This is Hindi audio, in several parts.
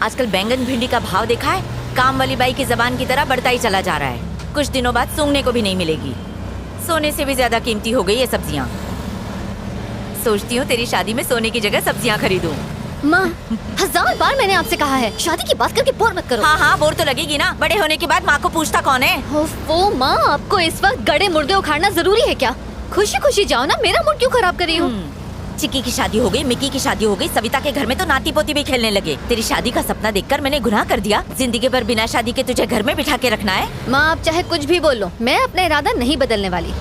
आजकल बैंगन भिंडी का भाव देखा है, काम वाली बाई की जबान की तरह बढ़ता ही चला जा रहा है। कुछ दिनों बाद सूंघने को भी नहीं मिलेगी। सोने से भी ज्यादा कीमती हो गई ये सब्जियाँ। सोचती हूँ तेरी शादी में सोने की जगह सब्जियाँ खरीदूं। माँ, 1000 बार मैंने आपसे कहा है शादी की बात करके बोर मत करो। हाँ हाँ, बोर तो लगेगी ना। बड़े होने के बाद माँ को पूछता कौन है? ओफो माँ, आपको इस वक्त गड़े मुर्दे उखाड़ना जरूरी है क्या? खुशी खुशी जाओ ना, मेरा मूड क्यों खराब कर रही हो? चिक्की की शादी हो गई, मिक्की की शादी हो गई, सविता के घर में तो नाती पोती भी खेलने लगे। तेरी शादी का सपना देखकर मैंने गुनाह कर दिया। जिंदगी भर बिना शादी के तुझे घर में बिठा के रखना है? माँ, आप चाहे कुछ भी बोल लो, मैं अपना इरादा नहीं बदलने वाली।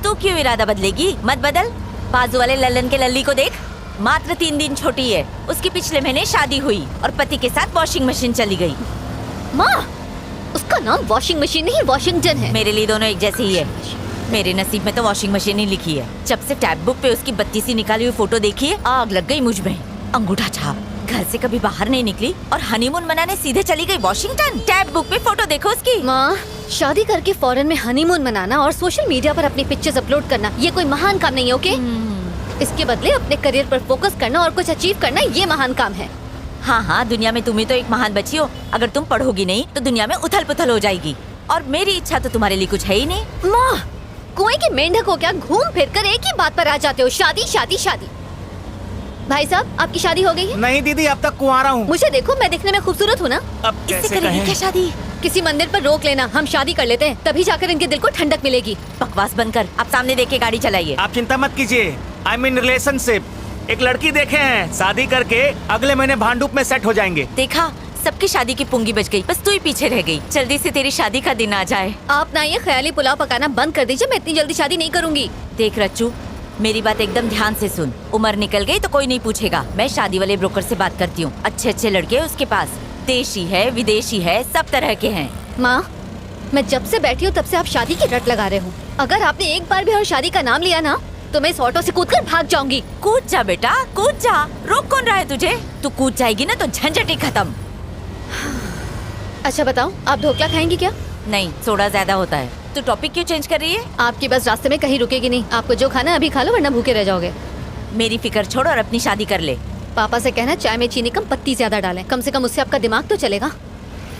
तू क्यों इरादा बदलेगी? मत बदल। बाजू वाले लल्लन के लल्ली को देख, मात्र 3 दिन छोटी है। उसकी पिछले महीने शादी हुई और पति के साथ वॉशिंग मशीन चली गई। माँ, उसका नाम वॉशिंग मशीन नहीं वॉशिंगटन है। मेरे लिए दोनों एक जैसे ही है। मेरे नसीब में तो वॉशिंग मशीन ही लिखी है। जब से टैब बुक पे उसकी बत्ती सी निकाली हुई फोटो देखी है, आग लग गई मुझ में। अंगूठा छाप, घर से कभी बाहर नहीं निकली और हनीमून मनाने सीधे चली गई वॉशिंगटन। टैब बुक पे फोटो देखो उसकी। माँ, शादी करके फॉरेन में हनीमून मनाना और सोशल मीडिया पर अपनी पिक्चर्स अपलोड करना, ये कोई महान काम नहीं है, ओके? इसके बदले अपने करियर पर फोकस करना और कुछ अचीव करना, ये महान काम है। हाँ हाँ, दुनिया में तुम ही तो एक महान बच्ची हो। अगर तुम पढ़ोगी नहीं तो दुनिया में उथल पुथल हो जाएगी। और मेरी इच्छा तो तुम्हारे लिए कुछ है ही नहीं। माँ, कुएं के मेंढक हो क्या? घूम फिर कर एक ही बात पर आ जाते हो, शादी शादी शादी। भाई साहब, आपकी शादी हो गई है? नहीं दीदी, अब तक कुंवारा हूँ। मुझे देखो, मैं दिखने में खूबसूरत हूँ ना? अब इससे कैसे करेगी क्या कहें? शादी? किसी मंदिर पर रोक लेना, हम शादी कर लेते हैं, तभी जाकर इनके दिल को ठंडक मिलेगी। बकवास बंद कर, आप सामने देख के गाड़ी चलाइए। आप चिंता मत कीजिए, आई मीन रिलेशनशिप। एक लड़की देखे हैं, शादी करके अगले महीने भांडुप में सेट हो जाएंगे। देखा, सबकी शादी की पुंगी बच गई, बस तू ही पीछे रह गई। जल्दी से तेरी शादी का दिन आ जाए। आप ना ये ख्याली पुलाव पकाना बंद कर दीजिए, मैं इतनी जल्दी शादी नहीं करूंगी। देख रच्चू, मेरी बात एकदम ध्यान से सुन। उम्र निकल गई तो कोई नहीं पूछेगा। मैं शादी वाले ब्रोकर से बात करती हूँ। अच्छे अच्छे लड़के हैं उसके पास, देशी है विदेशी है, सब तरह के हैं। माँ, मैं जब से बैठी हूँ तब से आप शादी की रट लगा रहे हो। अगर आपने एक बार भी और शादी का नाम लिया ना, तो मैं इस ऑटो से कूदकर भाग जाऊंगी। कूद जा बेटा, कूद जा। रोक कौन रहा है तुझे? तू कूद जाएगी ना तो झंझट ही खत्म। अच्छा बताओ, आप ढोकला खाएंगी क्या? नहीं, सोडा ज्यादा होता है। तू टॉपिक क्यों चेंज कर रही है? आपकी बस रास्ते में कहीं रुकेगी नहीं। आपको जो खाना है अभी खा लो, वरना भूखे रह जाओगे। मेरी फिक्र छोड़ और अपनी शादी कर ले। पापा से कहना चाय में चीनी कम, पत्ती ज्यादा डालें। कम से कम उससे आपका दिमाग तो चलेगा।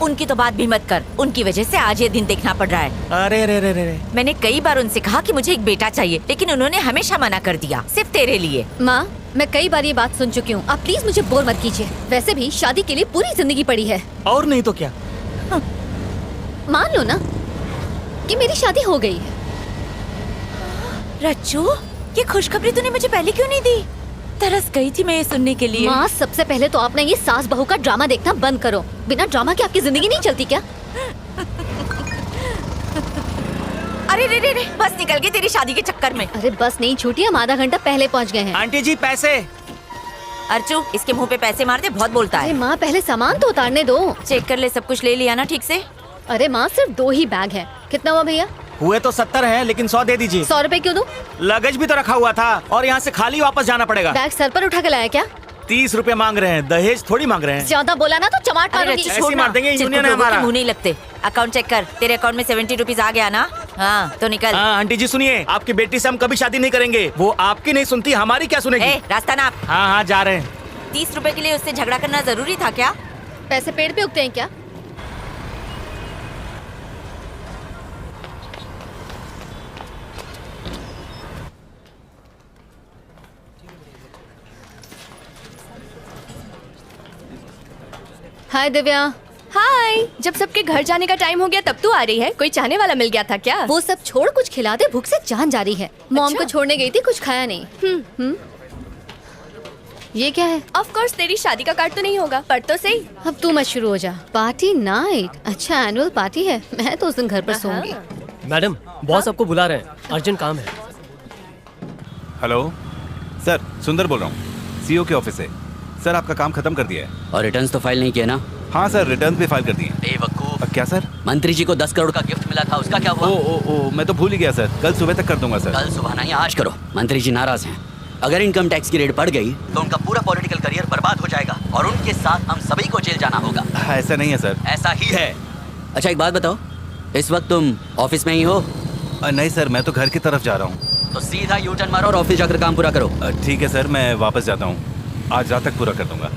उनकी तो बात भी मत कर, उनकी वजह से आज ये दिन देखना पड़ रहा है। अरे रे रे रे। मैंने कई बार उनसे कहा कि मुझे एक बेटा चाहिए, लेकिन उन्होंने हमेशा मना कर दिया, सिर्फ तेरे लिए। माँ, मैं कई बार ये बात सुन चुकी हूँ, आप प्लीज मुझे बोर मत कीजिए। वैसे भी शादी के लिए पूरी जिंदगी पड़ी है। और नहीं तो क्या? मान लो ना कि मेरी शादी हो गई है। रच्चू, ये खुशखबरी तूने मुझे पहले क्यों नहीं दी? तरस गई थी मैं ये सुनने के लिए। माँ, सबसे पहले तो आपने ये सास बहू का ड्रामा देखना बंद करो। बिना ड्रामा के आपकी जिंदगी नहीं चलती क्या? अरे रे रे रे, बस निकल गई तेरी शादी के चक्कर में। अरे बस नहीं छूटी, हम आधा घंटा पहले पहुँच गए हैं। आंटी जी पैसे। अर्चू, इसके मुंह पे पैसे मार दे, बहुत बोलता अरे है। माँ, पहले सामान तो उतारने दो। चेक कर ले, सब कुछ ले लिया ना ठीक से? अरे माँ, सिर्फ 2 ही बैग है। कितना हुआ भैया? हुए तो 70 हैं, लेकिन 100 दे दीजिए। 100 रुपए क्यों दूं? लगेज भी तो रखा हुआ था और यहाँ से खाली वापस जाना पड़ेगा। बैग सर पर उठा के लाया क्या? 30 रुपए मांग रहे हैं, दहेज थोड़ी मांग रहे हैं। ज्यादा बोला ना तो चमाट अरे मारूंगी। रच्चू, ऐसे छोड़ ही ना। मार देंगे, चिरकुट यूनियन है लोगों के हमारा। मुंह नहीं लगते। अकाउंट चेक कर, तेरे अकाउंट में 70 रुपीज आ गया ना? हाँ तो निकल। हाँ आंटी जी सुनिए, आपकी बेटी से हम कभी शादी नहीं करेंगे। वो आपकी नहीं सुनती, हमारी क्या सुनेगी? ए, रास्ता नाप। हाँ हाँ जा रहे हैं। 30 रुपए के लिए उससे झगड़ा करना जरूरी था क्या? पैसे पेड़ पे उगते हैं क्या? हाय दिव्या। हाय, जब सबके घर जाने का टाइम हो गया तब तू आ रही है? कोई चाहने वाला मिल गया था क्या? वो सब छोड़, कुछ खिला दे, भूख से जान जा रही है। मॉम अच्छा। को छोड़ने गई थी, कुछ खाया नहीं। ये क्या है? ऑफ कोर्स तेरी शादी का कार्ड तो नहीं होगा, पर तो सही। अब तू मत शुरू हो जा। Party night? अच्छा, एनुअल पार्टी है। मैं तो उस दिन घर पर सोऊंगी। मैडम, बॉस आपको बुला रहे हैं, अर्जेंट काम है। हेलो सर, सुंदर बोल रहा हूँ, सीईओ के ऑफिस से। सर आपका काम खत्म कर दिया है। और रिटर्न्स तो फाइल नहीं किया ना? हाँ सर, रिटर्न भी फाइल कर दिए। बेवकूफ। क्या सर? मंत्री जी को 10 करोड़ का गिफ्ट मिला था, उसका क्या हुआ? ओ मैं तो भूल ही गया सर, कल सुबह तक कर दूंगा सर। कल सुबह नहीं, आज करो। मंत्री जी नाराज हैं। अगर इनकम टैक्स की रेट बढ़ गई तो उनका पूरा पॉलिटिकल करियर बर्बाद हो जाएगा और उनके साथ हम सभी को जेल जाना होगा। ऐसा नहीं है सर। ऐसा ही है। अच्छा एक बात बताओ, इस वक्त तुम ऑफिस में ही हो? नहीं सर, मैं तो घर की तरफ जा रहा हूँ। तो सीधा यू टर्न मारो और ऑफिस जाकर काम पूरा करो। ठीक है सर, मैं वापस जाता हूँ, आज रात तक पूरा कर दूंगा।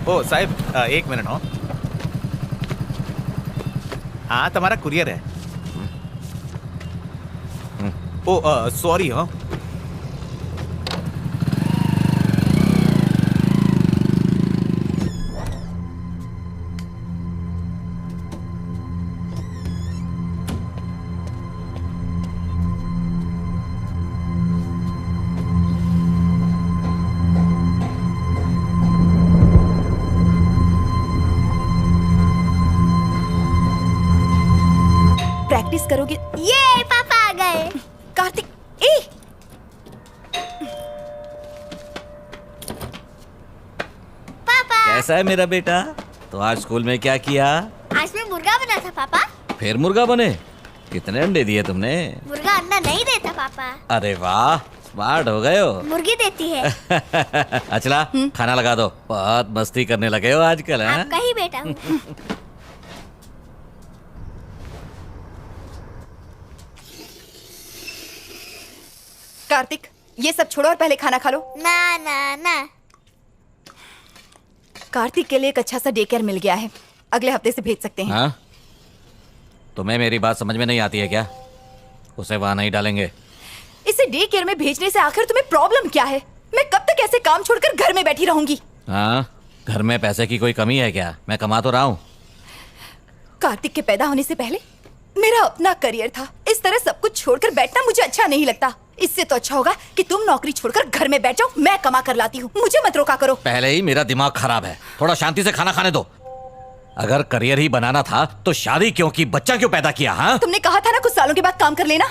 ओ साहब, एक मिनट हो। हाँ, तुम्हारा कुरियर है। ओ सॉरी हो। प्रैक्टिस करोगे? ये पापा आ गए। कार्तिक, ए पापा कैसा है मेरा बेटा? तो आज स्कूल में क्या किया? आज मैं मुर्गा बना था पापा। फिर मुर्गा बने? कितने अंडे दिए तुमने? मुर्गा अंडा नहीं देता पापा, अरे वाह, स्मार्ट हो गए हो। मुर्गी देती है। अचला, खाना लगा दो। बहुत मस्ती करने लगे हो आजकल, हैं? आपका ही बेटा हूँ। कार्तिक, ये सब छोड़ो और पहले खाना खा लो। ना ना ना। कार्तिक के लिए एक अच्छा सा डे केयर मिल गया है, अगले हफ्ते से भेज सकते हैं। हाँ? तुम्हें मेरी बात समझ में नहीं आती है क्या? उसे वहां नहीं डालेंगे। इसे डे केयर में भेजने से आखिर तुम्हें प्रॉब्लम क्या है? मैं कब तक ऐसे काम छोड़कर घर में बैठी रहूंगी? हाँ, घर में पैसे की कोई कमी है क्या? मैं कमा तो रहा हूँ। कार्तिक के पैदा होने से पहले मेरा अपना करियर था। इस तरह सब कुछ छोड़कर बैठना मुझे अच्छा नहीं लगता। इससे तो अच्छा होगा कि तुम नौकरी छोड़कर घर में बैठ जाओ, मैं कमा कर लाती हूँ। मुझे मत रोका करो। पहले ही मेरा दिमाग खराब है, थोड़ा शांति से खाना खाने दो। अगर करियर ही बनाना था तो शादी क्यों की, बच्चा क्यों पैदा किया? हाँ, तुमने कहा था ना कुछ सालों के बाद काम कर लेना।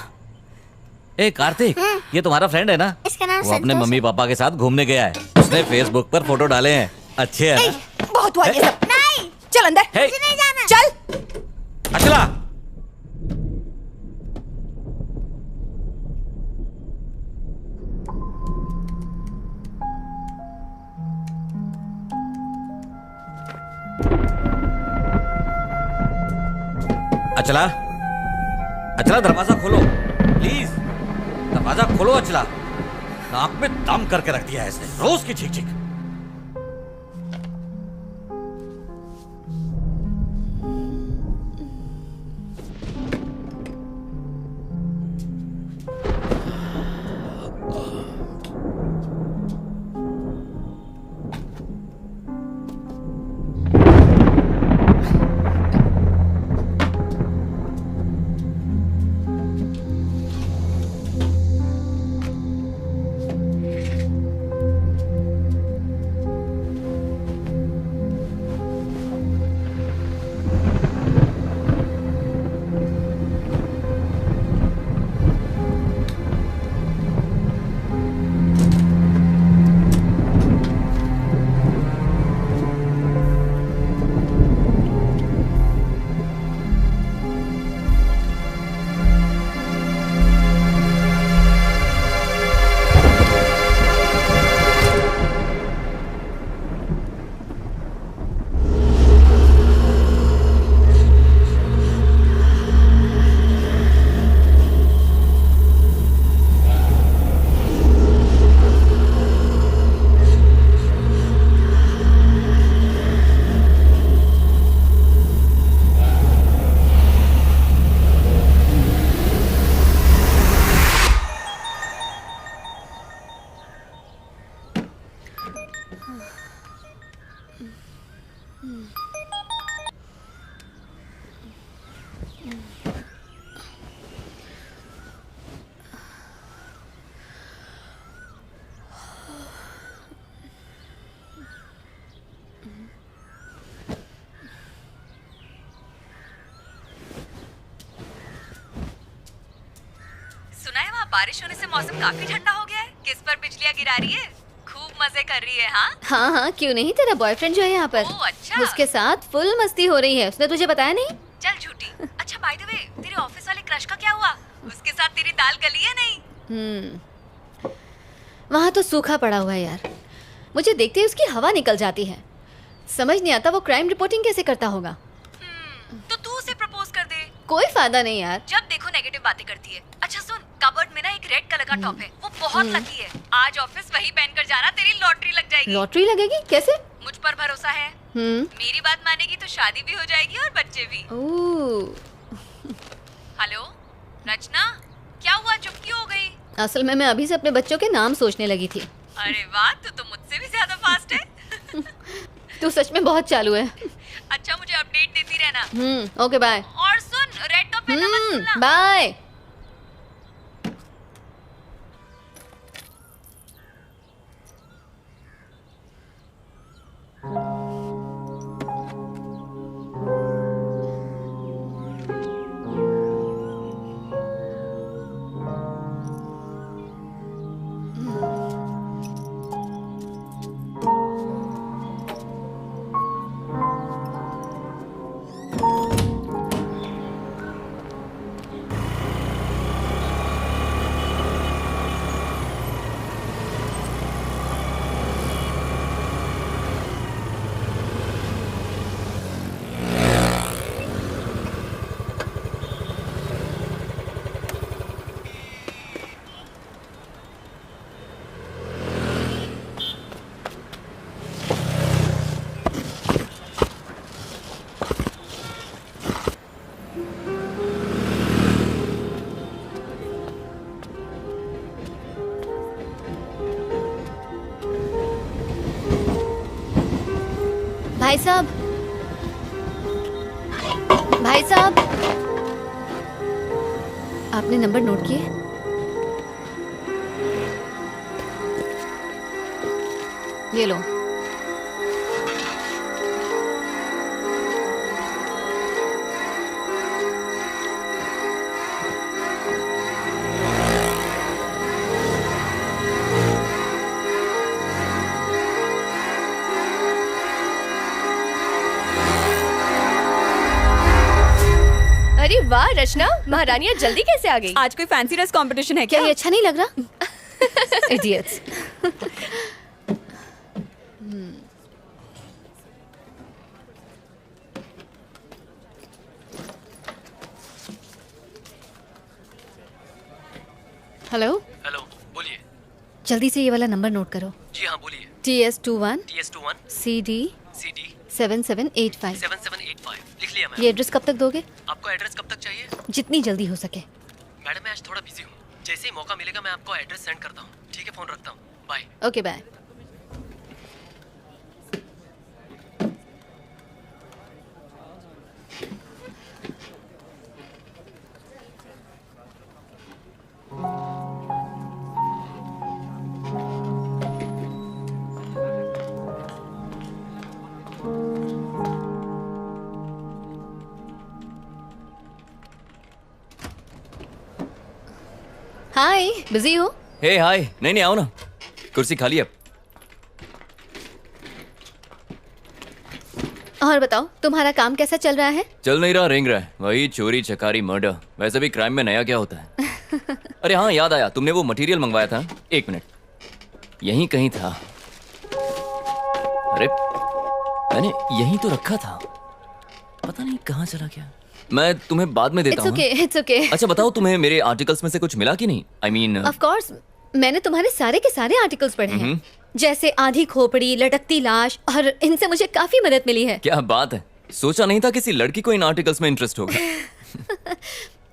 ए कार्तिक, ये तुम्हारा फ्रेंड है ना? इसका नाम वो अपने संतोष मम्मी पापा के साथ घूमने गया है। उसने फेसबुक पर फोटो डाले हैं, अच्छे हैं ए, ना? बहुत हुआ ये सब। नहीं, चल अंदर। हे, मुझे नहीं जाना। चल। अचला, अचला, अचला दरवाजा खोलो प्लीज। दरवाजा खोलो अचला। नाक में दम करके रख दिया है इसने, रोज की चीख चीख। बारिश होने से मौसम काफी ठंडा हो गया है। किस पर बिजलियाँ गिरा रही है? खूब मजे कर रही है। हाँ हाँ हाँ, क्यों नहीं, तेरा बॉयफ्रेंड जो है यहाँ पर। ओह, अच्छा। उसके साथ फुल मस्ती हो रही है, उसने तुझे बताया नहीं? चल झूठी। अच्छा बाय द वे, तेरे ऑफिस वाले क्रश का क्या हुआ? उसके साथ तेरी दाल गली है नहीं? वहाँ तो सूखा पड़ा हुआ है यार। मुझे देखते ही उसकी हवा निकल जाती है। समझ नहीं आता वो क्राइम रिपोर्टिंग कैसे करता होगा। तो तू उसे प्रपोज कर दे। कोई फायदा नहीं यार। जब देखो नेगेटिव बातें करती है। अच्छा सुन, कबर्ड में ना एक रेड कलर का टॉप है, वो बहुत लकी है। आज ऑफिस वही पहन कर जाना, तेरी लॉटरी लग जाएगी। लॉटरी लगेगी? कैसे? मुझ पर भरोसा है। मेरी बात मानेगी तो शादी भी हो जाएगी और बच्चे भी। हेलो रचना, क्या हुआ, चुप क्यों हो गई? असल में मैं अभी से अपने बच्चों के नाम सोचने लगी थी। अरे वाह, तू तो मुझसे भी ज्यादा फास्ट है। तू सच में बहुत चालू है। अच्छा मुझे अपडेट देती रहना। Okay bye. और सुन, रेड टॉप पहनना मत भूलना। बाय। भाई साहब, भाई साहब, आपने नंबर नोट किए? ये लो। अरे वाह रचना, महारानियाँ जल्दी कैसे आ गई? आज कोई फैंसी ड्रेस कंपटीशन है क्या क्या? ये अच्छा नहीं लग रहा? इडियट्स। हेलो हेलो, बोलिए। जल्दी से ये वाला नंबर नोट करो। जी हाँ बोलिए। TS21 TS21 CD CD 7785। 7785 लिख लिया मैम। ये एड्रेस कब तक दोगे? आपको एड्रेस कब तक चाहिए? जितनी जल्दी हो सके। मैडम मैं आज थोड़ा बिजी हूँ, जैसे ही मौका मिलेगा मैं आपको एड्रेस सेंड करता हूँ। ठीक है, फोन रखता हूँ, bye. Okay bye. Hi, busy हो? हे हाय, नहीं आओ ना, कुर्सी खाली है। और बताओ, तुम्हारा काम कैसा चल रहा है? चल नहीं रहा, रेंग रहा है, वही चोरी चकारी मर्डर। वैसे भी क्राइम में नया क्या होता है? अरे हाँ याद आया, तुमने वो मटेरियल मंगवाया था। एक मिनट, यहीं कहीं था। अरे मैंने यहीं तो रखा था, पता नहीं कहाँ चला गया। मैं तुम्हें बाद में देता हूँ। It's okay. अच्छा बताओ, तुम्हें मेरे आर्टिकल्स में से कुछ मिला कि नहीं? I mean, ऑफ कोर्स, मैंने तुम्हारे सारे के सारे आर्टिकल्स पढ़े हैं, जैसे आधी खोपड़ी, लटकती लाश, और इनसे मुझे काफी मदद मिली है। क्या बात है, सोचा नहीं था किसी लड़की को इन आर्टिकल्स में इंटरेस्ट होगा।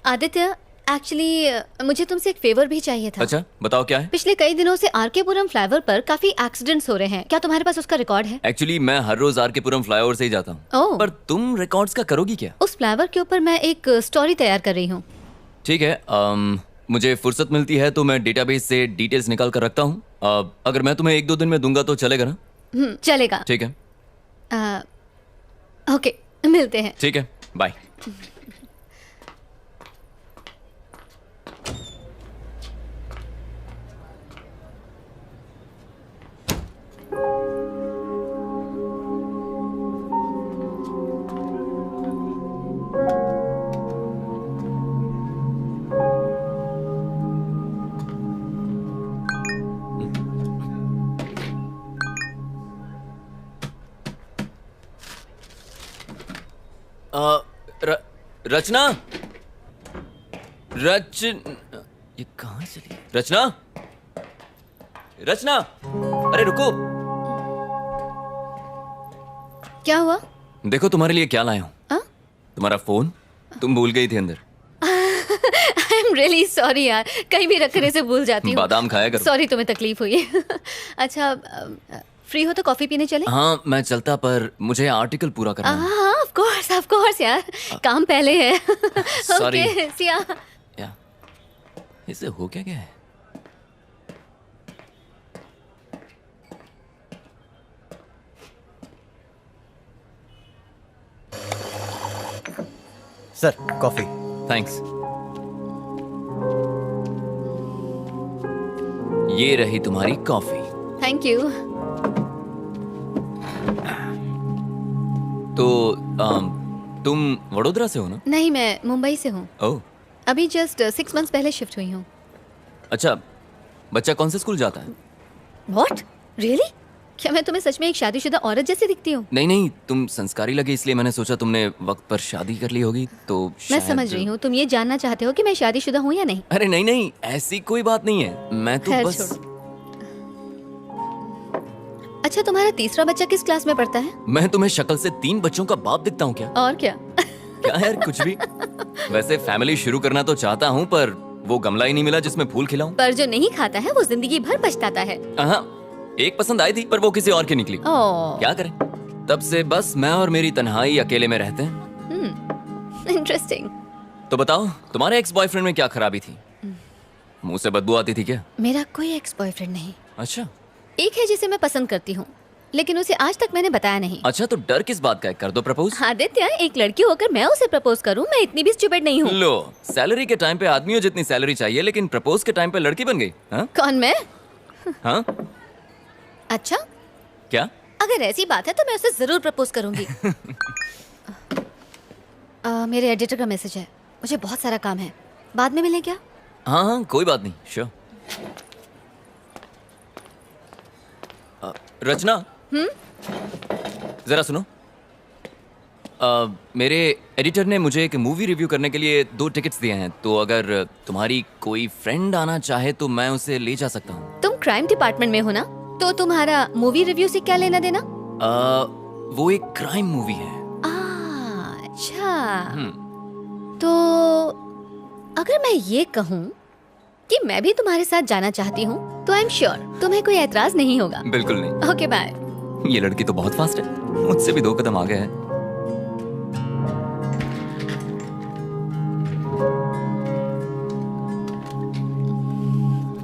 आदित्य, एक्चुअली मुझे तुमसे एक फेवर भी चाहिए था। अच्छा बताओ क्या है? पिछले कई दिनों से आरकेपुरम फ्लाईओवर पर काफी एक्सीडेंट्स हो रहे हैं, क्या तुम्हारे पास उसका रिकॉर्ड है? एक्चुअली मैं हर रोज आरकेपुरम फ्लाईओवर से ही जाता हूँ। ओह। पर तुम रिकॉर्ड्स का करोगी क्या? उस फ्लाईओवर के ऊपर मैं एक स्टोरी तैयार कर रही हूँ। ठीक है, मुझे फुर्सत मिलती है तो मैं डेटाबेस से डिटेल्स निकाल कर रखता हूँ। अगर मैं तुम्हें 1-2 दिन में दूंगा तो चलेगा ना? चलेगा। ठीक है। ओके, मिलते हैं। ठीक है, बाय। रचना, ये कहाँ चली? रचना, रचना, अरे रुको। क्या हुआ? देखो तुम्हारे लिए क्या लाया हूँ। हाँ? तुम्हारा फोन तुम भूल गई थी अंदर। आई एम रियली सॉरी यार, कहीं भी रखने से भूल जाती हूँ। बादाम खाया करो। सॉरी, तुम्हें तकलीफ हुई। अच्छा, फ्री हो तो कॉफी पीने चले? हाँ मैं चलता, पर मुझे आर्टिकल पूरा करना है। हाँ ऑफ कोर्स यार, काम पहले है। Sorry. ओके सिया। या इसे हो क्या गया है? Sir coffee. थैंक्स। ये रही तुम्हारी कॉफी। Thank you. तो तुम वडोदरा से हो ना? नहीं, मैं मुंबई से हूँ। ओह अभी जस्ट 6 months पहले शिफ्ट हुई हूँ। अच्छा, बच्चा कौन से स्कूल जाता है? व्हाट? रियली? क्या मैं तुम्हें सच में एक शादीशुदा औरत जैसी दिखती हूँ? नहीं नहीं, तुम संस्कारी लगे इसलिए मैंने सोचा तुमने वक्त पर शादी कर ली होगी तो मैं शायद... समझ रही हूँ, तुम ये जानना चाहते हो कि मैं शादीशुदा हूँ या नहीं? अरे नहीं नहीं, ऐसी कोई बात नहीं है। मैं तो खैर बस... छोड़ो। अच्छा, तुम्हारा तीसरा बच्चा किस क्लास में पढ़ता है? मैं तुम्हें शक्ल से 3 बच्चों का बाप दिखता हूँ क्या? और क्या? क्या यार, कुछ भी। वैसे फैमिली शुरू करना तो चाहता हूँ, पर वो गमला ही नहीं मिला जिसमें फूल खिलाऊं। पर जो नहीं खाता है वो जिंदगी भर पछताता है। हाँ, एक पसंद आई थी पर वो किसी और की निकली। ओह। क्या करें, तब से बस मैं और मेरी तन्हाई अकेले में रहते हैं। इंटरेस्टिंग। तो बताओ, तुम्हारे एक्स बॉयफ्रेंड में क्या खराबी थी? मुंह से बदबू आती थी क्या? मेरा कोई एक्स बॉयफ्रेंड नहीं। अच्छा। एक है जिसे मैं पसंद करती हूँ, लेकिन उसे आज तक मैंने बताया नहीं। अच्छा, तो डर किस बात का है? कर दो प्रपोज। आदित्य, एक लड़की होकर मैं उसे प्रपोज करूँ? मैं इतनी भी स्टूपिड नहीं हूँ। लो, सैलरी के टाइम पे आदमियों जितनी सैलरी चाहिए, लेकिन प्रपोज के टाइम पे लड़की बन गई। हाँ? कौन, मैं? हाँ? अच्छा, क्या? अगर ऐसी बात है तो मैं उसे जरूर प्रपोज करूंगी। मेरे एडिटर का मैसेज है, मुझे बहुत सारा काम है, बाद में मिलें क्या? हाँ हाँ, कोई बात नहीं, श्योर। रचना, जरा सुनो। मेरे एडिटर ने मुझे एक मूवी रिव्यू करने के लिए 2 टिकट्स दिए हैं, तो अगर तुम्हारी कोई फ्रेंड आना चाहे तो मैं उसे ले जा सकता हूँ। तुम क्राइम डिपार्टमेंट में हो ना, तो तुम्हारा मूवी रिव्यू से क्या लेना देना? वो एक क्राइम मूवी है। अच्छा, तो अगर मैं ये कहूँ कि मैं भी तुम्हारे साथ जाना चाहती हूँ तो आई एम श्योर तुम्हें कोई ऐतराज नहीं होगा। बिल्कुल नहीं। Okay bye. ये लड़की तो बहुत फास्ट है, मुझसे भी 2 कदम आगे है।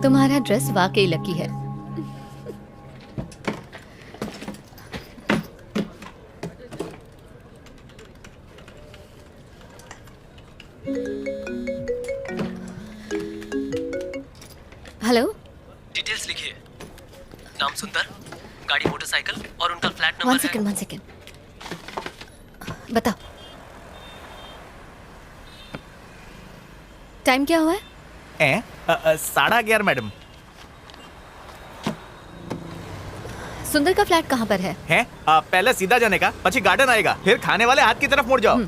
तुम्हारा ड्रेस वाकई लकी है। हेलो, डिटेल्स लिखिए। नाम सुंदर, गाड़ी मोटरसाइकिल और उनका फ्लैट नंबर है। 1 सेकेंड। बताओ, टाइम क्या हुआ है? 11:30 मैडम। सुंदर का फ्लैट कहाँ पर है? पहले सीधा जाने का, પછી गार्डन आएगा, फिर खाने वाले हाथ की तरफ मुड़ जाओ।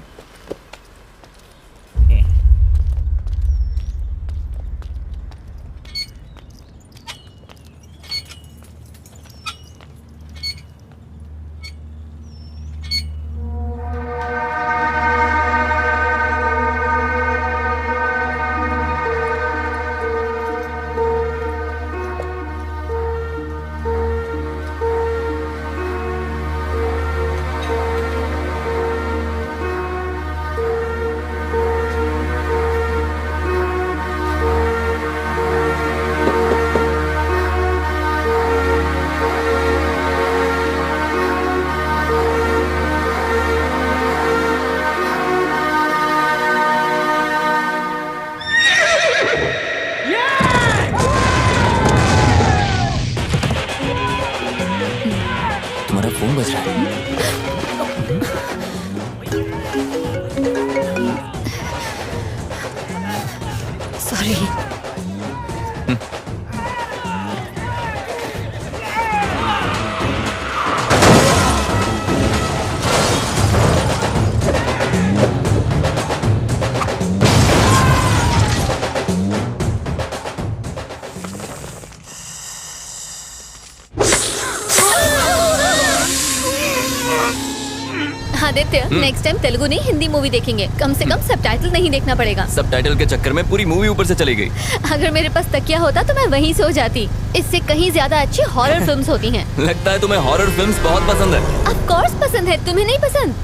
आदित्य नेक्स्ट टाइम तेलुगु नहीं हिंदी मूवी देखेंगे, कम से कम सबटाइटल नहीं देखना पड़ेगा। सबटाइटल के चक्कर में पूरी मूवी ऊपर से चली गई। अगर मेरे पास तकिया होता तो मैं वहीं सो जाती। इससे कहीं ज्यादा अच्छी हॉरर फिल्म्स होती हैं। लगता है तुम्हें हॉरर फिल्म्स बहुत पसंद है। ऑफ कोर्स पसंद है, तुम्हें नहीं पसंद?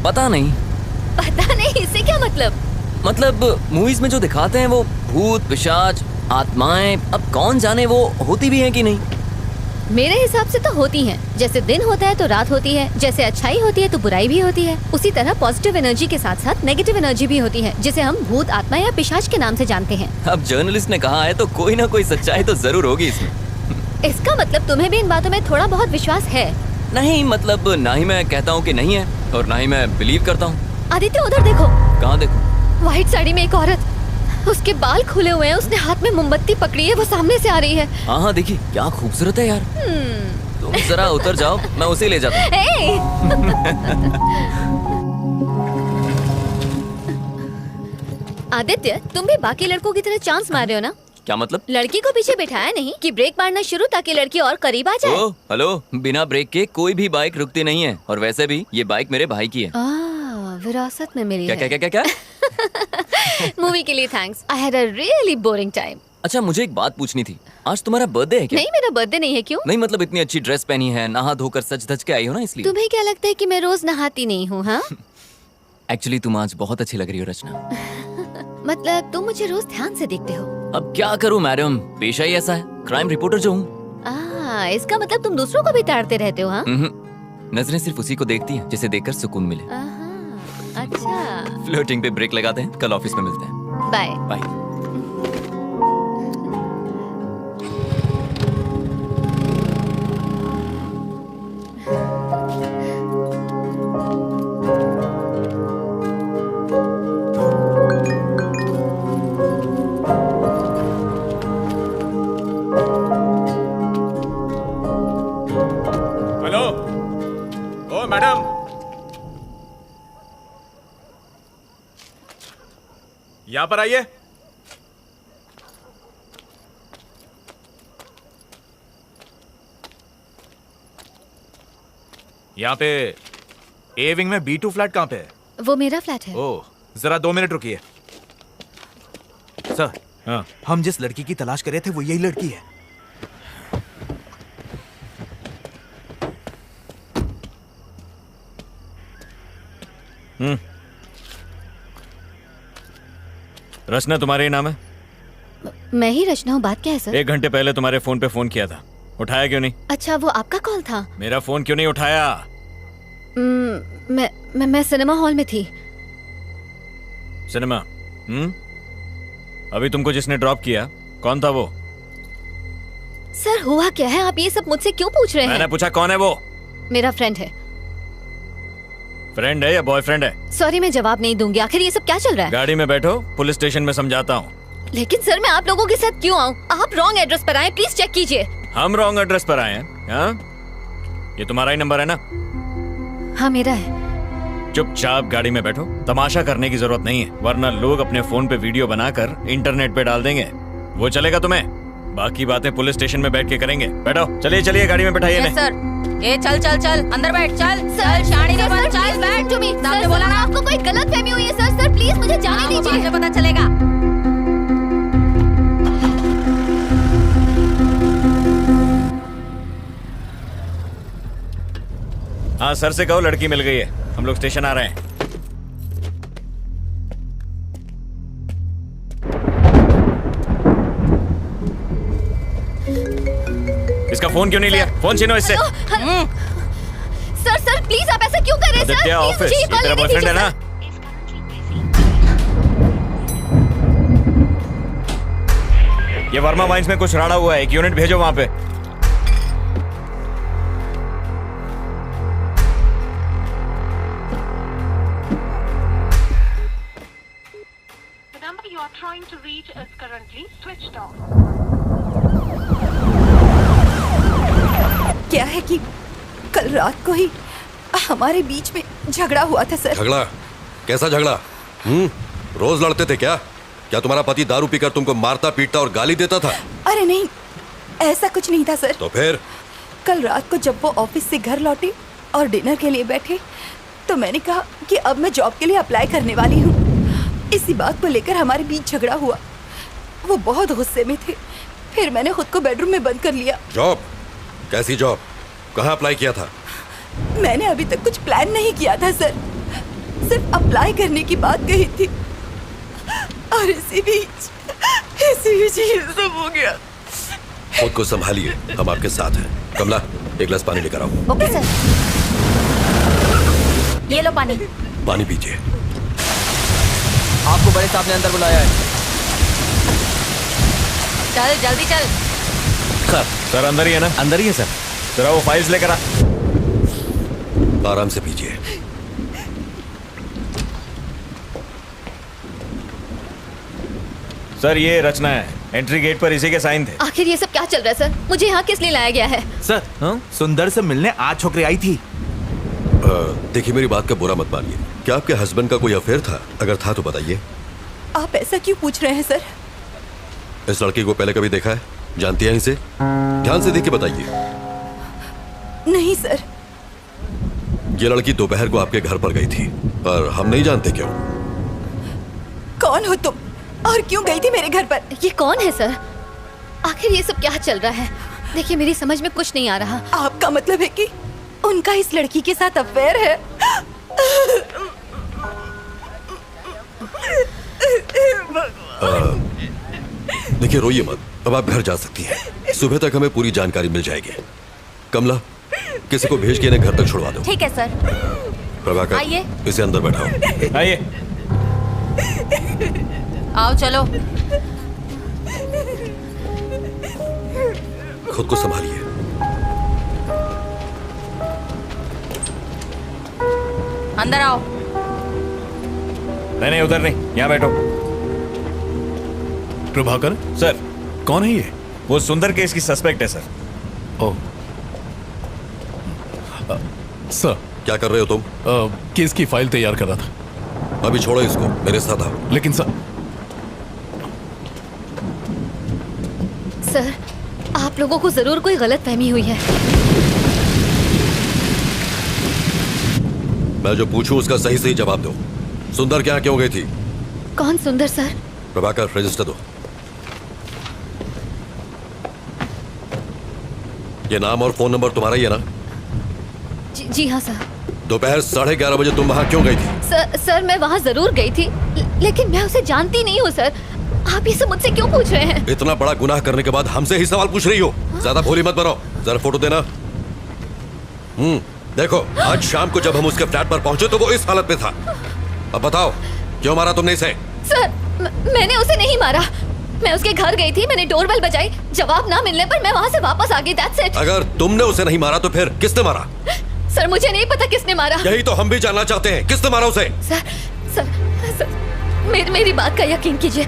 पता नहीं। पता नहीं इससे क्या मतलब मूवीज में जो दिखाते हैं वो भूत पिशाच आत्माएं, अब कौन जाने वो होती भी हैं कि नहीं। मेरे हिसाब से तो होती हैं। जैसे दिन होता है तो रात होती है, जैसे अच्छाई होती है तो बुराई भी होती है, उसी तरह पॉजिटिव एनर्जी के साथ साथ नेगेटिव एनर्जी भी होती है, जिसे हम भूत आत्मा या पिशाच के नाम से जानते हैं। अब जर्नलिस्ट ने कहा है तो कोई ना कोई सच्चाई तो जरूर होगी इसमें। इसका मतलब तुम्हें भी इन बातों में थोड़ा बहुत विश्वास है? नहीं, मतलब ना ही मैं कहता हूँ कि नहीं है और ना ही मैं बिलीव करता हूँ। आदित्य उधर देखो। कहाँ देखो? व्हाइट साड़ी में एक औरत, उसके बाल खुले हुए हैं, उसने हाथ में मोमबत्ती पकड़ी है, वो सामने से आ रही है। हाँ देखिए क्या खूबसूरत है यार। तुम जरा उतर जाओ, मैं उसे ले जाता हूँ। आदित्य तुम भी बाकी लड़कों की तरह चांस मार रहे हो ना? क्या मतलब? लड़की को पीछे बिठाया नहीं कि ब्रेक मारना शुरू ताकि लड़की और करीब आ जाए। ओ, हेलो, बिना ब्रेक के कोई भी बाइक रुकती नहीं है और वैसे भी ये बाइक मेरे भाई की है। विरासत में मिली क्या है। क्या क्या क्या क्या? मूवी के लिए thanks. I had a really boring time. अच्छा मुझे एक बात पूछनी थी, आज तुम्हारा बर्थडे है क्या? नहीं मेरा बर्थडे नहीं है। क्यों? नहीं मतलब इतनी अच्छी ड्रेस पहनी है, नहा धोकर सज धज के आई हो ना इसलिए। तुम्हें क्या लगता है कि मैं रोज नहाती नहीं हूँ? हाँ एक्चुअली तुम आज बहुत अच्छी लग रही हो रचना। मतलब तुम मुझे रोज ध्यान से देखते हो। अब क्या करूं मैडम, पेशा ही ऐसा है, क्राइम रिपोर्टर जो हूँ। इसका मतलब तुम दूसरों को भी ताड़ते रहते हो? हाँ नजरें सिर्फ उसी को देखती हैं जिसे देखकर सुकून मिले। अच्छा फ्लर्टिंग पे ब्रेक लगाते हैं, कल ऑफिस में मिलते हैं। Bye bye. हेलो, ओ मैडम, यहाँ पर आइए। यहाँ पे ए विंग में B2 फ्लैट कहाँ पे है? वो मेरा फ्लैट है। ओह, जरा 2 मिनट रुकिए। सर, हाँ, हम जिस लड़की की तलाश कर रहे थे वो यही लड़की है। रचना तुम्हारे ही नाम है? मैं ही रचना हूँ। बात क्या है सर? 1 घंटे पहले तुम्हारे फोन पे फोन किया था, उठाया क्यों नहीं? अच्छा वो आपका कॉल था? मेरा फोन क्यों नहीं उठाया? मैं सिनेमा हॉल में थी। सिनेमा? अभी तुमको जिसने ड्रॉप किया कौन था वो? सर हुआ क्या है, आप ये सब मुझसे क्यों पूछ रहे हैं? मैंने पूछा कौन है वो? मेरा फ्रेंड है। फ्रेंड है या बॉयफ्रेंड है? सॉरी मैं जवाब नहीं दूंगी। आखिर ये सब क्या चल रहा है? गाड़ी में बैठो, पुलिस स्टेशन में समझाता हूँ। लेकिन सर मैं आप लोगों के साथ क्यों आऊँ? आप रॉन्ग एड्रेस पर आए, प्लीज चेक कीजिए। हम रॉन्ग एड्रेस पर आए हैं? हाँ? ये तुम्हारा ही नंबर है ना? हाँ मेरा है। चुपचाप गाड़ी में बैठो, तमाशा करने की जरूरत नहीं है, वरना लोग अपने फोन पे वीडियो बनाकर इंटरनेट पे डाल देंगे। वो चलेगा तुम्हें? बाकी बातें पुलिस स्टेशन में बैठ के करेंगे। बैठो, चलिए चलिए गाड़ी में बैठाइए। सर ये चल चल चल अंदर बैठ, चल चल शानी के बाद चल बैठ। तुम्हें आपने बोला ना आपको कोई गलतफहमी हुई है। सर सर प्लीज मुझे जाने दीजिए। मुझे पता चलेगा। हाँ सर से कहो लड़की मिल गई है, हम लोग स्टेशन आ रहे हैं। इसका फोन क्यों नहीं लिया? फोन छीनो इससे। सर सर प्लीज आप ऐसा क्यों कर रहे हैं? सर आदित्य ऑफिस, ये तेरा बॉयफ्रेंड है ना? ये वर्मा वाइन्स में कुछ राड़ा हुआ है, एक यूनिट भेजो वहां पे। क्या है कि कल रात को ही हमारे बीच में झगड़ा हुआ था सर। झगड़ा? कैसा झगड़ा? रोज लड़ते थे क्या? क्या तुम्हारा पति दारू पीकर तुमको मारता पीटता और गाली देता था? अरे नहीं, ऐसा कुछ नहीं था सर। तो फिर? कल रात को जब वो ऑफिस से घर लौटी और डिनर के लिए बैठे तो मैंने कहा कि अब मैं जॉब के लिए अप्लाई करने वाली हूँ। इसी बात को लेकर हमारे बीच झगड़ा हुआ। वो बहुत गुस्से में थे। फिर मैंने खुद को बेडरूम में बंद कर लिया। जॉब? कैसी जॉब? कहाँ अप्लाई किया था? मैंने अभी तक कुछ प्लान नहीं किया था सर, सिर्फ अप्लाई करने की बात कही थी और इसी बीच ये सब हो गया। खुद को संभालिए, हम आपके साथ हैं। कमला, एक गिलास पानी लेकर आओ। Okay sir. ये लो पानी। पानी पीजिए। आपको बड़े साहब ने अंदर बुलाया है। चल जल्दी चल। सर अंदर ही है ना? अंदर ही है सर। जरा वो फाइल्स लेकर आ। आराम से पीजिए। सर ये रचना है, एंट्री गेट पर इसी के साइन थे। आखिर ये सब क्या चल रहा है सर? मुझे यहाँ किस लिए लाया गया है? सर सुंदर से मिलने आज छोकरी आई थी। देखिए, मेरी बात का बुरा मत मानिए। क्या आपके हस्बैंड का कोई अफेयर था? अगर था तो बताइए। आप ऐसा क्यों पूछ रहे हैं सर? इस लड़की को पहले कभी देखा है? जानती हैं इसे? ध्यान से देख के बताइए। नहीं सर। ये लड़की दोपहर को आपके घर पर गई थी और हम नहीं जानते क्यों। कौन हो तुम और क्यों गई थी मेरे घर पर? ये कौन है सर? आखिर ये सब क्या चल रहा है? देखिए, मेरी समझ में कुछ नहीं आ रहा। आपका मतलब है कि उनका इस लड़की के साथ अफेयर है? देखिए, रोइए मत। अब आप घर जा सकती हैं। सुबह तक हमें पूरी जानकारी मिल जाएगी। कमला, किसी को भेज के इन्हें घर तक छुड़वा दो। ठीक है सर। प्रभाकर, आइए। इसे अंदर बैठाओ। आइए। आओ चलो। खुद को संभालिए। अंदर आओ। नहीं उधर नहीं, यहाँ बैठो। प्रभाकर सर। कौन है ये? वो सुंदर केस की सस्पेक्ट है सर। Oh sir. क्या कर रहे हो तुम? केस की फाइल तैयार कर रहा था। अभी छोड़ो इसको, मेरे साथ आओ। लेकिन सर आप लोगों को जरूर कोई गलतफहमी हुई है। मैं जो पूछूं उसका सही सही जवाब दो। सुंदर क्या क्यों गई थी? कौन सुंदर सर? प्रभाकर, रजिस्टर दो। ये नाम और फोन नंबर तुम्हारा ही है ना? जी हाँ सर। दोपहर 11:30 बजे तुम वहाँ क्यों गई थी? सर मैं वहाँ जरूर गई थी, लेकिन मैं उसे जानती नहीं हूँ सर। आप ये सब मुझसे क्यों पूछ रहे हैं? इतना बड़ा गुनाह करने के बाद हमसे ही सवाल पूछ रही हो? ज्यादा भोली मत बनो। जरा फोटो देना। देखो, आज शाम को जब हम उसके फ्लैट पर पहुंचे तो वो इस हालत में था। अब बताओ, क्यों मारा तुमने इसे? सर मैंने उसे नहीं मारा। मैं उसके घर गई थी, मैंने डोरबेल बजाई, जवाब ना मिलने पर मैं वहाँ से वापस आ गई। That's it. अगर तुमने उसे नहीं मारा तो फिर किसने मारा? सर मुझे नहीं पता किसने मारा। यही तो हम भी जानना चाहते हैं, किसने मारा उसे? सर मेरी बात का यकीन कीजिए,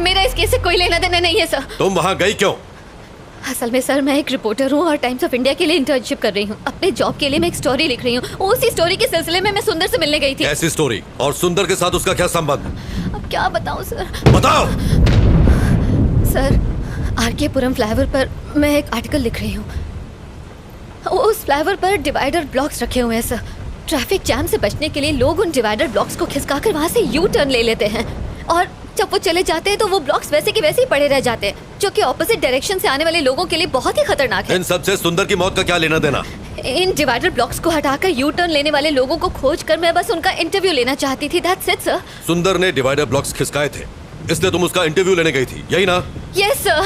मेरा इस केस से कोई लेना देना नहीं है सर। तुम वहाँ गई क्यों? असल में सर मैं एक रिपोर्टर हूँ और टाइम्स ऑफ इंडिया के लिए इंटर्नशिप कर रही हूँ। अपने जॉब के लिए मैं एक स्टोरी लिख रही हूँ। उसी स्टोरी के सिलसिले में मैं सुंदर से मिलने गई थी। ऐसी स्टोरी? और सुंदर के साथ उसका क्या संबंध? अब क्या बताऊँ सर? बताओ। सर आरके पुरम फ्लाईओवर पर मैं एक आर्टिकल लिख रही हूँ। उस फ्लाईओवर पर डिवाइडर ब्लॉक्स रखे हुए हैं सर। ट्रैफिक जैम से बचने के लिए लोग उन डिवाइडर ब्लॉक्स को खिसकाकर वहाँ से यू टर्न ले लेते हैं और जब वो चले जाते हैं तो वो ब्लॉक्स वैसे के वैसे ही पड़े रह जाते हैं, जो कि ऑपोजिट डायरेक्शन से आने वाले लोगों के लिए बहुत ही खतरनाक है। इन सबसे सुंदर की मौत का क्या लेना देना? इन डिवाइडर ब्लॉक्स को हटाकर यू टर्न लेने वाले लोगों को खोजकर मैं बस उनका इंटरव्यू लेना चाहती थी। That's it sir. सुंदर ने डिवाइडर ब्लॉक्स खिसकाए थे, इसलिए तुम उसका इंटरव्यू लेने गई थी, यही ना? Yes sir.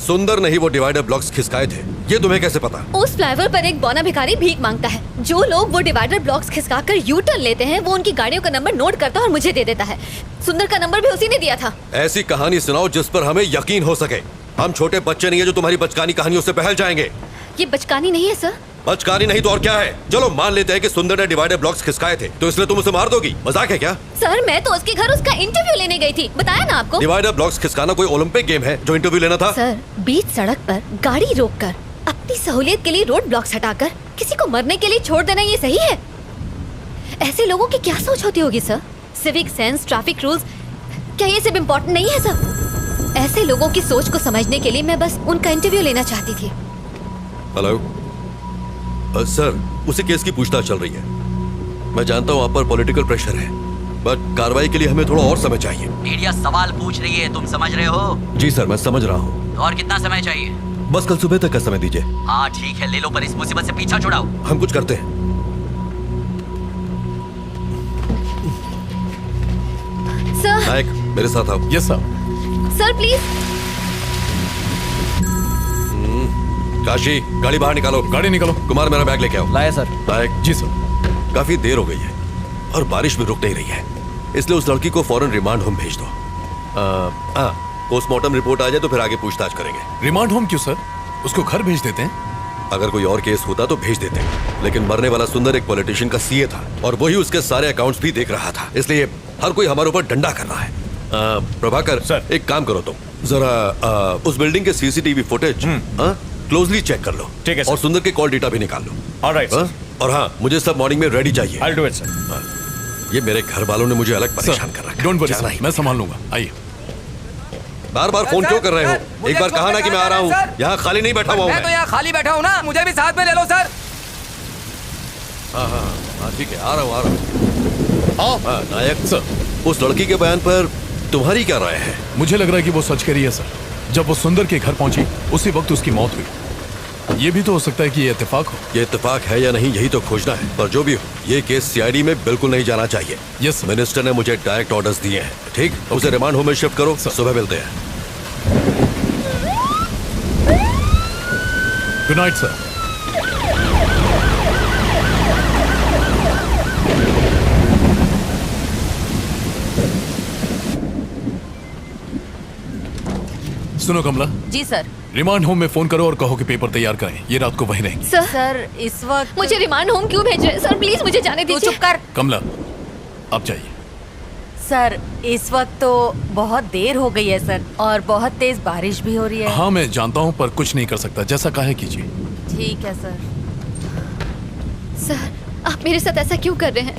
सुंदर ने ही वो डिवाइडर ब्लॉक्स खिसकाए थे, ये तुम्हें कैसे पता? उस फ्लाईओवर पर एक बौना भिखारी भीख मांगता है। जो लोग वो डिवाइडर ब्लॉक्स खिसकाकर यू टर्न लेते हैं वो उनकी गाड़ियों का नंबर नोट करता है और मुझे दे देता है। सुंदर का नंबर भी उसी ने दिया था। ऐसी कहानी सुनाओ जिस पर हमें यकीन हो सके। हम छोटे बच्चे नहीं है जो तुम्हारी बचकानी कहानियों से बहल जाएंगे। ये बचकानी नहीं है सर। बचकानी नहीं तो और क्या है? चलो मान लेते हैं कि सुंदर ने डिवाइडर ब्लॉक्स खिसकाए थे, तो इसलिए तुम उसे मार दोगी? मजाक है क्या? सर मैं तो उसके घर उसका इंटरव्यू लेने गई थी, बताया ना आपको। डिवाइडर ब्लॉक्स खिसकाना कोई ओलंपिक गेम है जो इंटरव्यू लेना था? सर बीच सड़क पर गाड़ी रोककर अपनी सहूलियत के लिए रोड ब्लॉक्स हटाकर किसी को मरने के लिए छोड़ देना ये सही है? ऐसे लोगों की क्या सोच होती होगी sir? Civic sense, traffic rules, क्या ये सब इम्पोर्टेंट नहीं है सर? ऐसे लोगों की सोच को समझने के लिए मैं बस उनका इंटरव्यू लेना चाहती थी। हेलो, सर, उसी केस की पूछताछ चल रही है। मैं जानता हूँ आप पर पॉलिटिकल प्रेशर है, बट कार्रवाई के लिए हमें थोड़ा और समय चाहिए। मीडिया सवाल पूछ रही है, तुम समझ रहे हो? जी सर, मैं समझ रहा हूँ। तो और कितना समय चाहिए? बस कल सुबह तक का समय दीजिए। हाँ ठीक है, ले लो, पर इस मुसीबत से पीछा छुड़ाओ। हम कुछ करते हैं। सर। नायक, मेरे साथ आओ। Yes sir. Sir please. Kashi, गाड़ी बाहर निकालो। गाड़ी निकालो। कुमार, मेरा बैग लेके आओ। लाया सर। नायक। जी सर। काफी देर हो गई है और बारिश भी रुक नहीं रही है, इसलिए उस लड़की को फौरन रिमांड होम भेज दो। पोस्टमार्टम रिपोर्ट आ जाए तो फिर आगे पूछताछ करेंगे। रिमांड होम क्यों सर? उसको घर भेज देते हैं। अगर कोई और केस होता तो भेज देते, लेकिन मरने वाला सुंदर एक पॉलिटिशियन का सीए था और वही उसके सारे अकाउंट्स भी देख रहा था, इसलिए हर कोई हमारे ऊपर डंडा कर रहा है। प्रभाकर सर, एक काम करो तुम, जरा उस बिल्डिंग के सीसीटीवी फुटेज क्लोजली चेक कर लो। ठीक है सर। और सुंदर के कॉल डेटा भी निकाल लो। Alright sir. और हाँ, मुझे सब मॉर्निंग में रेडी चाहिए। I'll do it, sir. ये मेरे घर वालों ने मुझे अलग परेशान कर रखा है। डोंट वरी जाना सर, ही। मैं संभाल लूंगा। आइए। बार बार फोन क्यों कर रहे हो? एक बार कहा ना कि मैं आ रहा हूँ। यहाँ खाली नहीं बैठा हुआ हूँ मैं तो यहाँ खाली बैठा हूँ ना, मुझे भी साथ में ले लो सर। हाँ ठीक है, आ रहा हूँ। नायक सर, उस लड़की के बयान पर तुम्हारी क्या राय है? मुझे लग रहा है कि वो सच कह रही है सर। जब वो सुंदर के घर पहुंची उसी वक्त उसकी मौत हुई। ये भी तो हो सकता है कि ये इत्तेफाक हो। ये इत्तेफाक है या नहीं, यही तो खोजना है। पर जो भी हो, ये केस सीआईडी में बिल्कुल नहीं जाना चाहिए। यस, मिनिस्टर ने मुझे डायरेक्ट ऑर्डर्स दिए हैं। ठीक, उसे रिमांड होम में शिफ्ट करो। सुबह मिलते हैं। Good night sir. सुनो कमला, जी सर। रिमांड होम में फोन करो और कहो कि पेपर तैयार करें। ये रात को वहीं रहेंगे। सर इस वक्त मुझे रिमांड होम क्यों भेज रहे हैं? सर प्लीज मुझे जाने दीजिए। चुप कर। कमला, आप जाइए। सर इस वक्त तो बहुत देर हो गई है सर, और बहुत तेज बारिश भी हो रही है। हाँ मैं जानता हूँ, पर कुछ नहीं कर सकता। जैसा कहे कीजिए। ठीक है सर। सर आप मेरे साथ ऐसा क्यों कर रहे हैं?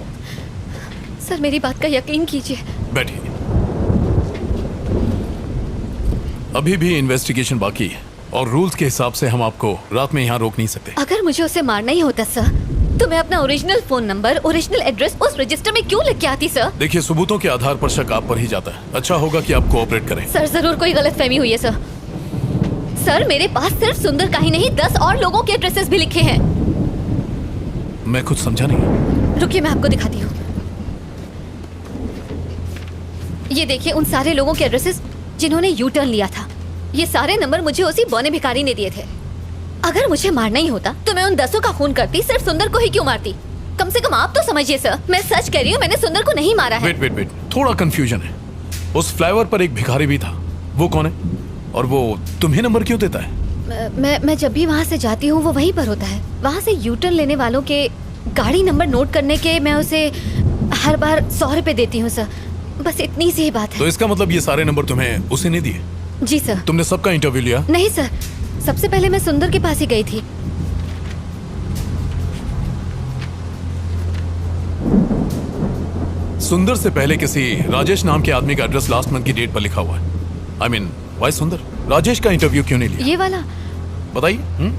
सर मेरी बात का यकीन कीजिए। बैठिए। अभी भी इन्वेस्टिगेशन बाकी है और रूल्स के हिसाब से हम आपको रात में यहाँ रोक नहीं सकते। अगर मुझे उसे मारना ही होता सर, तो मैं अपना original phone number, original address उस रजिस्टर में क्यों लिख के आती सर? देखिए, सबूतों के आधार पर शक आप पर ही जाता है। अच्छा होगा कि आप कोऑपरेट करें। सर जरूर कोई गलतफहमी हुई है सर। सर मेरे पास सिर्फ सुंदर का ही नहीं 10 और लोगों के एड्रेसेस भी लिखे हैं। मैं कुछ समझा नहीं। रुकिए मैं आपको दिखाती हूँ। ये देखिए उन सारे लोगों के एड्रेसेस जिन्होंने यू टर्न लिया था। ये सारे नंबर मुझे उसी बौने भिखारी ने दिए थे। अगर मुझे मारना ही होता तो मैं उन 10 का खून करती, सिर्फ सुंदर को ही क्यों मारती? कम से कम आप तो समझिए सर, मैं सच कह रही हूँ, मैंने सुंदर को नहीं मारा है। वेट, थोड़ा कंफ्यूजन है। उस फ्लाईओवर पर एक भिखारी भी था, वो कौन है? और वो तुम्हें नंबर क्यों देता है? मैं जब भी वहाँ से जाती हूँ वो वहीं पर होता है। वहाँ से यू टर्न लेने वालों के गाड़ी नंबर नोट करने के मैं उसे हर बार 100 रुपए देती हूँ सर। बस इतनी सी ही बात है। तो इसका मतलब ये सारे नंबर तुम्हें उसे नहीं दिए? जी सर। तुमने सबका इंटरव्यू लिया? नहीं सर, सबसे पहले मैं सुंदर के पास ही गई थी। सुंदर से पहले किसी राजेश नाम के आदमी का एड्रेस लास्ट मंथ की डेट पर लिखा हुआ है। आई मीन वाई सुंदर राजेश का इंटरव्यू क्यों नहीं लिया? ये वाला बताइए।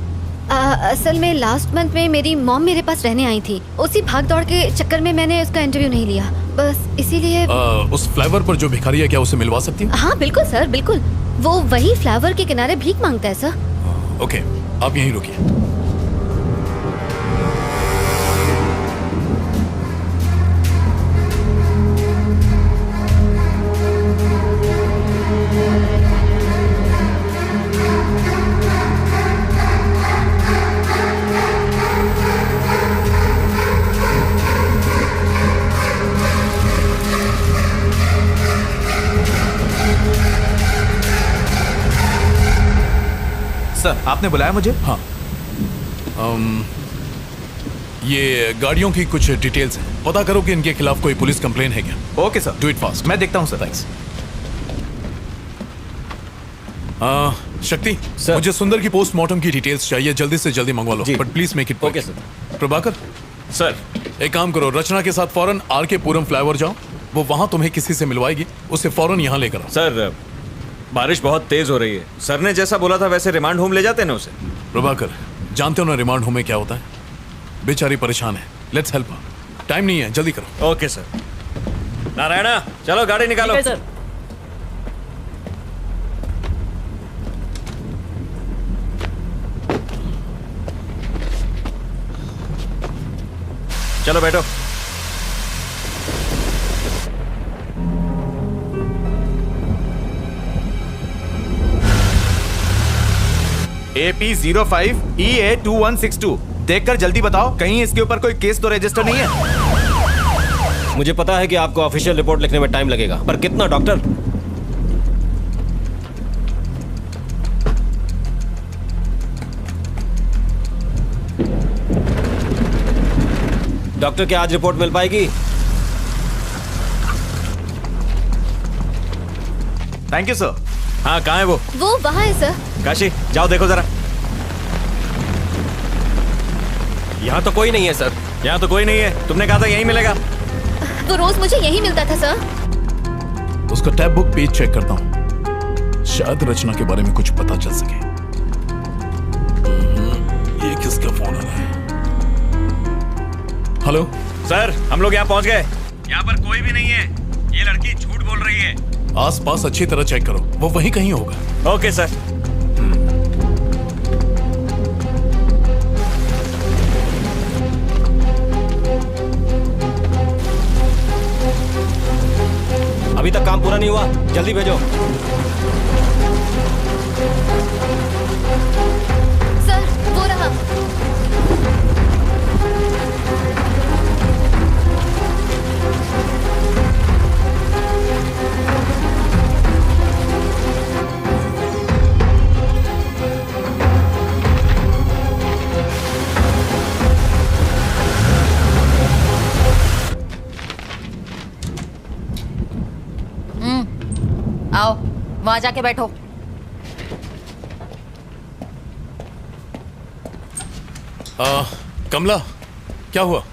असल में लास्ट मंथ में मेरी मॉम मेरे पास रहने आई थी। उसी भाग दौड़ के चक्कर में मैंने उसका इंटरव्यू नहीं लिया, बस इसीलिए। उस फ्लाईओवर पर जो भिखारी है, क्या उसे मिलवा सकती हूँ? हाँ बिल्कुल सर, बिल्कुल। वो वही फ्लाईओवर के किनारे भीख मांगता है सर। ओके, आप यहीं रुकिए। सर आपने बुलाया मुझे? हाँ। ये गाड़ियों की कुछ डिटेल्स हैं, पता करो कि इनके खिलाफ कोई पुलिस कंप्लेन है क्या। Okay sir, do it fast. मैं देखता हूँ सर। थैंक्स। शक्ति सर, मुझे सुंदर की पोस्टमार्टम की डिटेल्स चाहिए, जल्दी से जल्दी मंगवा लो, but please make it. Okay sir. Prabhakar sir, एक काम करो, रचना के साथ फौरन आर के पुरम फ्लाईओवर जाओ, वो वहां तुम्हें किसी से मिलवाएगी, उसे फौरन यहाँ लेकर आओ। सर बारिश बहुत तेज हो रही है, सर ने जैसा बोला था वैसे रिमांड होम ले जाते ना उसे। प्रभाकर, जानते हो ना रिमांड होम में क्या होता है? बेचारी परेशान है। Let's help. टाइम नहीं है, जल्दी करो। Okay sir. नारायणा चलो गाड़ी निकालो। ठीक है, सर। चलो बैठो। AP05EA2162 देखकर जल्दी बताओ, कहीं इसके ऊपर कोई केस तो रजिस्टर नहीं है? मुझे पता है कि आपको ऑफिशियल रिपोर्ट लिखने में टाइम लगेगा, पर कितना डॉक्टर? डॉक्टर क्या आज रिपोर्ट मिल पाएगी? Thank you sir. हाँ कहाँ है वो? वो वहाँ है सर। काशी जाओ देखो जरा। यहाँ तो कोई नहीं है सर। यहाँ तो कोई नहीं है, तुमने कहा था यहीं मिलेगा। वो रोज मुझे यही मिलता था सर। उसका टैब बुक पेज चेक करता हूँ, शायद रचना के बारे में कुछ पता चल सके। ये किसका फोन आ रहा है? हेलो सर, हम लोग यहाँ पहुँच गए। यहाँ पर कोई भी नहीं है, ये लड़की झूठ बोल रही है। आसपास अच्छी तरह चेक करो, वो वहीं कहीं होगा। Okay sir. अभी तक काम पूरा नहीं हुआ, जल्दी भेजो। सर वो रहा। आओ वहां जाके बैठो। कमला क्या हुआ?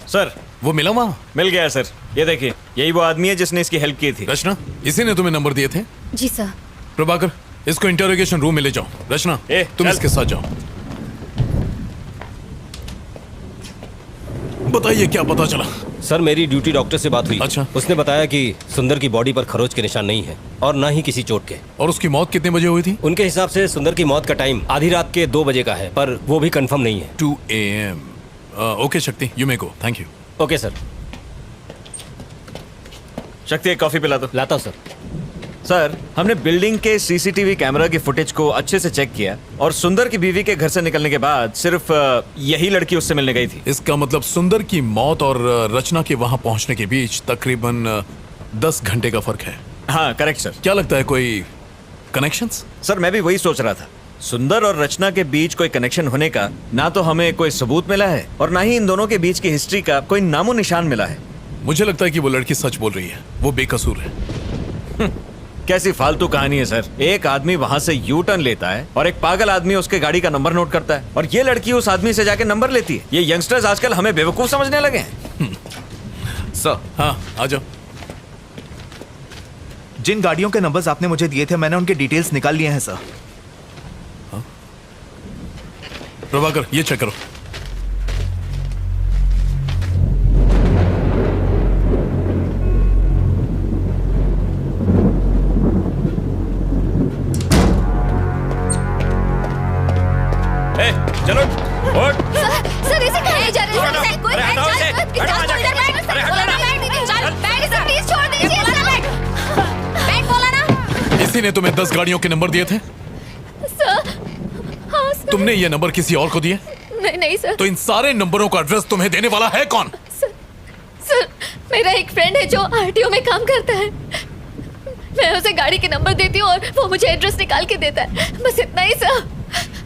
सर वो मिला वहां? मिल गया सर, ये देखिए यही वो आदमी है जिसने इसकी हेल्प की थी। रचना, इसी ने तुम्हें नंबर दिए थे? जी सर। प्रभाकर, इसको इंटरोगेशन रूम में ले जाओ। रचना तुम चल। इसके साथ जाओ। बताइए क्या पता चला? सर मेरी ड्यूटी डॉक्टर से बात हुई। अच्छा। उसने बताया कि सुंदर की बॉडी पर खरोच के निशान नहीं है और ना ही किसी चोट के। और उसकी मौत कितने बजे हुई थी? उनके हिसाब से सुंदर की मौत का टाइम आधी रात के 2 बजे का है, पर वो भी कंफर्म नहीं है। 2 AM। ओके शक्ति, you may go. Thank you. Okay sir. शक्ति एक कॉफी पिला दो। लाता हूँ सर। सर हमने बिल्डिंग के सीसीटीवी कैमरा की फुटेज को अच्छे से चेक किया और सुंदर की बीवी के घर से निकलने के बाद सिर्फ यही लड़की उससे मिलने गई थी। इसका मतलब सुंदर की मौत और रचना के वहां पहुंचने के बीच तकरीबन 10 घंटे का फर्क है। हाँ करेक्ट सर। क्या लगता है कोई कनेक्शंस? सर मैं भी वही सोच रहा था, सुंदर और रचना के बीच कोई कनेक्शन होने का ना तो हमें कोई सबूत मिला है और ना ही इन दोनों के बीच की हिस्ट्री का कोई नामो निशान मिला है। मुझे लगता है कि वो लड़की सच बोल रही है, वो बेकसूर है। कैसी फालतू कहानी है सर। एक आदमी वहां से यू टर्न लेता है और एक पागल आदमी उसके गाड़ी का नंबर नोट करता है और ये लड़की उस आदमी से जाके नंबर लेती है। ये यंगस्टर्स आजकल हमें बेवकूफ समझने लगे हैं। सर हाँ आ जाओ। जिन गाड़ियों के नंबर्स आपने मुझे दिए थे मैंने उनके डिटेल्स निकाल लिए हैं सर। प्रभाकर ये चेक करो। चलो सर इसे कहाँ ले जा रहे हैं? सर कोई अरे हटाओ इसे, हटाओ आगे। अरे हटाओ ना। प्लीज छोड़ दीजिए। बैठ बोला ना। इसी ने तुम्हें 10 गाड़ियों के नंबर दिए थे? सर हाँ सर। तुमने ये नंबर किसी और को दिए? नहीं सर। तो इन सारे नंबरों का एड्रेस तुम्हें देने वाला है कौन? सर मेरा एक फ्रेंड है जो आरटीओ में काम करता है। मैं उसे गाड़ी के नंबर देती हूँ और वो मुझे एड्रेस निकाल के देता है, बस इतना ही सर।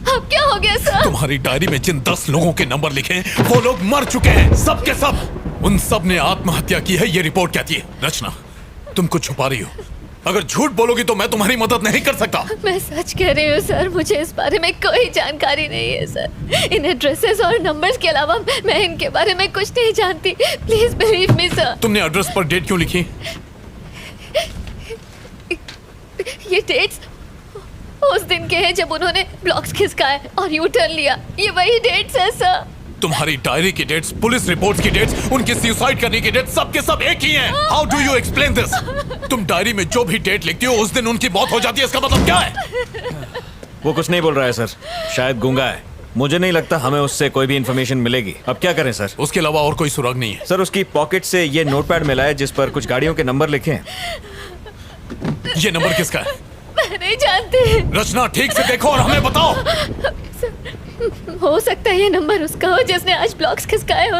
अब क्या हो गया सर? तुम्हारी डायरी में जिन 10 लोगों के नंबर लिखे हैं वो लोग मर चुके हैं, सब के सब। उन सब ने आत्महत्या की है, ये रिपोर्ट कहती है। रचना तुम कुछ छुपा रही हो, अगर झूठ बोलोगी तो मैं तुम्हारी मदद नहीं कर सकता। मैं सच कह रही हूँ सर, मुझे इस बारे में कोई जानकारी नहीं है सर। इन एड्रेसेस और नंबर्स के अलावा मैं इनके बारे में कुछ नहीं जानती। Please believe me sir. तुमने एड्रेस पर डेट क्यों लिखी? ये डेट्स उस दिन के हैं जब उन्होंने ब्लॉक्स खिसकाए और यू टर्न लिया। ये वही डेट्स है सर। तुम्हारी डायरी की डेट्स, पुलिस रिपोर्ट्स की डेट्स, उनकी सुसाइड करने की डेट्स सब के सब एक ही हैं। How do you explain this? तुम डायरी में जो भी डेट लिखती हो उस दिन उनकी मौत हो जाती है, इसका मतलब क्या है? वो कुछ नहीं बोल रहा है सर, शायद गूंगा है। मुझे नहीं लगता हमें उससे कोई भी इंफॉर्मेशन मिलेगी। अब क्या करें सर? उसके अलावा और कोई सुराग नहीं है। सर उसकी पॉकेट से ये नोटपैड मिला है जिस पर कुछ गाड़ियों के नंबर लिखे हैं। ये नंबर किसका है? मैं नहीं जानती। रचना ठीक से देखो और हमें बताओ। हो सकता है ये नंबर उसका हो जिसने आज ब्लॉक्स खिसकाए हो,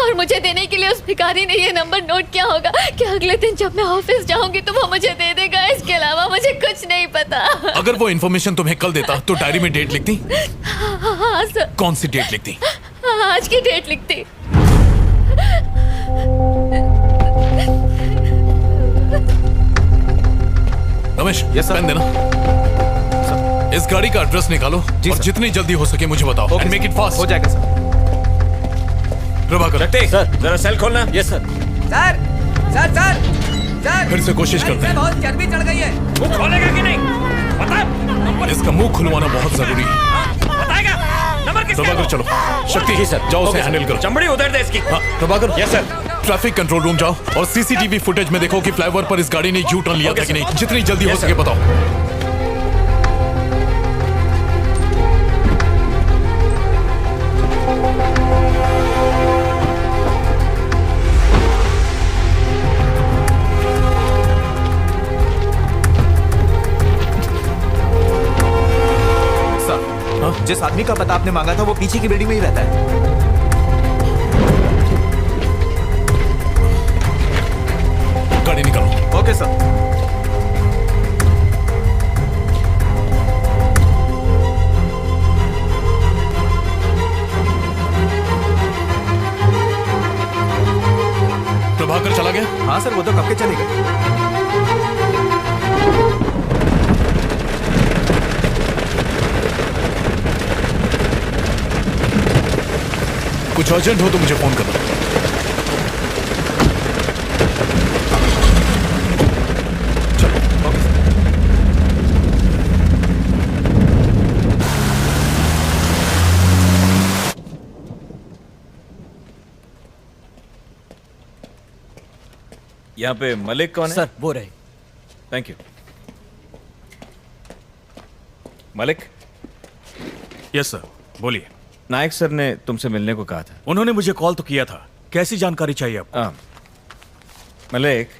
और मुझे देने के लिए उस भिखारी ने ये नंबर नोट किया होगा कि अगले दिन जब मैं ऑफिस जाऊंगी तो वो मुझे दे देगा। इसके अलावा मुझे कुछ नहीं पता। अगर वो इन्फॉर्मेशन तुम्हें कल देता तो डायरी में डेट लिखती? हाँ सर। कौन सी डेट लिखती? आज की डेट लिखती। रमेश, पेन देना। इस गाड़ी का एड्रेस निकालो और जितनी जल्दी हो सके मुझे बताओ। And make it fast. हो जाएगा सर। प्रभाकर, सर जरा सेल खोलना। Yes sir. Sir sir sir sir फिर से कोशिश करते हैं। बहुत चर्बी चढ़ गई है। वो खोलेगा कि नहीं? बता। इसका मुंह खुलवाना बहुत जरूरी है। बताएगा नंबर किसका है? प्रभाकर चलो। शक्ति जी सर, जाओ उसे हैंडल करो। चमड़ी उधर दे इसकी। हाँ Prabhakar. Yes sir. Traffic control room जाओ और सीसीटीवी फुटेज में देखो कि फ्लाईओवर पर इस गाड़ी ने यू टर्न लिया था कि नहीं। जितनी जल्दी हो सके बताओ। जिस आदमी का पता आपने मांगा था वो पीछे की बिल्डिंग में ही रहता है। गाड़ी निकालो। Okay sir. प्रभाकर चला गया? हाँ सर, वो तो कब के चले गए। कुछ अर्जेंट हो तो मुझे फोन करना। यहाँ पे मलिक कौन है? सर वो रहे। Thank you. Malik. Yes sir, बोलिए। नायक सर ने तुमसे मिलने को कहा था। उन्होंने मुझे कॉल तो किया था। कैसी जानकारी चाहिए आपको? मलिक,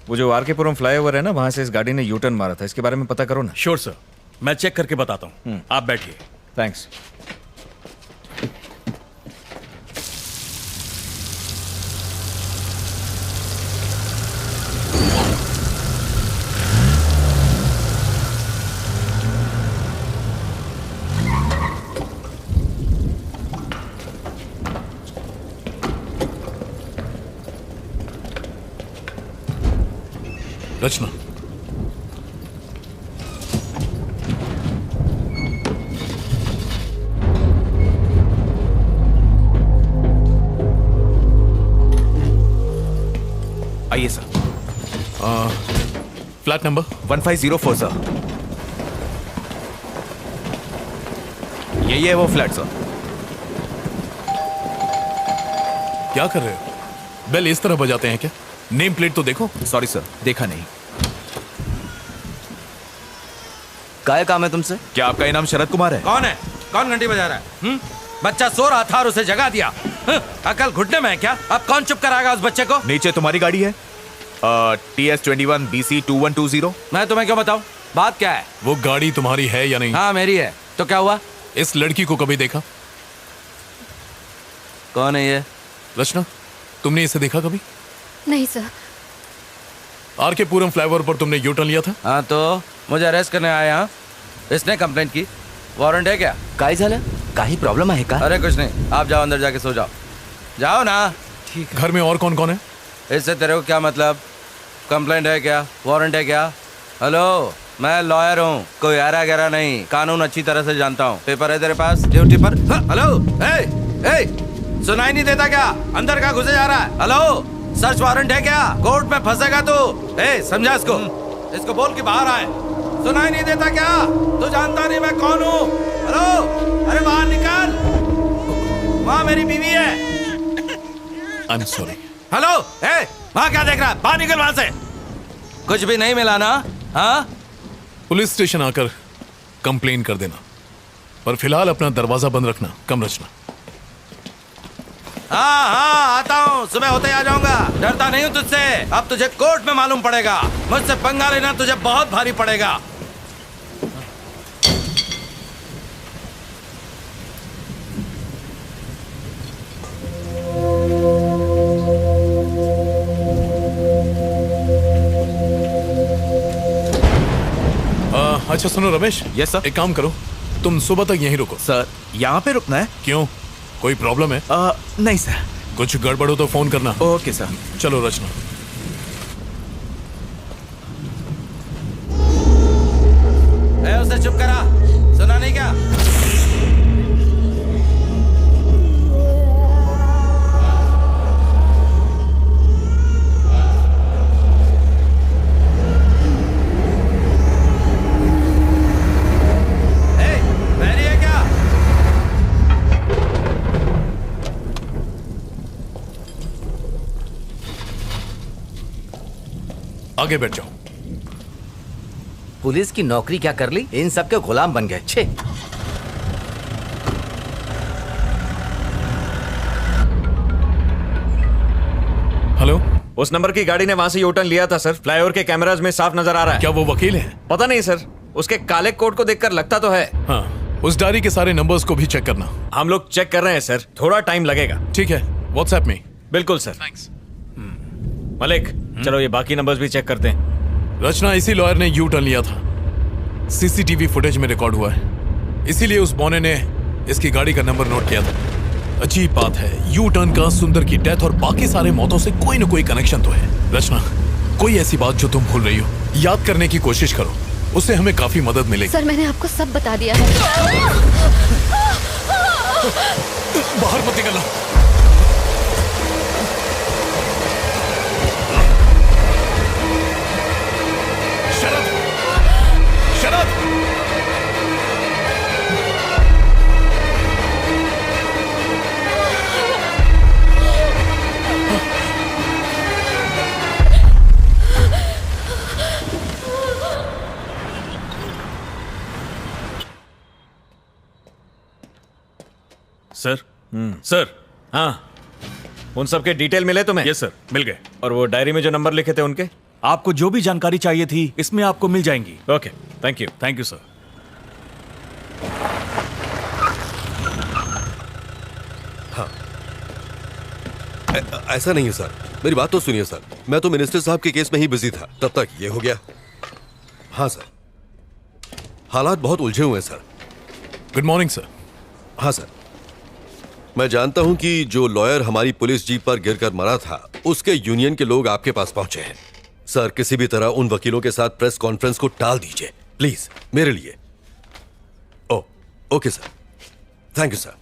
वो जो आरकेपुरम फ्लाईओवर है ना, वहां से इस गाड़ी ने यू टर्न मारा था, इसके बारे में पता करो ना। श्योर सर, मैं चेक करके बताता हूँ। आप बैठिए। थैंक्स। रचना, आइए सर। Flat number 1504 sir. यही है वो फ्लैट सर। क्या कर रहे हो? बेल इस तरह बजाते हैं क्या? नेम प्लेट तो देखो। सॉरी सर, देखा नहीं। क्या काम है तुमसे? क्या आपका ये नाम शरद कुमार है? कौन है? कौन घंटी बजा रहा है? बच्चा सो रहा था और उसे जगा दिया। अकल घुटने में है क्या? अब कौन चुप कराएगा उस बच्चे को? नीचे तुम्हारी गाड़ी है, TS21 BC 2120। मैं तुम्हें क्यों बताऊं? बात क्या है? वो गाड़ी तुम्हारी है या नहीं? हाँ मेरी है। तो क्या हुआ? इस लड़की को कभी देखा? कौन है ये? रचना, तुमने इसे देखा कभी? नहीं सर। आरकेपुरम फ्लाईओवर पर तुमने यू टर्न लिया था? हाँ तो मुझे अरेस्ट करने आया। हाँ इसने कंप्लेंट की। वारंट है क्या? काय झालं? काही प्रॉब्लम आहे का? अरे कुछ नहीं, आप जाओ अंदर जाके सो जाओ। जाओ ना। ठीक है। घर में और कौन कौन है? इससे तेरे को क्या मतलब? कंप्लेंट है क्या? वारंट है क्या? हेलो, मैं लॉयर हूँ, कोई आरा गहरा नहीं, कानून अच्छी तरह से जानता हूँ। पेपर है तेरे पास ड्यूटी पर? हेलो, सुनाई नहीं देता क्या? अंदर का घुसे जा रहा है? हेलो, सर्च वारंट है क्या? कोर्ट में फंसेगा तू। समझा इसको? इसको बोल के बाहर आए। सुनाई नहीं देता क्या? तू जानता नहीं मैं कौन हूँ? हेलो, अरे बाहर निकल। वहाँ मेरी बीवी है। I am sorry. हेलो, ए, वहाँ क्या देख रहा है? बाहर निकल वहाँ से। कुछ भी नहीं मिला ना? हाँ? पुलिस स्टेशन आकर कंप्लेन कर देना, पर फिलहाल अपना दरवाजा बंद रखना। कम रचना। हाँ हाँ, आता हूँ, सुबह होते आ जाऊंगा। डरता नहीं हूँ तुझसे। अब तुझे कोर्ट में मालूम पड़ेगा। मुझसे पंगा लेना तुझे बहुत भारी पड़ेगा। अच्छा सुनो रमेश। Yes sir. एक काम करो, तुम सुबह तक यहीं रुको। सर, यहाँ पे रुकना है? क्यों, कोई प्रॉब्लम है? नहीं सर। कुछ गड़बड़ हो तो फोन करना। Okay sir. चलो रचना। उसे चुप करा, सुना नहीं क्या? आगे बैठ जाओ। पुलिस की नौकरी क्या कर ली, इन सब के गुलाम बन गए। छे। हेलो, उस नंबर की गाड़ी ने वहां से यूटर्न लिया था सर। फ्लाईओवर के कैमराज में साफ नजर आ रहा है। क्या वो वकील है? पता नहीं सर, उसके काले कोट को देखकर लगता तो है। हाँ, उस डायरी के सारे नंबर्स को भी चेक करना। हम लोग चेक कर रहे हैं सर, थोड़ा टाइम लगेगा। ठीक है, व्हाट्सएप में। बिल्कुल सर। थैंक्स। मलिक, चलो ये बाकी नंबर्स भी चेक करते हैं। रचना, इसी लॉयर ने यू टर्न लिया था। सीसीटीवी फुटेज में रिकॉर्ड हुआ है, इसीलिए उस बौने ने इसकी गाड़ी का नंबर नोट किया था। अजीब बात है, यू टर्न का सुंदर की डेथ और बाकी सारे मौतों से कोई न कोई कनेक्शन तो है। रचना, कोई ऐसी बात जो तुम भूल रही हो, याद करने की कोशिश करो, उससे हमें काफी मदद मिलेगी। सर, मैंने आपको सब बता दिया है। बाहर मत निकलना। सर। सर। हाँ, उन सब के डिटेल मिले तुम्हें? यस सर, मिल गए। और वो डायरी में जो नंबर लिखे थे उनके? आपको जो भी जानकारी चाहिए थी इसमें आपको मिल जाएंगी। Okay, thank you. Thank you sir. हाँ, ऐसा नहीं है सर, मेरी बात तो सुनिए सर। मैं तो मिनिस्टर साहब के केस में ही बिजी था, तब तक ये हो गया। हाँ सर, हालात बहुत उलझे हुए हैं सर। Good morning sir. हाँ सर, मैं जानता हूं कि जो लॉयर हमारी पुलिस जीप पर गिरकर मरा था, उसके यूनियन के लोग आपके पास पहुंचे हैं। सर, किसी भी तरह उन वकीलों के साथ प्रेस कॉन्फ्रेंस को टाल दीजिए प्लीज, मेरे लिए। Oh, okay sir, thank you sir.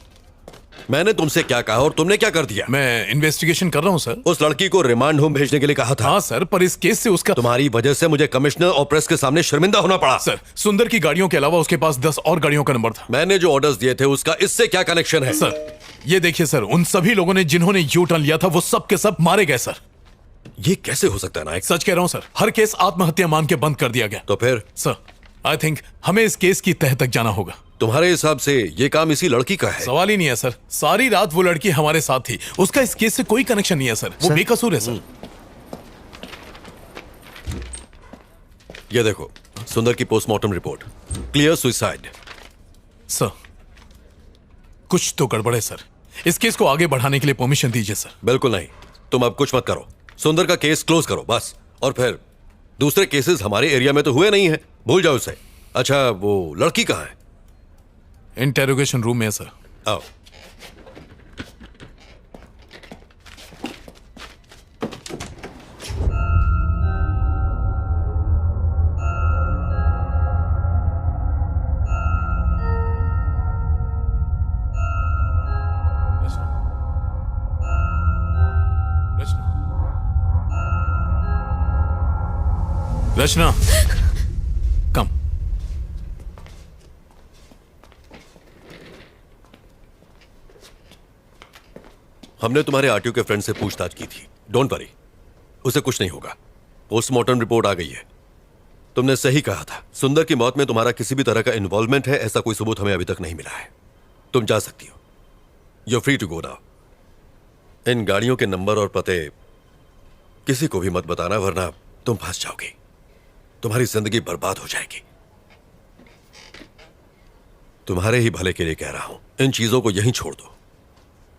मैंने तुमसे क्या कहा और तुमने क्या कर दिया? मैं इन्वेस्टिगेशन कर रहा हूं सर। उस लड़की को रिमांड होम भेजने के लिए कहा था। हाँ सर, पर इस केस से उसका तुम्हारी वजह से मुझे कमिश्नर और प्रेस के सामने शर्मिंदा होना पड़ा। सर, सुंदर की गाड़ियों के अलावा उसके पास 10 और गाड़ियों का नंबर था। मैंने जो ऑर्डर्स दिए थे उसका इससे क्या कनेक्शन है? सर, ये देखिए सर, उन सभी लोगों ने जिन्होंने यू टर्न लिया था वो सब के सब मारे गए सर। ये कैसे हो सकता है नायक? सच कह रहा हूं सर, हर केस आत्महत्या मान के बंद कर दिया गया। तो फिर? सर, आई थिंक हमें इस केस की तह तक जाना होगा। तुम्हारे हिसाब से ये काम इसी लड़की का है? सवाल ही नहीं है सर, सारी रात वो लड़की हमारे साथ थी, उसका इस केस से कोई कनेक्शन नहीं है सर, वो बेकसूर है सर। ये देखो, सुंदर की postmortem report, clear suicide. Sir, कुछ तो गड़बड़ है सर, इस केस को आगे बढ़ाने के लिए परमिशन दीजिए सर। बिल्कुल नहीं, तुम अब कुछ मत करो, सुंदर का केस क्लोज करो बस। और फिर दूसरे केसेस हमारे एरिया में तो हुए नहीं है, भूल जाओ उसे। अच्छा, वो लड़की कहाँ है? इंटेरोगेशन रूम में है सर। आओ। रचना, कम। हमने तुम्हारे आरटीओ के फ्रेंड से पूछताछ की थी। डोंट वरी, उसे कुछ नहीं होगा। पोस्टमार्टम रिपोर्ट आ गई है। तुमने सही कहा था, सुंदर की मौत में तुम्हारा किसी भी तरह का इन्वॉल्वमेंट है, ऐसा कोई सबूत हमें अभी तक नहीं मिला है। तुम जा सकती हो। You free to go now. इन गाड़ियों के नंबर और पते किसी को भी मत बताना, वरना तुम फंस जाओगी। तुम्हारी जिंदगी बर्बाद हो जाएगी। तुम्हारे ही भले के लिए कह रहा हूं, इन चीजों को यहीं छोड़ दो।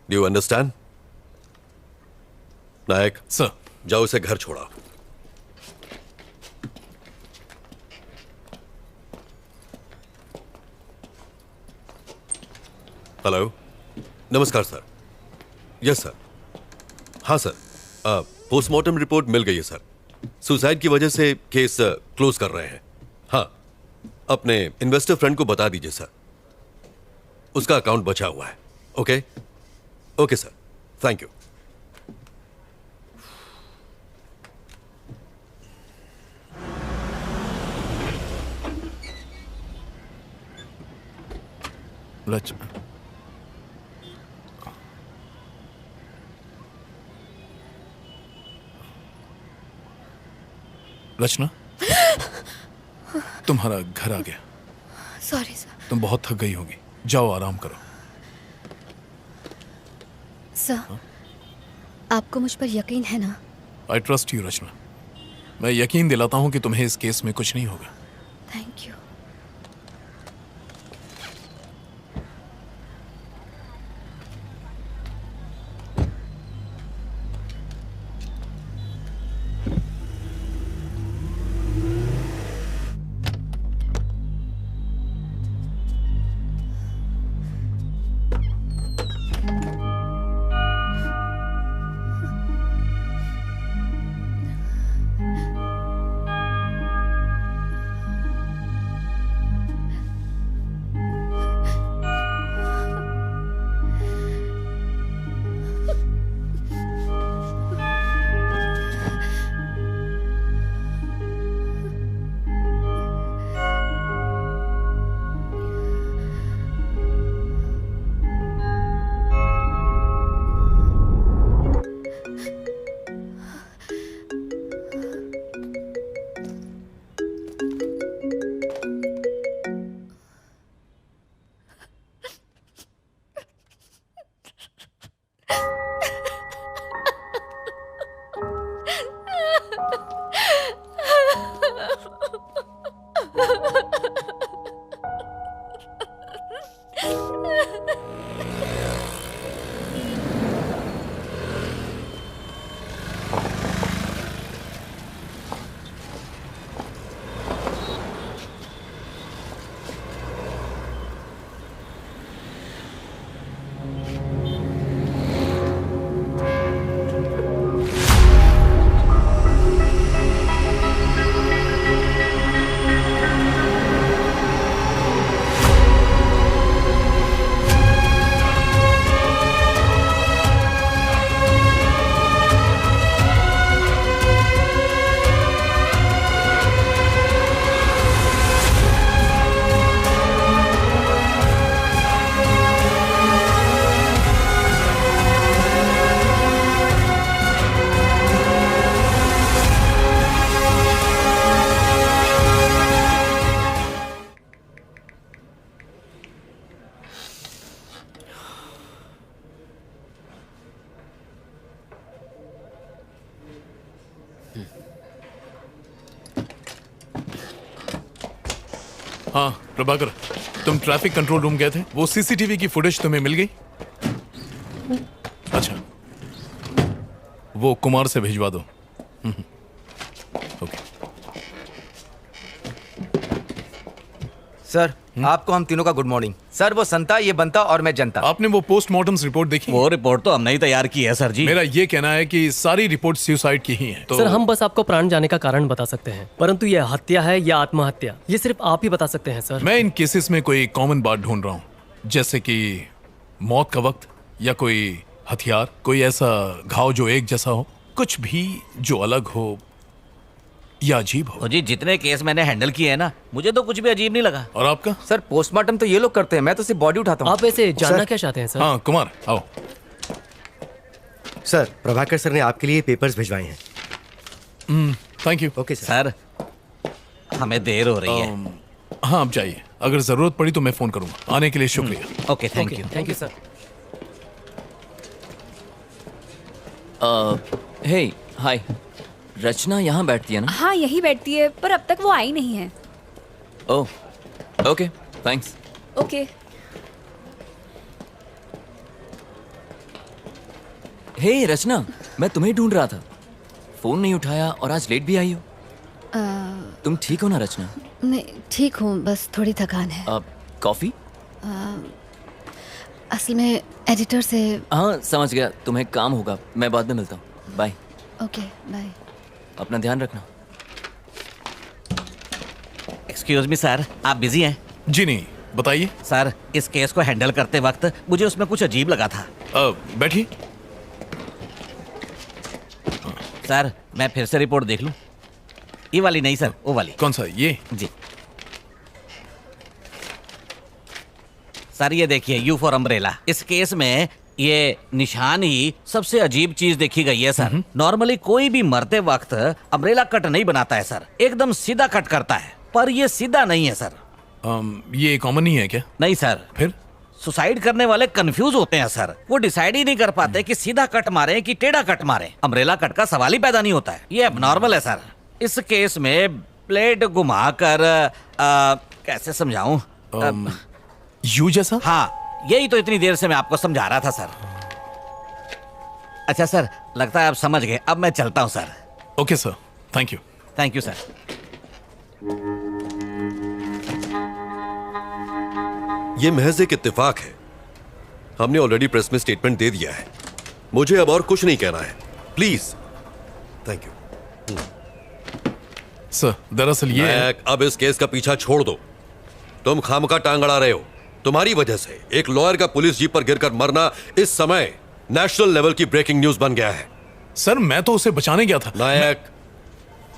Do you understand? Nayak sir, जाओ उसे घर छोड़ाओ। हेलो, नमस्कार सर। Yes sir. हाँ सर, पोस्टमार्टम रिपोर्ट मिल गई है सर। सुसाइड की वजह से केस क्लोज कर रहे हैं। हाँ, अपने इन्वेस्टर फ्रेंड को बता दीजिए सर, उसका अकाउंट बचा हुआ है। Okay okay sir, thank you. Rachna, तुम्हारा घर आ गया। Sorry sir. तुम बहुत थक गई होगी, जाओ आराम करो। सर, आपको मुझ पर यकीन है ना? आई ट्रस्ट यू रचना। मैं यकीन दिलाता हूं कि तुम्हें इस केस में कुछ नहीं होगा। Thank you. हाँ प्रभाकर, तुम ट्रैफिक कंट्रोल रूम गए थे, वो सीसीटीवी की फुटेज तुम्हें मिल गई? अच्छा, वो कुमार से भिजवा दो। ओके सर, आपको हम तीनों का गुड मॉर्निंग। सर, वो संता, ये बनता और मैं जनता। आपने वो पोस्टमार्टम रिपोर्ट देखी? वो रिपोर्ट तो हमने ही तैयार की है सर जी। मेरा ये कहना है कि सारी रिपोर्ट सुसाइड की ही है। तो... सर, हम बस आपको प्राण जाने का कारण बता सकते हैं, परंतु यह हत्या है या आत्महत्या, ये सिर्फ आप ही बता सकते हैं सर। मैं इन केसेस में कोई कॉमन बात ढूंढ रहा हूँ, जैसे कि मौत का वक्त या कोई हथियार, कोई ऐसा घाव जो एक जैसा हो, कुछ भी जो अलग हो या अजीब हो। जी, जितने केस मैंने हैंडल किए हैं ना, मुझे तो कुछ भी अजीब नहीं लगा। और आपका? सर, पोस्टमार्टम तो ये लोग करते हैं, मैं तो सिर्फ बॉडी उठाता हूँ। आप ऐसे जानना क्या चाहते हैं सर? हाँ कुमार, आओ। सर, प्रभाकर सर ने आपके लिए पेपर्स भिजवाए हैं। Thank you. Okay sir. हमें देर हो रही है। हाँ, आप जाइए। अगर जरूरत पड़ी तो मैं फोन करूंगा। आने के लिए शुक्रिया। Okay, thank you. Thank you sir. Hey hi, Rachna यहाँ बैठती है ना? हाँ, यही बैठती है, पर अब तक वो आई नहीं है। ओह, ओके, थैंक्स। ओके। हे रचना, मैं तुम्हें ढूंढ रहा था। फोन नहीं उठाया और आज लेट भी आई हो। तुम ठीक हो ना रचना? नहीं, ठीक हूँ, बस थोड़ी थकान है। कॉफी? असल में एडिटर से। हाँ, समझ गया। तुम्हें काम होगा, मैं बाद में मिलता हूँ। बाय। Okay, bye. अपना ध्यान रखना। एक्सक्यूज मी सर, आप बिजी हैं? जी नहीं, बताइए। सर, इस केस को हैंडल करते वक्त मुझे उसमें कुछ अजीब लगा था। बैठिए। सर, मैं फिर से रिपोर्ट देख लूं? ये वाली नहीं सर, वो वाली। कौन सा? ये? जी सर, ये देखिए, यू फॉर अम्ब्रेला। इस केस में ये निशान ही सबसे अजीब चीज देखी गई है सर। नॉर्मली कोई भी मरते वक्त अम्ब्रेला कट नहीं बनाता है सर, एकदम सीधा कट करता है, पर ये सीधा नहीं है सर। ये कॉमन नहीं है क्या? नहीं सर। फिर? सुसाइड करने वाले कंफ्यूज होते हैं सर। वो डिसाइड ही नहीं कर पाते कि सीधा कट मारे कि टेढ़ा कट मारे। अम्ब्रेला कट का सवाल ही पैदा नहीं होता है। ये एबनॉर्मल है सर। इस केस में ब्लेड घुमाकर कैसे समझाऊं? यू जैसा? हाँ, यही तो इतनी देर से मैं आपको समझा रहा था सर। अच्छा सर, लगता है आप समझ गए। अब मैं चलता हूं sir. Okay sir, thank you. Thank you sir. ये महज एक इत्तेफाक है। हमने ऑलरेडी प्रेस में स्टेटमेंट दे दिया है। मुझे अब और कुछ नहीं कहना है, प्लीज। Thank you sir. दरअसल ये अब इस केस का पीछा छोड़ दो। तुम खामखा टांग अड़ा रहे हो। तुम्हारी वजह से एक लॉयर का पुलिस जीप पर गिरकर मरना इस समय नेशनल लेवल की ब्रेकिंग न्यूज बन गया है। सर, मैं तो उसे बचाने गया था। नायक,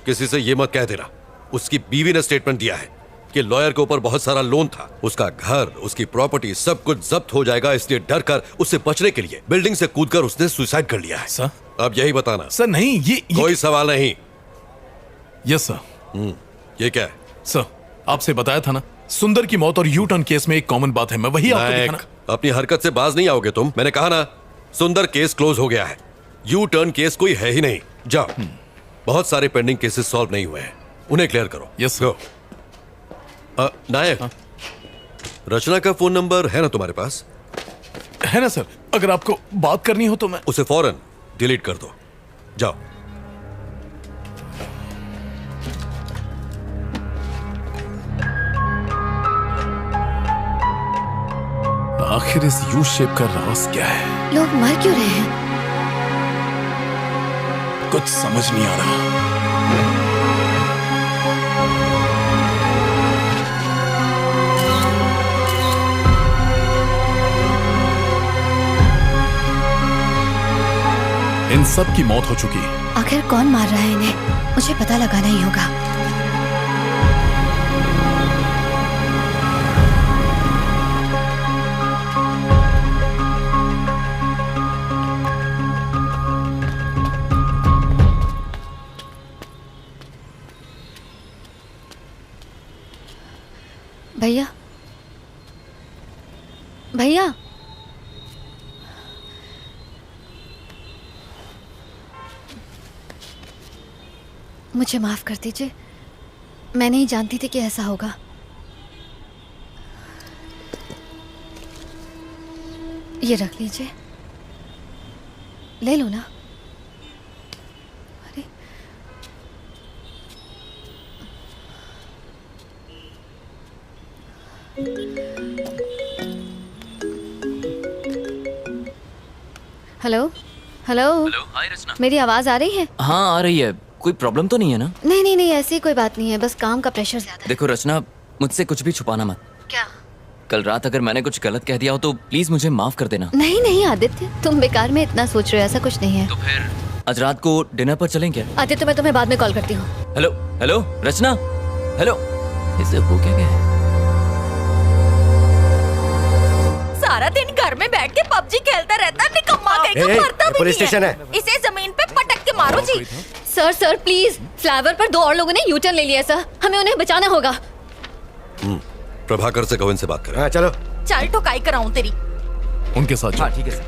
किसी से ये मत कह देना। उसकी बीवी ने स्टेटमेंट दिया है कि लॉयर के ऊपर बहुत सारा लोन था। उसका घर, उसकी प्रॉपर्टी सब कुछ जब्त हो जाएगा, इसलिए डर कर उससे बचने के लिए बिल्डिंग से कूदकर उसने सुसाइड कर लिया है। सर, अब यही बताना। सर नहीं, ये कोई सवाल नहीं। Yes sir. ये क्या है? सर, आपसे बताया था ना, सुंदर की मौत और यू टर्न केस में एक कॉमन बात है। मैं वही आपको दिखाना। अपनी हरकत से बाज नहीं आओगे तुम। मैंने कहा ना, सुंदर केस क्लोज हो गया है। यू टर्न केस कोई है ही नहीं। जाओ, बहुत सारे पेंडिंग केसेस सॉल्व नहीं हुए हैं, उन्हें क्लियर करो। Yes sir. नायक, रचना का फोन नंबर है ना तुम्हारे पास? है ना सर। अगर आपको बात करनी हो तो मैं उसे फौरन डिलीट कर दो। जाओ। आखिर इस यू शेप का राज क्या है? लोग मर क्यों रहे हैं? कुछ समझ नहीं आ रहा। इन सब की मौत हो चुकी है। आखिर कौन मार रहा है इन्हें? मुझे पता लगाना ही होगा। भैया, भैया, मुझे माफ कर दीजिए। मैं नहीं जानती थी कि ऐसा होगा। ये रख लीजिए। ले लो ना। अरे, हेलो हेलो। हेलो, हाय रचना। मेरी आवाज आ रही है? हाँ, आ रही है। कोई प्रॉब्लम तो नहीं है ना? नहीं नहीं नहीं, ऐसी कोई बात नहीं है, बस काम का प्रेशर ज्यादा है। देखो रचना, मुझसे कुछ भी छुपाना मत। क्या? कल रात अगर मैंने कुछ गलत कह दिया हो तो प्लीज मुझे माफ कर देना। नहीं नहीं आदित्य, तुम बेकार में इतना सोच रहे हो, ऐसा कुछ नहीं है। तो फिर आज रात को डिनर पर चलें क्या? आदित्य, मैं तुम्हें बाद में कॉल करती हूँ। हेलो हेलो रचना, हेलो। इसे हो क्या गया? सारा दिन घर में बैठ के पबजी खेलता रहता, निकम्मा कहीं का मरता भी पुलिस नहीं स्टेशन है। इसे जमीन पे पटक के मारो जी। सर सर प्लीज, फ्लाईओवर पर 2 और लोगों ने यूटर्न ले लिया सर, हमें उन्हें बचाना होगा। प्रभाकर से कहो इनसे बात करें। हाँ चलो। चल ठोकाई कराऊं तेरी। उनके साथ। हाँ ठीक है सर।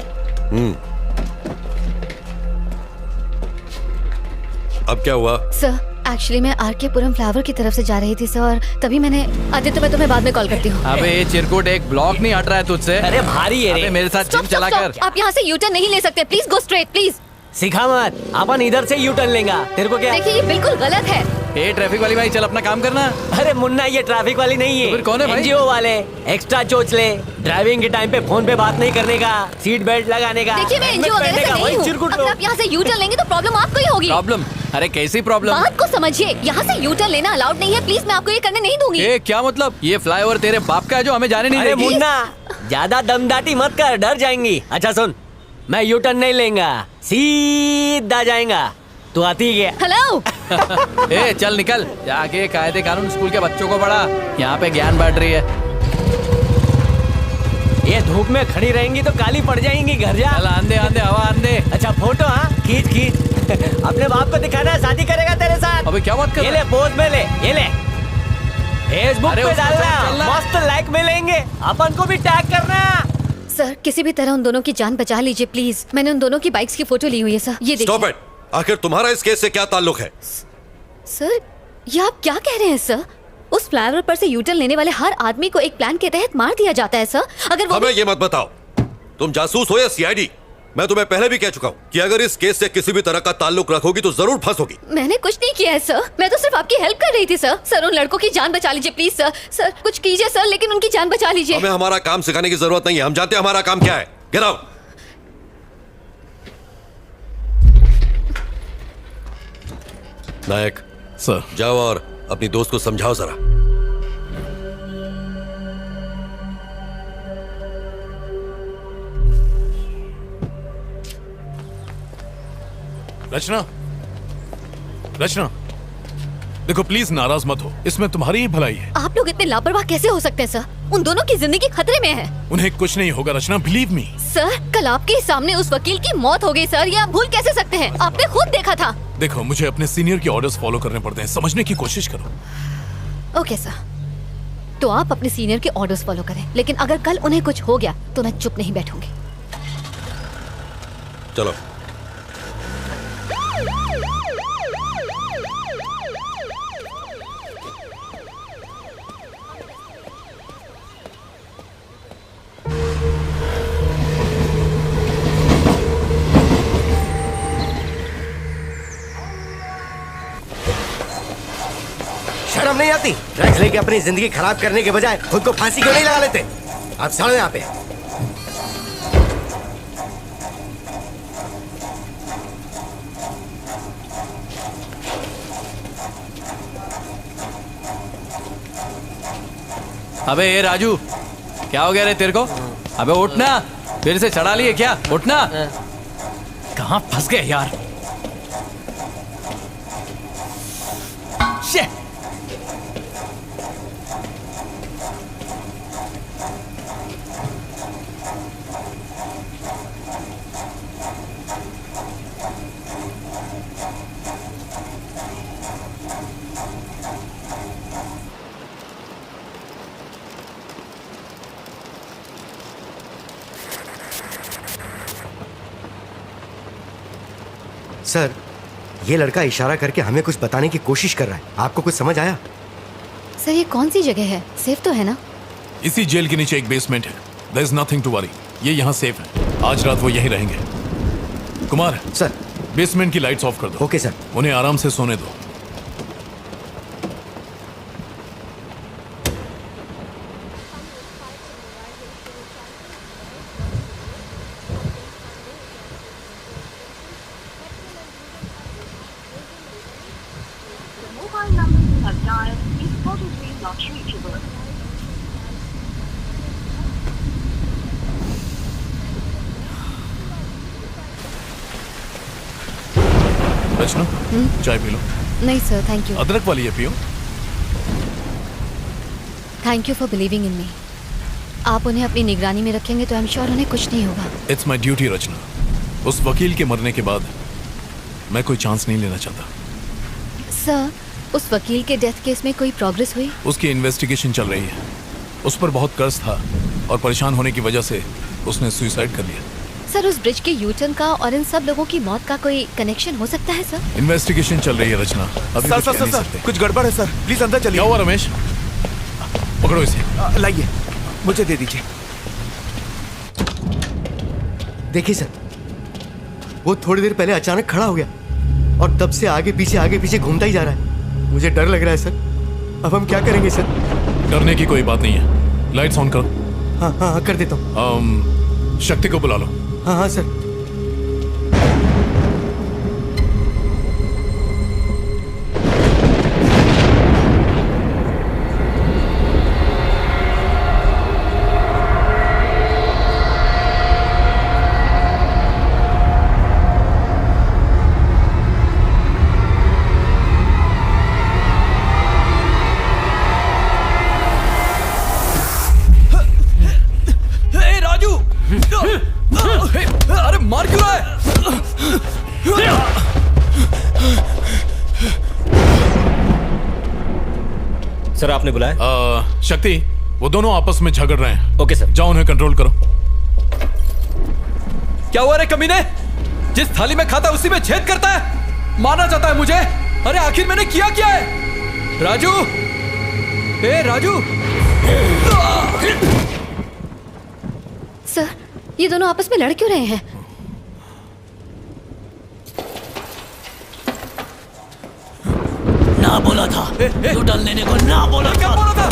अब क्या हुआ? सर एक्चुअली मैं आरके पुरम फ्लावर की तरफ से जा रही थी सर, और तभी मैंने आदित्य, मैं तुम्हें बाद में कॉल करती हूँ। अबे ये चिरकुट एक ब्लॉक नहीं हट रहा है तुझसे। अरे भारी है रे। अबे मेरे साथ जिम चला कर। आप यहाँ से यूटर्न नहीं ले सकते, प्लीज गो स्ट्रेट प्लीज। सिखा मत, अपन इधर से यू टर्न लेंगा। तेरे को क्या? देखिए ये बिल्कुल गलत है। ए ट्रैफिक वाली भाई चल अपना काम करना। अरे मुन्ना ये ट्रैफिक वाली नहीं है। तो फिर कौन है भाई? एनजीओ वाले। एक्स्ट्रा चोच ले, ड्राइविंग के टाइम पे फोन पे बात नहीं करने का, सीट बेल्ट लगाने का। देखिए मैं एनजीओ वगैरह से नहीं हूँ। अगर आप यहाँ से यूटर्न लेंगे तो प्रॉब्लम आपको ही होगी। प्रॉब्लम? अरे कैसी प्रॉब्लम? बात को समझिए, यहाँ से यूटर्न लेना अलाउड नहीं है, प्लीज मैं आपको ये करने नहीं दूंगी। ए क्या मतलब? ये फ्लाईओवर तेरे बाप का है जो हमें जाने नहीं अरे देगी? मुन्ना ज्यादा दमदाटी मत कर, डर जाएंगी। अच्छा सुन, मैं यू टर्न नहीं लेंगा, सीधा जाएगा। तू आती है? हेलो। ए चल निकल, जाके कायदे कानून स्कूल के बच्चों को पढ़ा, यहाँ पे ज्ञान बांट रही है। ये धूप में खड़ी रहेंगी तो काली पड़ जाएंगी, घर जा। चल आंदे आंदे हवा आंदे। अच्छा फोटो, हाँ खींच खींच। अपने बाप को दिखाना है, शादी करेगा तेरे साथ। अबे क्या बात कर? ये ले पोज में ले, ये ले फेसबुक अरे पे उसमें डालना, चलना। मस्त लाइक मिलेंगे, अपन को भी टैग करना। सर किसी भी तरह उन दोनों की जान बचा लीजिए प्लीज। मैंने उन दोनों की बाइक्स की फोटो ली हुई है सर, ये देखिए। Stop it! आखिर तुम्हारा इस केस से क्या ताल्लुक है? सर ये आप क्या कह रहे हैं सर? उस फ्लाईओवर पर से यूटर्न लेने वाले हर आदमी को एक प्लान के तहत मार दिया जाता है सर। अगर वो हमें ये मत बताओ, तुम जासूस हो या सीआईडी। मैं तुम्हें पहले भी कह चुका हूँ कि अगर इस केस से किसी भी तरह का ताल्लुक रखोगी तो जरूर फंसोगी। मैंने कुछ नहीं किया है सर, मैं तो सिर्फ आपकी हेल्प कर रही थी सर। सर उन लड़कों की जान बचा लीजिए प्लीज सर। सर कुछ कीजिए सर, लेकिन उनकी जान बचा लीजिए। हमें हमारा काम सिखाने की जरूरत नहीं है, हम जानते हैं हमारा काम क्या है। Get out. नायक सर, जाओ और अपनी दोस्त को समझाओ जरा। रचना, रचना देखो प्लीज नाराज मत हो, इसमें तुम्हारी ही भलाई है। आप लोग इतने लापरवाह कैसे हो सकते हैं सर? उन दोनों की जिंदगी खतरे में है। उन्हें कुछ नहीं होगा रचना, बिलीव मी। सर कल आपके सामने उस वकील की मौत हो गई सर, ये आप भूल कैसे सकते हैं? आपने खुद देखा था। देखो मुझे अपने सीनियर के ऑर्डर्स फॉलो करने पड़ते हैं, समझने की कोशिश करो। ओके सर, तो आप अपने सीनियर के ऑर्डर्स फॉलो करें, लेकिन अगर कल उन्हें कुछ हो गया तो मैं चुप नहीं बैठूंगी। चलो। शर्म नहीं आती? ड्रग्स लेके अपनी जिंदगी खराब करने के बजाय खुद को फांसी क्यों नहीं लगा लेते? आप चलो यहाँ पे। अबे ये राजू, क्या हो गया रे तेरे को? अबे उठना, फिर से चढ़ा लिए क्या? उठना। कहाँ फंस गए यार? शे। सर ये लड़का इशारा करके हमें कुछ बताने की कोशिश कर रहा है, आपको कुछ समझ आया? सर ये कौन सी जगह है? सेफ तो है ना? इसी जेल के नीचे एक बेसमेंट है, there is nothing to worry. ये यहाँ सेफ है, आज रात वो यहीं रहेंगे। कुमार सर, बेसमेंट की लाइट्स ऑफ कर दो। Okay sir. उन्हें आराम से सोने दो। रचना, चाय पी लो। नहीं सर थैंक यू। अदरक वाली है, पियो। Thank you for believing in me. आप उन्हें अपनी निगरानी में रखेंगे तो आई एम श्योर उन्हें कुछ नहीं होगा। इट्स माई ड्यूटी रचना। उस वकील के मरने के बाद मैं कोई चांस नहीं लेना चाहता। सर, उस वकील के डेथ केस में कोई प्रोग्रेस हुई? उसकी इन्वेस्टिगेशन चल रही है। उस पर बहुत कर्ज था और परेशान होने की वजह से उसने सुसाइड कर लिया। सर, उस ब्रिज के यूटर्न का और इन सब लोगों की मौत का कोई कनेक्शन हो सकता है? सर, इन्वेस्टिगेशन चल रही है रचना, अभी सर कुछ सर कह सर नहीं सर सकते। कुछ गड़बड़ है सर, प्लीज अंदर चलिए। क्या हुआ रमेश? पकड़ो इसे। लाइए, मुझे दे दीजिए। देखिए सर, वो थोड़ी देर पहले अचानक खड़ा हो गया और तब से आगे पीछे घूमता ही जा रहा है। मुझे डर लग रहा है सर। अब हम क्या करेंगे सर? डरने की कोई बात नहीं है। लाइट्स ऑन करो। हाँ हाँ हाँ, कर देता हूँ। शक्ति को बुला लो। हाँ हाँ सर। अरे मार क्यों रहा है? सर, आपने बुलाया? शक्ति, वो दोनों आपस में झगड़ रहे हैं। Okay sir. जाओ उन्हें कंट्रोल करो। क्या हुआ रे कमीने? जिस थाली में खाता है उसी में छेद करता है। मारना चाहता है मुझे। अरे आखिर मैंने किया क्या है? राजू, ए राजू। सर, ये दोनों आपस में लड़ क्यों रहे हैं? ना बोला था यूटर्न लेने को, ना बोला क्या बोला था?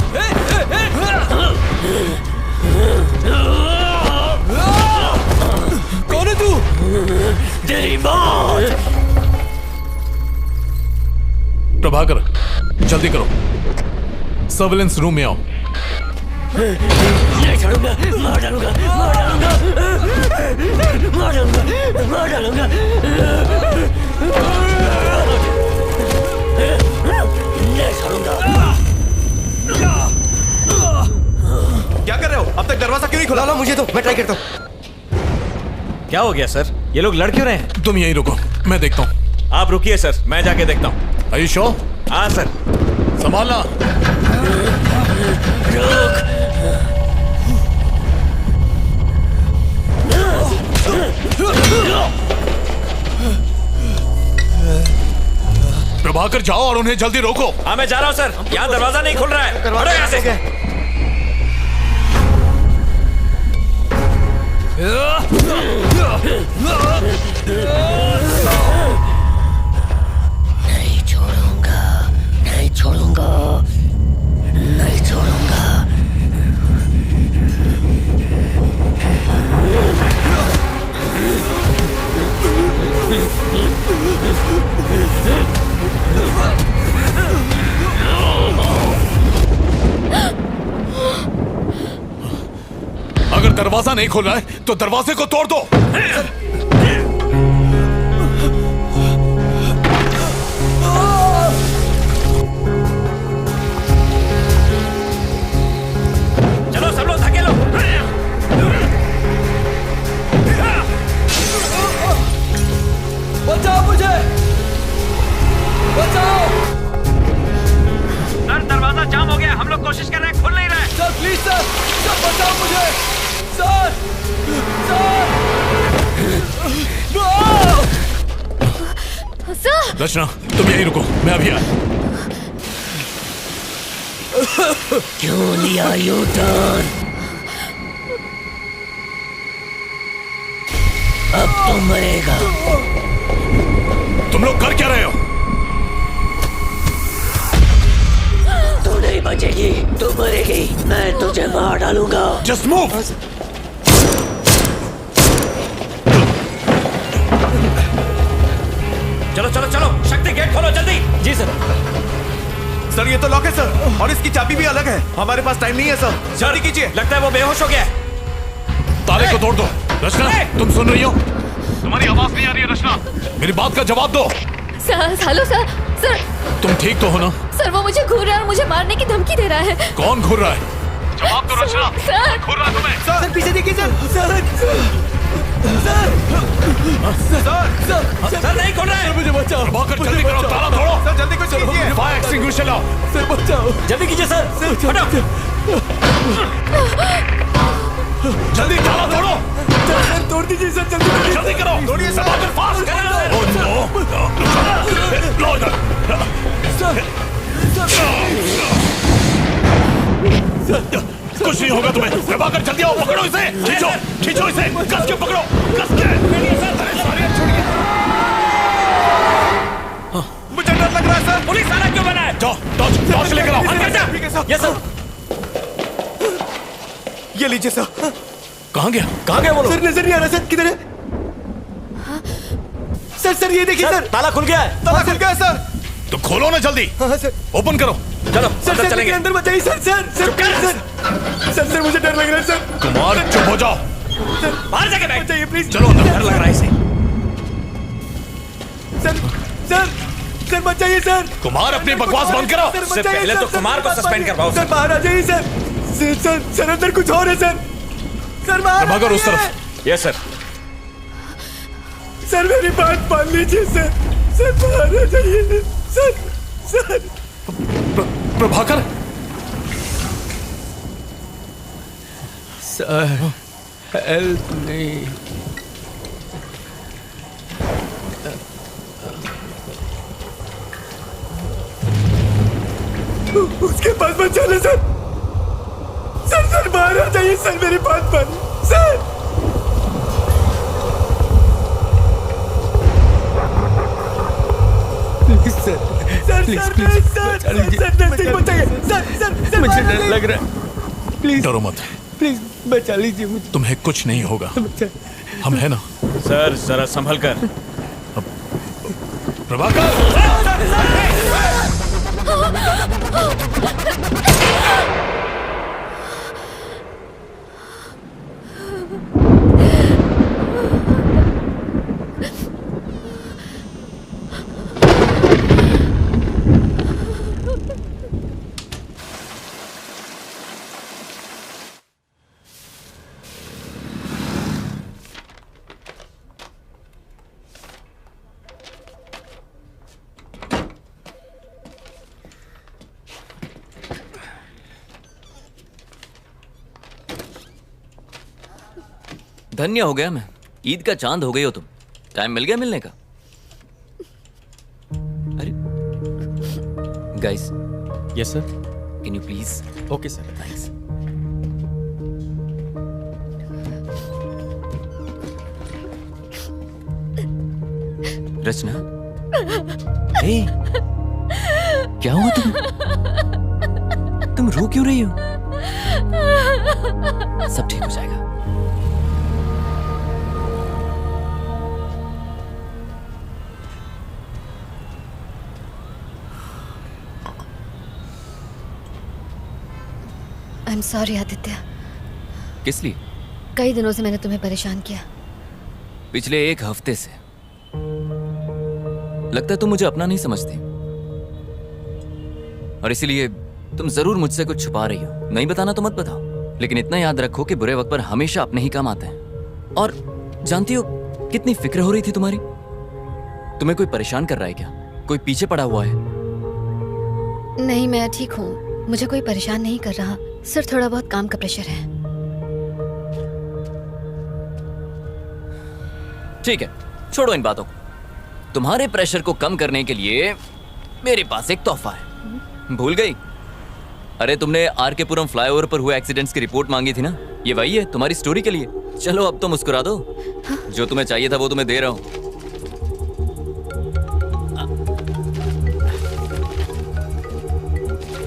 कौन है तू? तेरी मौत। प्रभाकर, जल्दी करो, सर्विलेंस रूम में आओ। नहीं छोड़ूंगा, मार डालूंगा, मार डालूंगा, मार डालूंगा, मार डालूंगा। नहीं छोड़ूंगा। क्या कर रहे हो? अब तक दरवाजा क्यों नहीं खुला? लो, मुझे दो, मैं ट्राई करता हूँ। क्या हो गया सर? ये लोग लड़ क्यों रहे हैं? तुम यहीं रुको, मैं देखता हूँ। आप रुकिए सर, मैं जाके देखता हूँ। Are you sure? हाँ सर। संभालना। प्रभाकर, जाओ और उन्हें जल्दी रोको। हाँ मैं जा रहा हूँ सर, यहाँ दरवाजा नहीं खुल रहा है। हटो यहाँ से। नहीं छोड़ूंगा, नहीं छोड़ूंगा, नहीं छोड़ूंगा। अगर दरवाजा नहीं खुल रहा है तो दरवाजे को तोड़ दो। चलो सब लोग धकेलो। बचाओ मुझे, बचाओ। सर, दरवाजा जाम हो गया, हम लोग कोशिश कर रहे हैं, खुल नहीं रहा है। सर प्लीज सर, सर बचाओ मुझे, सर, सर। सर! रचना, तुम यहीं रुको, मैं अभी आया। क्यों लिया यूटर्न? अब तो मरेगा। तुम लोग कर क्या रहे हो? तू नहीं बचेगी, तू मरेगी, मैं तुझे मार डालूंगा। Just move! चलो चलो चलो, शक्ति गेट खोलो जल्दी। जी सर। सर, ये तो लॉक है सर, और इसकी चाबी भी अलग है। हमारे पास टाइम नहीं है सर, जल्दी कीजिए। लगता है वो बेहोश हो गया। ताले को तोड़ दो। रचना, तुम सुन रही हो? तुम्हारी आवाज नहीं आ रही है रचना, मेरी बात का जवाब दो। Sir, hello sir, sir. तुम ठीक तो हो ना? सर, वो मुझे घूर रहा है और मुझे मारने की धमकी दे रहा है। कौन घूर रहा है? जवाब दो रचना। सर खुल रहा तुम्हें? सर पीछे देखिए सर सर सर नहीं खोल रहे। मुझे बचाओ। प्रभाकर जल्दी करो, ताला तोड़ो। सर जल्दी कुछ कीजिए। फायर एक्सटिंग्विशर लाओ। सर बचाओ, जल्दी कीजिए सर। हटो। जल्दी ताला तोड़ो। सर तोड़ दीजिए सर, जल्दी जल्दी करो। तोड़िए सर, प्रभाकर फास्ट करो। Oh no. लो इधर। कुछ नहीं होगा तुम्हें। प्रभाकर जल्दी आओ, पकड़ो इसे। खींचो खींचो इसे, कस के पकड़ो, कस के। अरे सारे छोड़िए। मुझे डर लग रहा है सर। पुलिस वाला क्यों बना है? जाओ टॉर्च लेकर आओ। ठीक है सर। Yes sir. ये लीजिए सर। कहाँ गया? कहाँ गया वो लोग? सर नजर नहीं आ रहा सर, किधर है? सर ये देखिए सर, ताला खुल गया है। ताला खुल गया है सर। तो खोलो ना जल्दी। हाँ सर। ओपन करो। चलो सर चलेंगे। अंदर बचाइए सर। सर मुझे डर लग रहा है सर। कुमार चुप हो जाओ। बाहर जाके बैठ बचाइए प्लीज। चलो अंदर। डर लग रहा है इसे। सर बचाइए सर। कुमार अपनी बकवास बंद करो। इससे पहले तो कुमार को सस्पेंड करवाओ। सर बाहर आ जाइए सर अंदर कुछ और है सर। सर बाहर प्रभाकर उस तरफ। Yes sir. सर मेरी बात मान लीजिए सर बाहर आ जाइए sir. Prabhakar. Sir help me. उसके पास मत चले सर बाहर आ जाइए सर, मेरी बात मानिए सर। सर मुझे डर लग रहा है। प्लीज डरो मत। प्लीज बचा लीजिए मुझे। तुम्हें कुछ नहीं होगा। हम है ना। सर जरा संभल कर। प्रभाकर। धन्य हो गया मैं। ईद का चांद हो गई हो तुम। टाइम मिल गया मिलने का। अरे guys. Yes sir. Can you please? Okay sir. Thanks. Rachna. Hey, क्या हुआ तुम रो क्यों रही हो? सब ठीक हो जाएगा। I am sorry Aditya. किस लिए? कई दिनों से मैंने तुम्हें परेशान किया। पिछले एक हफ्ते से। लगता है तुम मुझे अपना नहीं समझती और इसीलिए तुम जरूर मुझसे कुछ छुपा रही हो। नहीं बताना तो मत बताओ, लेकिन इतना याद रखो कि बुरे वक्त पर हमेशा अपने ही काम आते हैं। और जानती हो कितनी फिक्र हो रही थी तुम्हारी। तुम्हें कोई परेशान कर रहा है क्या? कोई पीछे पड़ा हुआ है? नहीं, मैं ठीक हूँ। मुझे कोई परेशान नहीं कर रहा, सिर्फ थोड़ा बहुत काम का प्रेशर है। ठीक है, छोड़ो इन बातों को। तुम्हारे प्रेशर को कम करने के लिए मेरे पास एक तोहफा है। भूल गई? अरे तुमने आर.के.पुरम फ्लाईओवर पर हुए एक्सीडेंट्स की रिपोर्ट मांगी थी ना, ये वही है तुम्हारी स्टोरी के लिए। चलो अब तो मुस्कुरा दो। जो तुम्हें चाहिए था वो तुम्हें दे रहा हूं।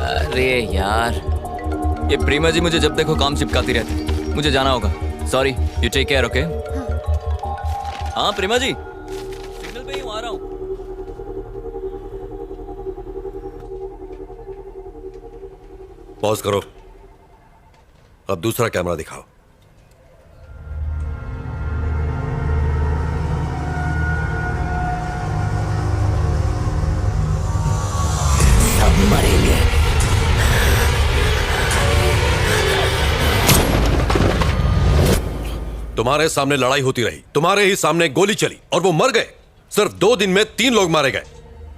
अरे यार, ये प्रीमा जी मुझे जब देखो काम चिपकाती रहती। मुझे जाना होगा। Sorry, you take care. Okay? हाँ प्रीमा जी, सिग्नल पे ही हूँ, आ रहा हूँ। पॉज करो। अब दूसरा कैमरा दिखाओ। सब मरेंगे। तुम्हारे सामने लड़ाई होती रही, तुम्हारे ही सामने गोली चली और वो मर गए। सिर्फ 2 दिन में 3 लोग मारे गए,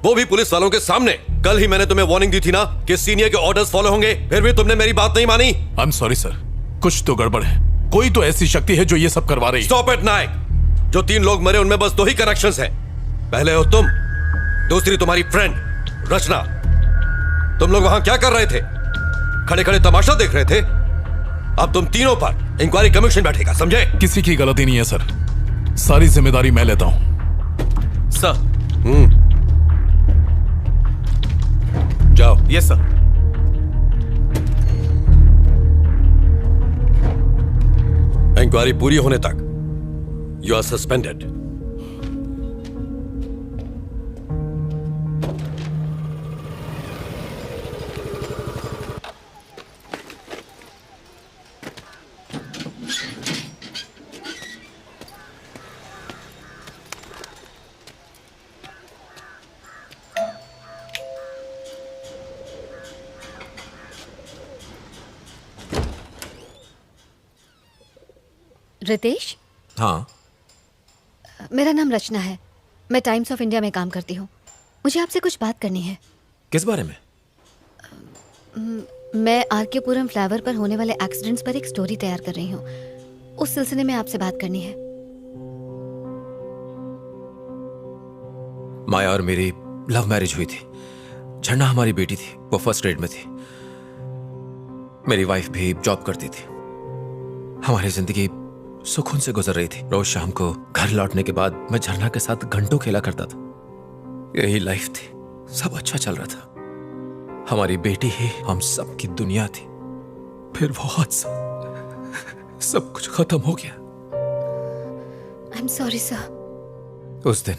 वो भी पुलिस वालों के सामने। कल ही मैंने तुम्हें वार्निंग दी थी ना कि सीनियर के ऑर्डर्स फॉलो होंगे, फिर भी तुमने मेरी बात नहीं मानी। आई एम सॉरी सर, कुछ तो गड़बड़ है। कोई तो ऐसी शक्ति है जो ये सब करवा रही है। स्टॉप इट नायक। जो 3 लोग मरे उनमें बस 2 ही कनेक्शंस हैं। पहले हो तुम, दूसरी तुम्हारी फ्रेंड रचना। तुम लोग वहां क्या कर रहे थे? खड़े खड़े तमाशा देख रहे थे। अब तुम तीनों पर इंक्वायरी कमीशन बैठेगा, समझे? किसी की गलती नहीं है सर, सारी जिम्मेदारी मैं लेता हूं। सर। जाओ। Yes sir. इंक्वायरी पूरी होने तक यू आर सस्पेंडेड। रितेश, हाँ। मेरा नाम रचना है। मैं टाइम्स ऑफ इंडिया में काम करती हूँ। मुझे आपसे कुछ बात करनी है। किस बारे में? मैं आरकेपुरम फ्लाईओवर पर होने वाले एक्सीडेंट्स पर एक स्टोरी तैयार कर रही हूँ। उस सिलसिले में आपसे बात करनी है। माया और मेरी लव मैरिज हुई थी। झरना हमारी बेटी थी, वो फर्स्ट ग्रेड में थी। मेरी वाइफ भी जॉब करती थी। हमारी जिंदगी सुकून से गुजर रही थी। रोज शाम को घर लौटने के बाद मैं झरना के साथ घंटों खेला करता था। यही लाइफ थी, सब अच्छा चल रहा था। हमारी बेटी ही हम सब की दुनिया थी। फिर वो हादसा, सब कुछ खत्म हो गया। I am sorry sir. उस दिन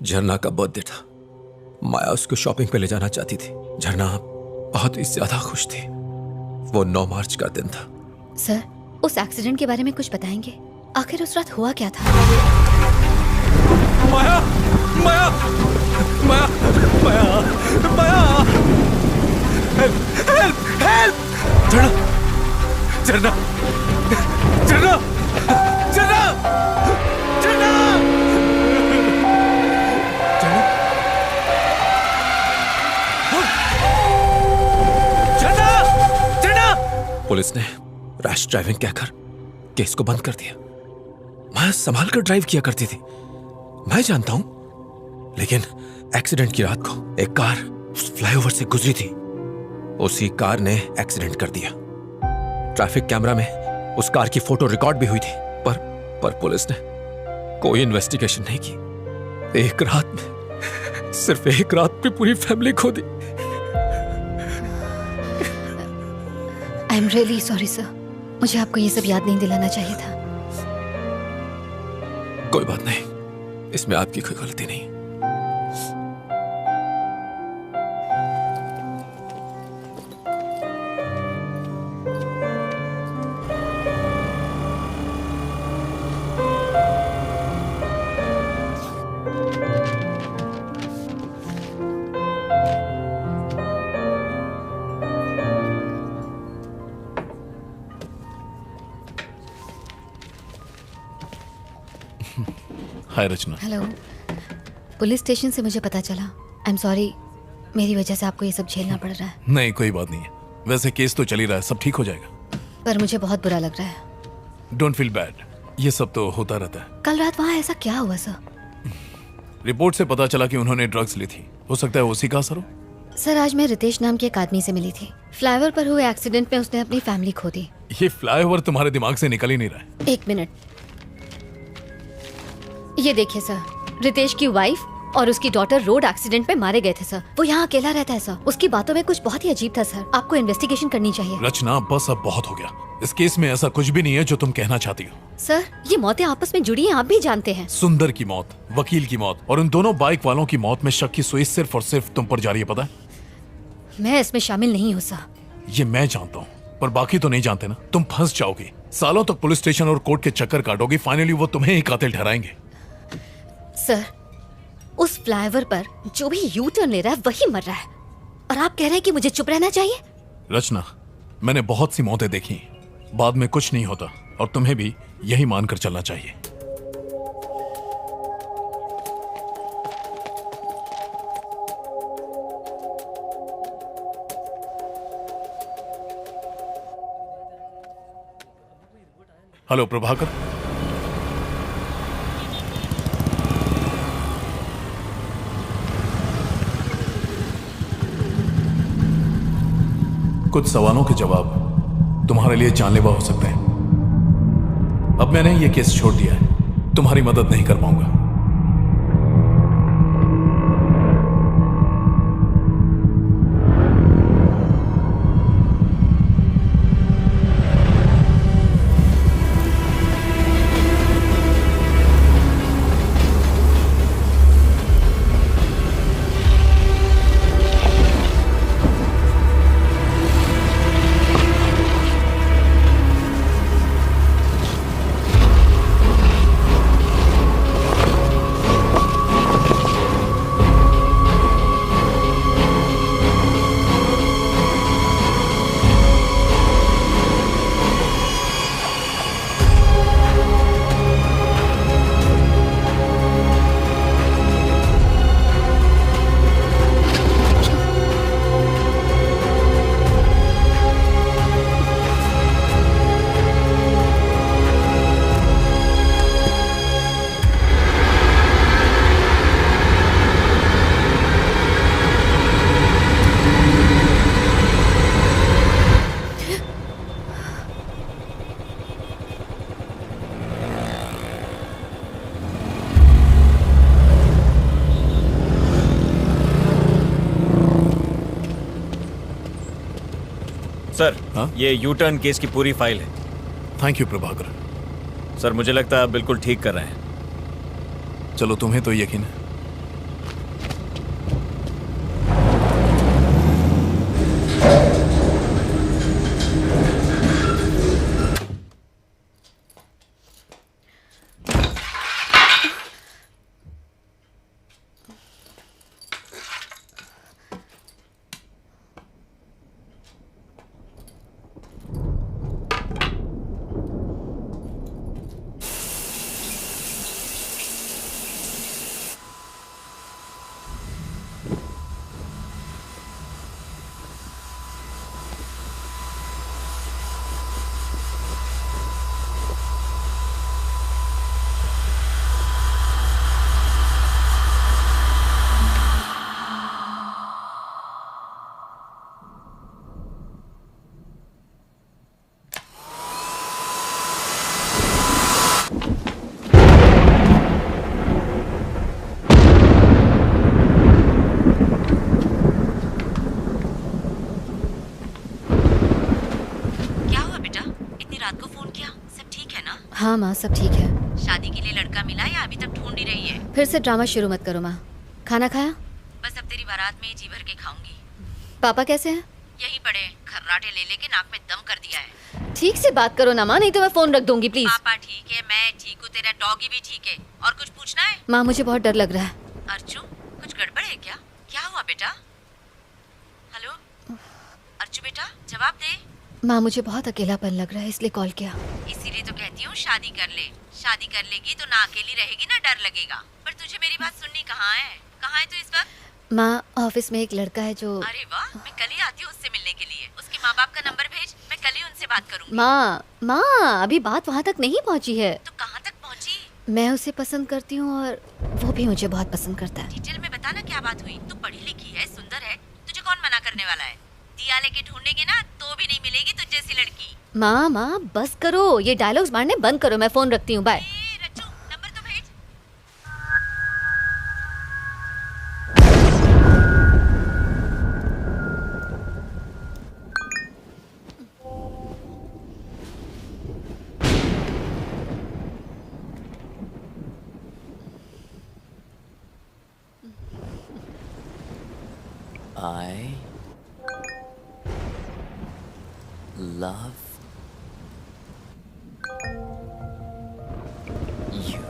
झरना का बर्थडे था। माया उसको शॉपिंग पे ले जाना चाहती थी। झरना बहुत ही ज्यादा खुश थी। वो 9 मार्च का दिन था। सर, उस एक्सीडेंट के बारे में कुछ बताएंगे? आखिर उस रात हुआ क्या था? माया, माया, माया, माया, माया, हेल्प, हेल्प, हेल्प! झरना, झरना, झरना, झरना, झरना, झरना, झरना! पुलिस ने रैश ड्राइविंग कहकर केस को बंद कर दिया। मैं संभाल कर ड्राइव किया करती थी, मैं जानता हूं। लेकिन एक्सीडेंट की रात को एक कार फ्लाईओवर से गुजरी थी। उसी कार ने एक्सीडेंट कर दिया। ट्रैफिक कैमरा में उस कार की फोटो रिकॉर्ड भी हुई थी, पर पुलिस ने कोई इन्वेस्टिगेशन नहीं की। एक रात में, सिर्फ एक रात में पूरी फैमिली खो दी। I am really sorry sir. मुझे आपको ये सब याद नहीं दिलाना चाहिए था। कोई बात नहीं, इसमें आपकी कोई गलती नहीं। हाय रचना। हेलो। पुलिस स्टेशन से मुझे पता चला। आई एम सॉरी, मेरी वजह से आपको ये सब झेलना पड़ रहा है। नहीं, कोई बात नहीं है। वैसे केस तो चल ही रहा है, सब ठीक हो जाएगा। पर मुझे बहुत बुरा लग रहा है। डोंट फील बैड, ये सब तो होता रहता है। कल रात वहाँ ऐसा क्या हुआ सर? रिपोर्ट से पता चला कि उन्होंने ड्रग्स ली थी। हो सकता है उसी का असर हो। सर, आज मैं रितेश नाम के एक आदमी से मिली थी। फ्लाईओवर पर हुए एक्सीडेंट में उसने अपनी फैमिली खो दी। ये फ्लाईओवर तुम्हारे दिमाग से निकल ही नहीं रहा है। 1 मिनट, ये देखिए सर, रितेश की वाइफ और उसकी डॉटर रोड एक्सीडेंट में मारे गए थे सर। वो यहाँ अकेला रहता है सर। उसकी बातों में कुछ बहुत ही अजीब था सर। आपको इन्वेस्टिगेशन करनी चाहिए। रचना, बस अब बहुत हो गया। इस केस में ऐसा कुछ भी नहीं है जो तुम कहना चाहती हो। सर, ये मौतें आपस में जुड़ी हैं, आप भी जानते हैं। सुंदर की मौत, वकील की मौत और उन दोनों बाइक वालों की मौत में शक की सुई सिर्फ और सिर्फ तुम पर जा रही है, पता है? मैं इसमें शामिल नहीं हूँ सर। ये मैं जानता हूँ, पर बाकी तो नहीं जानते ना। तुम फंस जाओगी, सालों तक पुलिस स्टेशन और कोर्ट के चक्कर काटोगी। फाइनली वो तुम्हें ही कातिल ठहराएंगे। सर, उस फ्लाईओवर पर जो भी यू टर्न ले रहा है वही मर रहा है, और आप कह रहे हैं कि मुझे चुप रहना चाहिए? रचना, मैंने बहुत सी मौतें देखी, बाद में कुछ नहीं होता, और तुम्हें भी यही मानकर चलना चाहिए। हेलो प्रभाकर, कुछ सवालों के जवाब तुम्हारे लिए जानलेवा हो सकते हैं। अब मैंने ये केस छोड़ दिया है, तुम्हारी मदद नहीं कर पाऊंगा। सर, ये यू टर्न केस की पूरी फाइल है। Thank you Prabhakar. सर, मुझे लगता है आप बिल्कुल ठीक कर रहे हैं। चलो, तुम्हें तो यकीन है। हाँ माँ, सब ठीक है। शादी के लिए लड़का मिला या अभी तक ढूंढ ही रही है? फिर से ड्रामा शुरू मत करो माँ। खाना खाया? बस अब तेरी बारात में ही जी भर के खाऊंगी। पापा कैसे हैं? यही पड़े, खर्राटे ले लेके नाक में दम कर दिया है। ठीक से बात करो ना माँ, नहीं तो मैं फोन रख दूंगी प्लीज। पापा ठीक है, मैं ठीक हूँ, तेरा डॉगी भी ठीक है। और कुछ पूछना है? माँ, मुझे बहुत डर लग रहा है। अर्चू, कुछ गड़बड़ है क्या? क्या हुआ बेटा? हेलो अर्चू बेटा, जवाब दे। माँ, मुझे बहुत अकेलापन लग रहा है, इसलिए कॉल किया। इसीलिए तो कहती हूँ शादी कर ले। शादी कर लेगी तो ना अकेली रहेगी ना डर लगेगा। पर तुझे मेरी बात सुननी कहाँ है? कहाँ है तू इस वक्त? माँ, ऑफिस में एक लड़का है जो। अरे वाह, मैं कल ही आती हूँ उससे मिलने के लिए। उसके माँ बाप का नंबर भेज, मैं कल ही उनसे बात करूँगी। माँ, अभी बात वहाँ तक नहीं पहुँची है। तो कहाँ तक पहुँची? मैं उसे पसंद करती हूँ और वो भी मुझे बहुत पसंद करता है। डिटेल में बताना क्या बात हुई। तू पढ़ी लिखी है, सुंदर है, तुझे कौन मना करने वाला है? दिया लेके ढूंढेंगे ना तो भी नहीं मिलेगी तुझ जैसी लड़की। माँ, बस करो, ये डायलॉग्स मारने बंद करो। मैं फोन रखती हूँ, बाय। नंबर तो भेज। I love you.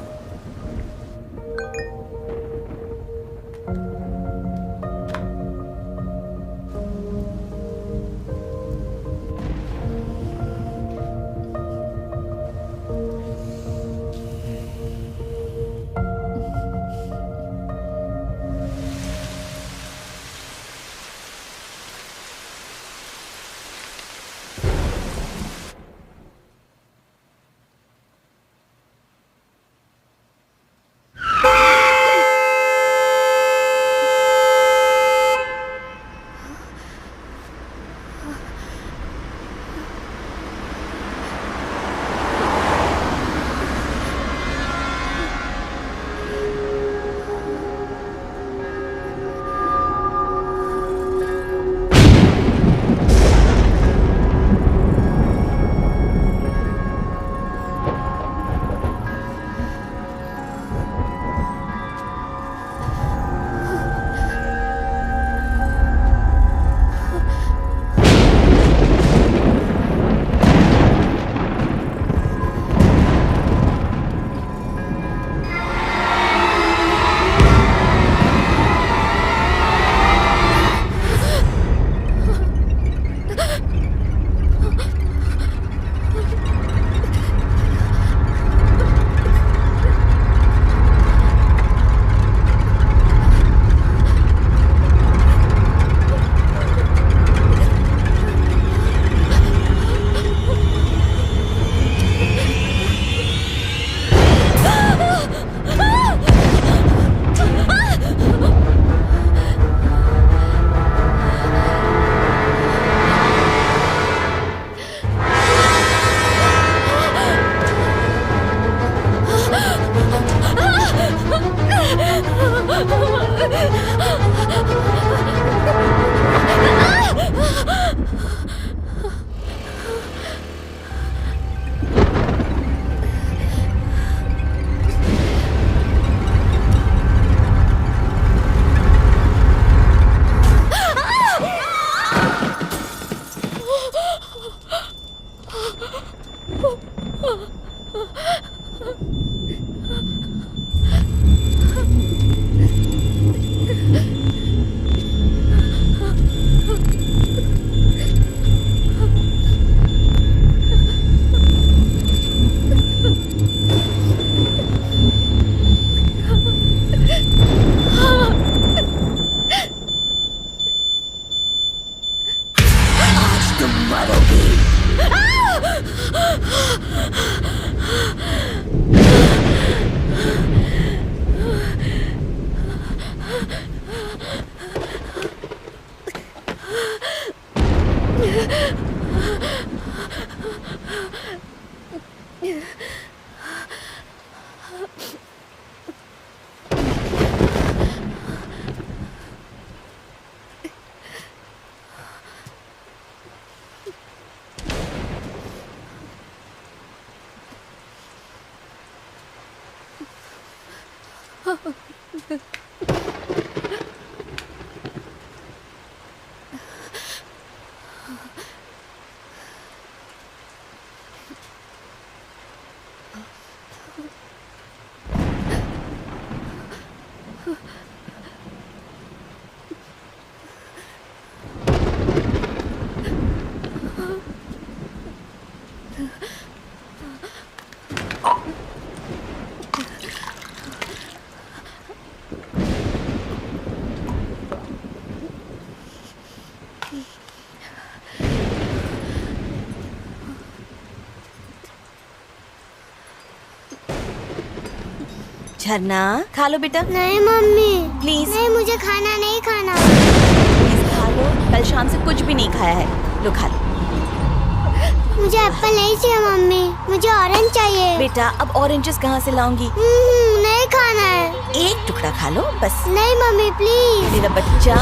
झरना खा लो बेटा। नहीं मम्मी प्लीज। नहीं, मुझे खाना नहीं खाना। प्लीज खा लो, कल शाम से कुछ भी नहीं खाया है। लो खा लो। मुझे एप्पल नहीं चाहिए मम्मी, मुझे ऑरेंज चाहिए। बेटा अब ऑरेंजेस कहाँ से लाऊंगी? नहीं खाना है। एक टुकड़ा खा लो बस। नहीं मम्मी प्लीज। मेरा बच्चा,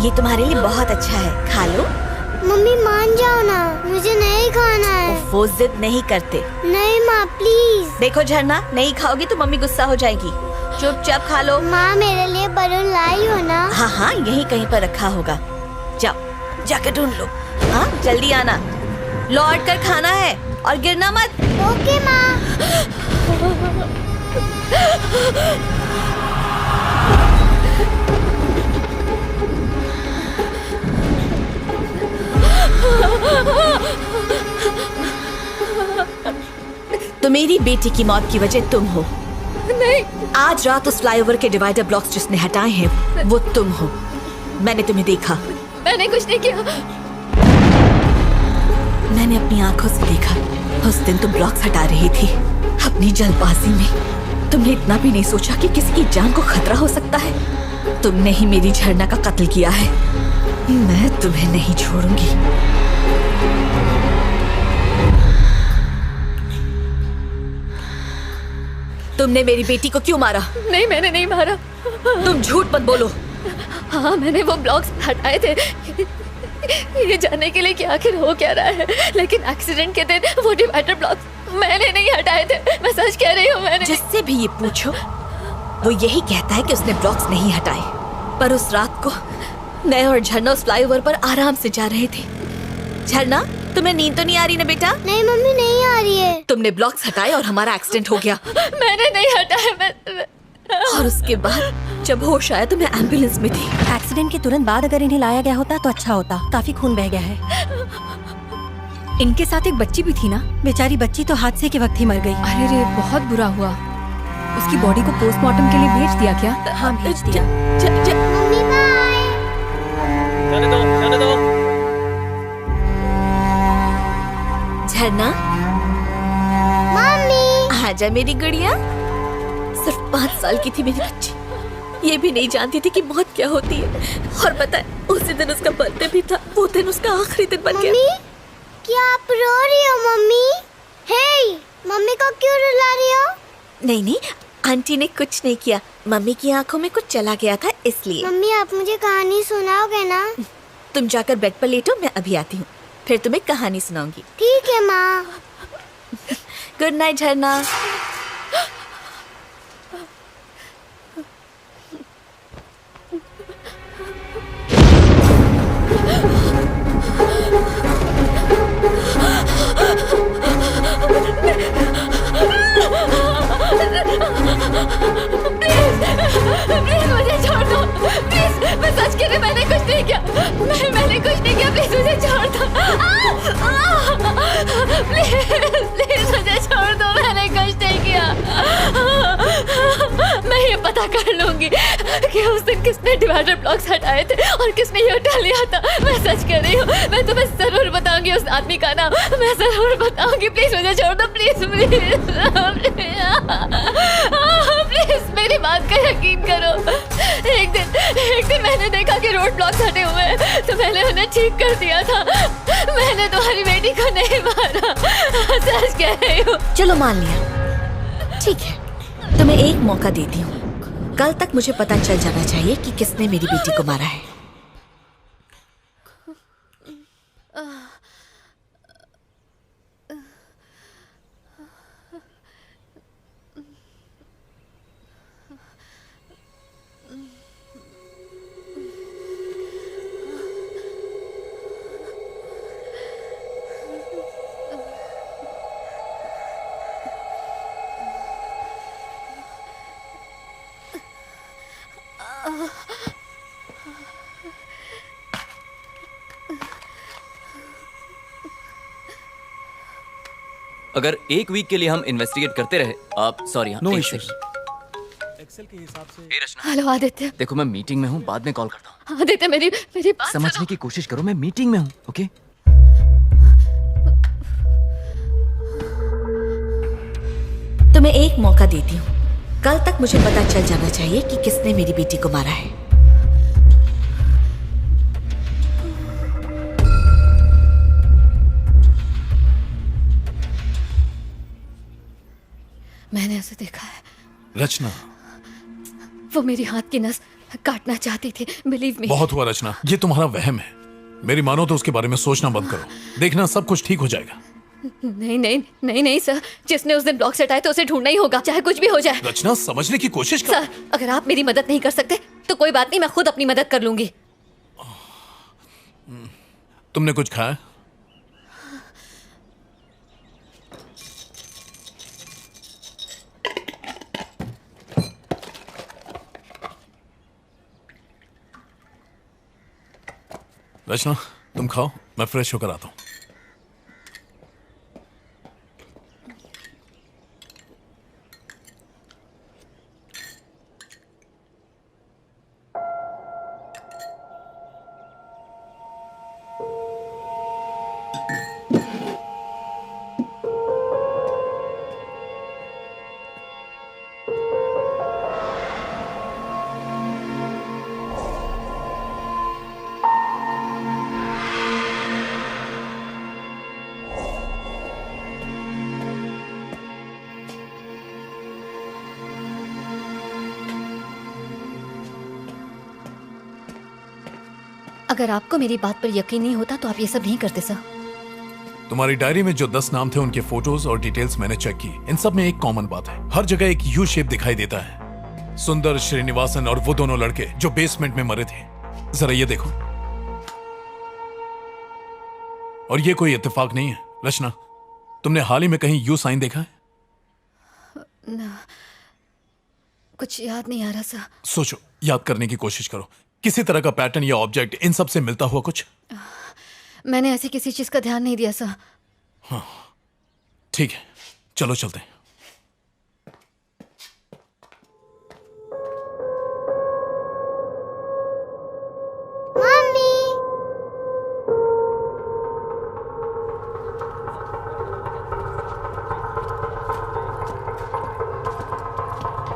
ये तुम्हारे लिए बहुत अच्छा है, खा लो। मम्मी मान जाओ ना, मुझे नहीं खाना है। वो जिद नहीं करते। नहीं माँ प्लीज। देखो झरना, नहीं खाओगी तो मम्मी गुस्सा हो जाएगी। चुपचाप खा लो। माँ मेरे लिए बलून लाई हो ना? हाँ हाँ, यहीं कहीं पर रखा होगा। जाओ जाकर ढूंढ लो। हाँ जल्दी आना, लौट कर खाना है और गिरना मत। ओके माँ। तो मेरी बेटी की मौत की वजह तुम हो। नहीं। आज रात उस फ्लाईओवर के डिवाइडर ब्लॉक्स जिसने हटाए हैं वो तुम हो। मैंने तुम्हें देखा। मैंने कुछ नहीं किया। मैंने अपनी आंखों से देखा। उस दिन तुम ब्लॉक्स हटा रही थी। अपनी जल्दबाजी में तुमने इतना भी नहीं सोचा कि किसी की जान को खतरा हो सकता है। तुमने ही मेरी झरना का कत्ल किया है। मैं तुम्हें नहीं छोड़ूंगी। तुमने मेरी बेटी को क्यों मारा? नहीं मैंने नहीं मारा। तुम झूठ मत बोलो। हाँ मैंने वो ब्लॉक्स हटाए थे ये जानने के लिए कि आखिर हो क्या रहा है, लेकिन एक्सीडेंट के दिन वो डिवाइडर ब्लॉक्स मैंने नहीं हटाए थे। मैं सच कह रही हूँ। मैंने जिससे भी ये पूछो वो यही कहता है कि उसने ब्लॉक्स नहीं हटाए। पर उस रात को मैं और झरना उस फ्लाईओवर पर आराम से जा रहे थे। झरना तुम्हें नींद तो नहीं आ रही ना बेटा? नहीं मम्मी नहीं आ रही है। तुमने ब्लॉक्स हटाए और हमारा एक्सीडेंट हो गया। मैंने नहीं हटाया। और उसके बाद जब होश आया तो मैं एम्बुलेंस में थी। एक्सीडेंट के तुरंत बाद अगर इन्हें लाया गया होता तो अच्छा होता। काफी खून बह गया है। इनके साथ एक बच्ची भी थी ना? बेचारी बच्ची तो हादसे के वक्त ही मर गई। अरे रे बहुत बुरा हुआ। उसकी बॉडी को पोस्टमार्टम के लिए भेज दिया क्या? हाँ भेज दिया। Mummy bye. जाने दो, जाने दो। झरना मम्मी आजा मेरी गुड़िया। सिर्फ 5 साल की थी मेरी बच्ची। ये भी नहीं जानती थी कि मौत क्या होती है। और पता है उसी दिन उसका बर्थडे भी था। वो दिन उसका आखिरी दिन बन गया। मम्मी क्या आप रो रही हो? मम्मी हे, मम्मी को क्यों रुला रही हो? नहीं नहीं, आंटी ने कुछ नहीं किया। मम्मी की आंखों में कुछ चला गया था इसलिए। मम्मी आप मुझे कहानी सुनाओगे ना? तुम जाकर बेड पर लेटो, मैं अभी आती हूँ, फिर तुम्हें कहानी सुनाऊंगी। ठीक है माँ। गुड नाइट झरना। प्लीज मुझे छोड़ दो। प्लीज मैं सच कह रही, मैंने कुछ नहीं किया। मैंने कुछ नहीं किया। प्लीज मुझे छोड़ दो। प्लीज मुझे छोड़ दो। मैंने कुछ नहीं किया। मैं ये पता कर लूंगी कि उस दिन किसने डिवाइडर ब्लॉक्स हटाए थे और किसने ये उठा लिया था। मैं सच कह रही हूँ। मैं तुम्हें जरूर बताऊंगी उस आदमी का नाम। मैं जरूर बताऊंगी। प्लीज मुझे छोड़ दो। प्लीज प्लीज मेरी बात का यकीन करो। एक दिन मैंने देखा कि रोड ब्लॉक्स हटे हुए हैं तो मैंने उन्हें ठीक कर दिया था। मैंने तुम्हारी बेटी को नहीं मारा। सच कह रही हूँ। चलो मान लिया, ठीक है। तुम्हें एक मौका देती हूँ। कल तक मुझे पता चल जाना चाहिए कि किसने मेरी बेटी को मारा है। अगर एक वीक के लिए हम इन्वेस्टिगेट करते रहे, आप सॉरी, No एक issues. second। एक्सेल के हिसाब से हे रचना, हेलो आदित्य। देखो मैं मीटिंग में हूँ, बाद में कॉल करता हूँ। आदित्य मेरी बात समझने की कोशिश करो, मैं मीटिंग में हूँ। ओके तुम्हें एक मौका देती हूँ। कल तक मुझे पता चल जाना चाहिए कि किसने मेरी बेटी को मारा है। मैंने उसे देखा है। रचना, वो मेरी हाथ की नस काटना चाहती थी। Believe me. बहुत हुआ रचना, ये तुम्हारा वहम है। मेरी मानो तो उसके बारे में सोचना बंद करो। देखना सब कुछ ठीक हो जाएगा। नहीं नहीं नहीं नहीं सर, जिसने उस दिन ब्लॉक हटाए तो उसे ढूंढना ही होगा, चाहे कुछ भी हो जाए। रचना, समझने की कोशिश कर। सर, अगर आप मेरी मदद नहीं कर सकते तो कोई बात नहीं, मैं खुद अपनी मदद कर लूंगी। तुमने कुछ खाया? रचना, तुम खाओ, मैं फ्रेश होकर आता हूं। अगर आपको मेरी बात पर यकीन नहीं होता तो आप ये सब नहीं करते सर। तुम्हारी डायरी में जो 10 नाम थे, उनके फोटोज और डिटेल्स मैंने चेक की। इन सब में एक कॉमन बात है, हर जगह एक यू शेप दिखाई देता है। सुंदर, श्रीनिवासन और वो दोनों लड़के जो बेसमेंट में मरे थे। जरा ये देखो। और ये कोई इत्तेफाक नहीं है। रचना, तुमने हाल ही में कहीं यू साइन देखा है? ना, कुछ याद नहीं आ रहा सर। सोचो, याद करने की कोशिश करो। किसी तरह का पैटर्न या ऑब्जेक्ट इन सब से मिलता हुआ कुछ? मैंने ऐसी किसी चीज का ध्यान नहीं दिया सर। हाँ, ठीक है, चलो चलते हैं।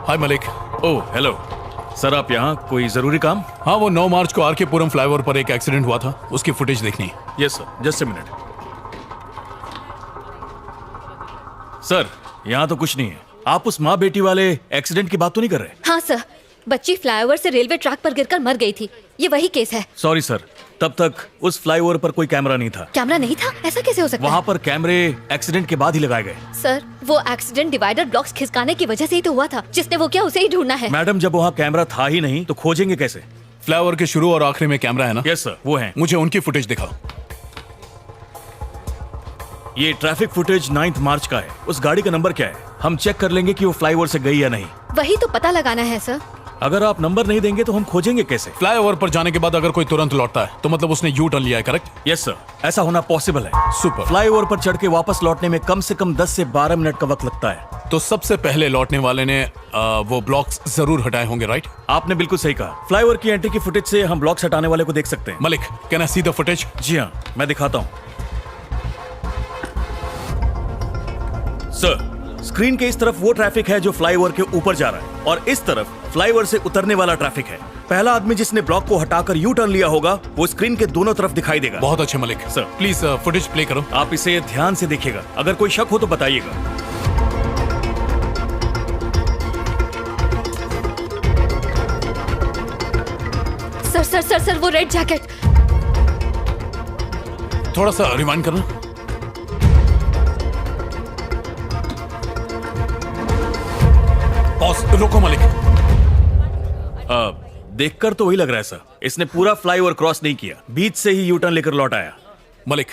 हाय मलिक। ओह हेलो सर, आप यहाँ कोई जरूरी काम? हाँ, वो 9 मार्च को आरके पुरम फ्लाईओवर पर एक एक्सीडेंट हुआ था, उसकी फुटेज देखनी है। Yes sir, just a minute. Sir, यहाँ तो कुछ नहीं है। आप उस माँ बेटी वाले एक्सीडेंट की बात तो नहीं कर रहे? हाँ सर, बच्ची फ्लाईओवर से रेलवे ट्रैक पर गिरकर मर गई थी, ये वही केस है। सॉरी सर, तब तक उस फ्लाईओवर पर कोई कैमरा नहीं था। कैमरा नहीं था? ऐसा कैसे हो सकता है? वहाँ पर कैमरे एक्सीडेंट के बाद ही लगाए गए। सर, वो एक्सीडेंट डिवाइडर ब्लॉक्स खिसकाने की वजह से ही तो हुआ था। जिसने वो किया उसे ही ढूंढना है। मैडम, जब वहाँ कैमरा था ही नहीं तो खोजेंगे कैसे? फ्लाईओवर के शुरू और आखिरी में कैमरा है ना? यस सर, वो है। मुझे उनकी फुटेज दिखाओ। ये ट्रैफिक फुटेज 9 मार्च का है। उस गाड़ी का नंबर क्या है? हम चेक कर लेंगे कि वो फ्लाईओवर से गई या नहीं। वही तो पता लगाना है सर। अगर आप नंबर नहीं देंगे तो हम खोजेंगे कैसे? फ्लाईओवर पर जाने के बाद अगर कोई तुरंत लौटता है तो मतलब उसने यू टर्न लिया है, करेक्ट? यस सर, ऐसा होना पॉसिबल है। सुपर। फ्लाईओवर पर चढ़ के वापस लौटने में कम से कम 10 से 12 मिनट का वक्त लगता है। तो सबसे पहले लौटने वाले ने वो ब्लॉक्स जरूर हटाए होंगे, राइट? आपने बिल्कुल सही कहा। फ्लाईओवर की एंट्री की फुटेज से हम ब्लॉक्स हटाने वाले को देख सकते हैं। Malik, can I see the footage? जी हाँ, मैं दिखाता हूँ। सर, स्क्रीन के इस तरफ वो ट्रैफिक है जो फ्लाईओवर के ऊपर जा रहा है और इस तरफ फ्लाईओवर से उतरने वाला ट्रैफिक है। पहला आदमी जिसने ब्लॉक को हटाकर यू टर्न लिया होगा वो स्क्रीन के दोनों तरफ दिखाई देगा। बहुत अच्छे Malik. Sir please footage play करो। आप इसे ध्यान से देखिएगा, अगर कोई शक हो तो बताइएगा। सर सर सर वो रेड जैकेट। थोड़ा सा रिवाइंड करना। पॉज, रोको मलिक। देखकर तो वही लग रहा है सर। इसने पूरा फ्लाईओवर क्रॉस नहीं किया, बीच से ही यू टर्न लेकर लौट आया। मलिक,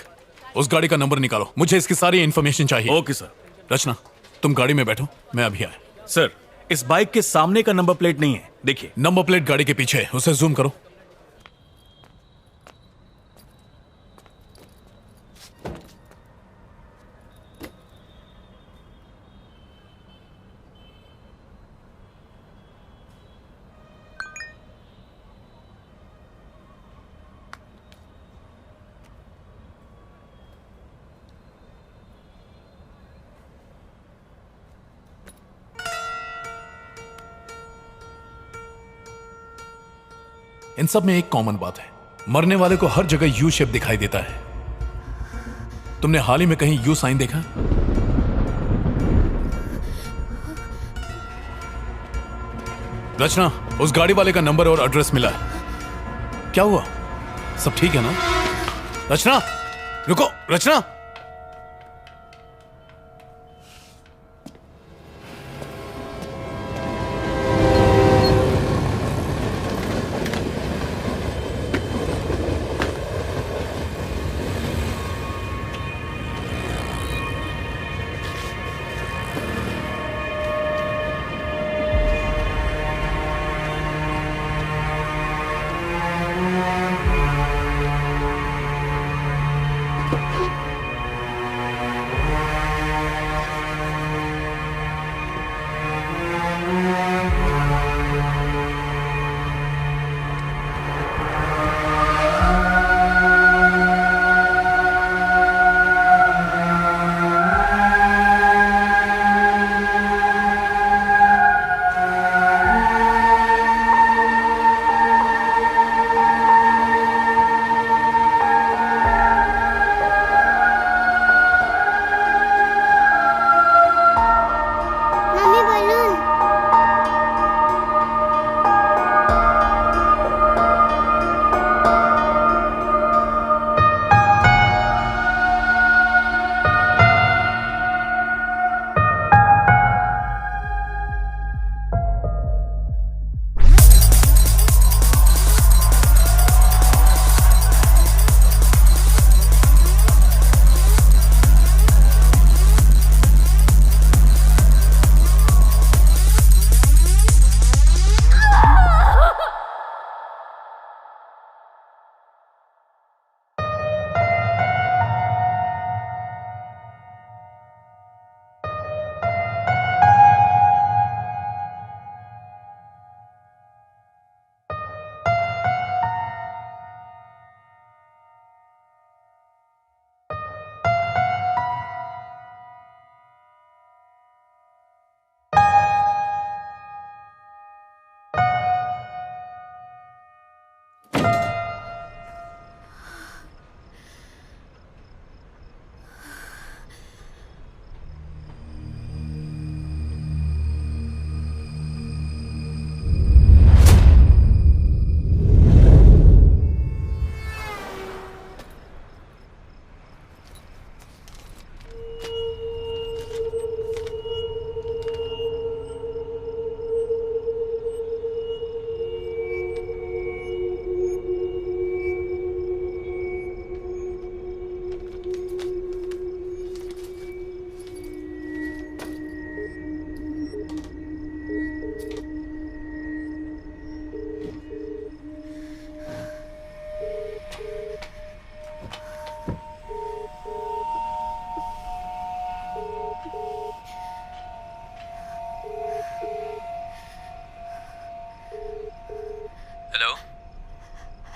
उस गाड़ी का नंबर निकालो, मुझे इसकी सारी इंफॉर्मेशन चाहिए। Okay sir. रचना, तुम गाड़ी में बैठो, मैं अभी आया। सर, इस बाइक के सामने का नंबर प्लेट नहीं है, देखिए। नंबर प्लेट गाड़ी के पीछे है, उसे जूम करो। इन सब में एक कॉमन बात है, मरने वाले को हर जगह यू शेप दिखाई देता है। तुमने हाल ही में कहीं यू साइन देखा? रचना, उस गाड़ी वाले का नंबर और एड्रेस मिला है। क्या हुआ? सब ठीक है ना? रचना, रुको। रचना,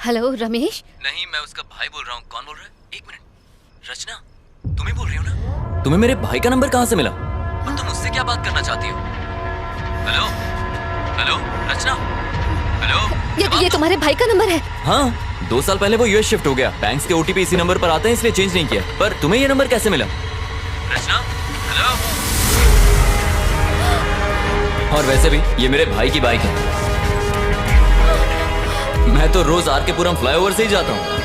हेलो रमेश। नहीं, मैं उसका भाई बोल रहा हूँ। कौन बोल रहा है? एक मिनट। रचना, तुम ही बोल रही हो ना? तुम्हें मेरे भाई का नंबर कहाँ से मिला? और तुम मुझसे क्या बात करना चाहती हो? हेलो हेलो रचना, हेलो। ये तुम्हारे भाई का नंबर है? हाँ, 2 साल पहले वो यूएस शिफ्ट हो गया। बैंक्स के ओटीपी इसी नंबर पर आते हैं, इसलिए चेंज नहीं किया। पर तुम्हें ये नंबर कैसे मिला? रचना, हेलो। और वैसे भी ये मेरे भाई की बाइक है। मैं तो रोज आर के पुरम फ्लाईओवर से ही जाता हूँ।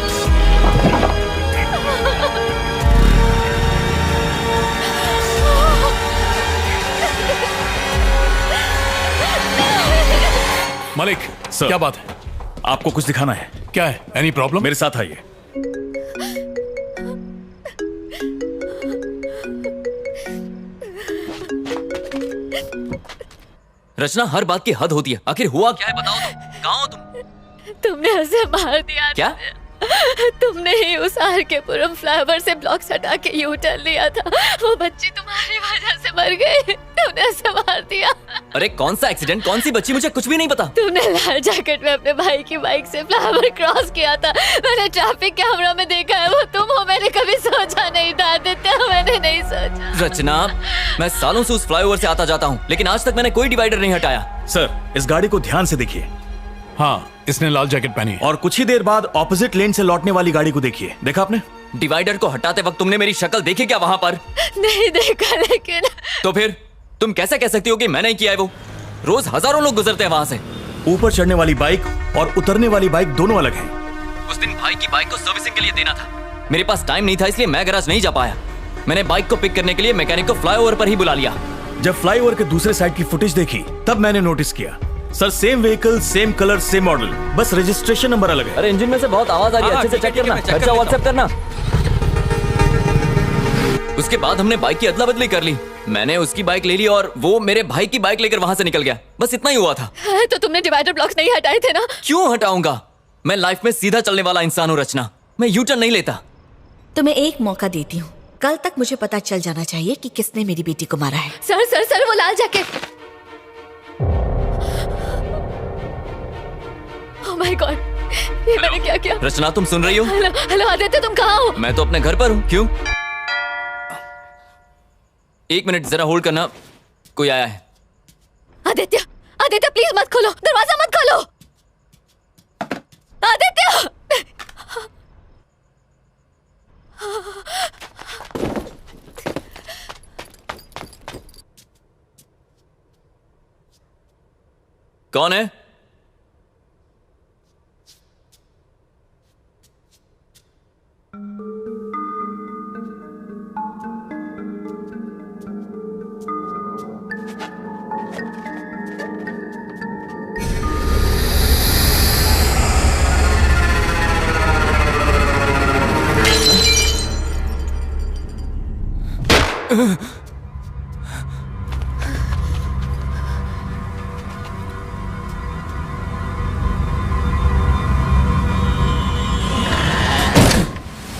मलिक सर, क्या बात है? आपको कुछ दिखाना है। क्या है? Any problem? मेरे साथ आइए। रचना, हर बात की हद होती है। आखिर हुआ क्या है बताओ तो। कहाँ हो तुम? तुमने उसे मार दिया। क्या? तुमने ही उस आर के पुरम फ्लाईओवर से ब्लॉक्स हटा के यू टर्न लिया था। वो बच्ची तुम्हारी वजह से मर गई। तुमने उसे मार दिया। अरे कौन सा एक्सीडेंट, कौन सी बच्ची, मुझे कुछ भी नहीं पता। तुमने लाल जैकेट में अपने भाई की बाइक से फ्लाईओवर क्रॉस किया था। मैंने ट्रैफिक कैमरा में देखा है, वो तुम हो। मैंने कभी सोचा नहीं था आदित्य, मैंने नहीं सोचा। रचना, मैं सालों से उस फ्लाईओवर से आता जाता हूँ, लेकिन आज तक मैंने कोई डिवाइडर नहीं हटाया। सर, इस गाड़ी को ध्यान से देखिए। हाँ, इसने लाल जैकेट पहनी है। और कुछ ही देर बाद ऑपोजिट लेन से लौटने वाली गाड़ी को देखिए। देखा आपने? डिवाइडर को हटाते वक्त तुमने मेरी शक्ल देखी क्या वहां पर? नहीं देखा, लेकिन तो फिर तुम कैसे कह सकती हो कि मैंने किया है? वो रोज हजारों लोग गुजरते हैं वहां से। ऊपर चढ़ने वाली बाइक और उतरने वाली बाइक दोनों अलग हैं। उस दिन भाई की बाइक को सर्विसिंग के लिए देना था। मेरे पास टाइम नहीं था, इसलिए मैं गैराज नहीं जा पाया। मैंने बाइक को पिक करने के लिए मैकेनिक को फ्लाईओवर पर ही बुला लिया। जब फ्लाईओवर के दूसरे साइड की फुटेज देखी तब मैंने नोटिस किया। Sir, same vehicle, same colour, same model, बस रजिस्ट्रेशन नंबर अलग है। अरे इंजन में से बहुत आवाज आ रही है, अच्छे से चेक करना। खर्चा व्हाट्सएप करना। उसके बाद हमने बाइक की अदला बदली कर ली। मैंने उसकी बाइक ले ली और वो मेरे भाई की बाइक लेकर वहां से निकल गया। बस इतना ही हुआ था। तो तुमने डिवाइडर ब्लॉक्स नहीं हटाए थे ना? क्यों हटाऊंगा? मैं लाइफ में सीधा चलने वाला इंसान हूँ रचना। मैं यू टर्न नहीं लेता। तुम्हें एक मौका देती हूँ। कल तक मुझे पता चल जाना चाहिए कि किसने मेरी बेटी को मारा है। सर सर सर, वो लाल जैकेट। ओह माय गॉड, ये मैंने क्या किया? रचना, तुम सुन रही हो? हेलो हेलो आदित्य, तुम कहाँ हो? मैं तो अपने घर पर हूँ। क्यों? एक मिनट जरा होल्ड करना, कोई आया है। आदित्य आदित्य, प्लीज मत खोलो, दरवाजा मत खोलो। आदित्य! कौन है?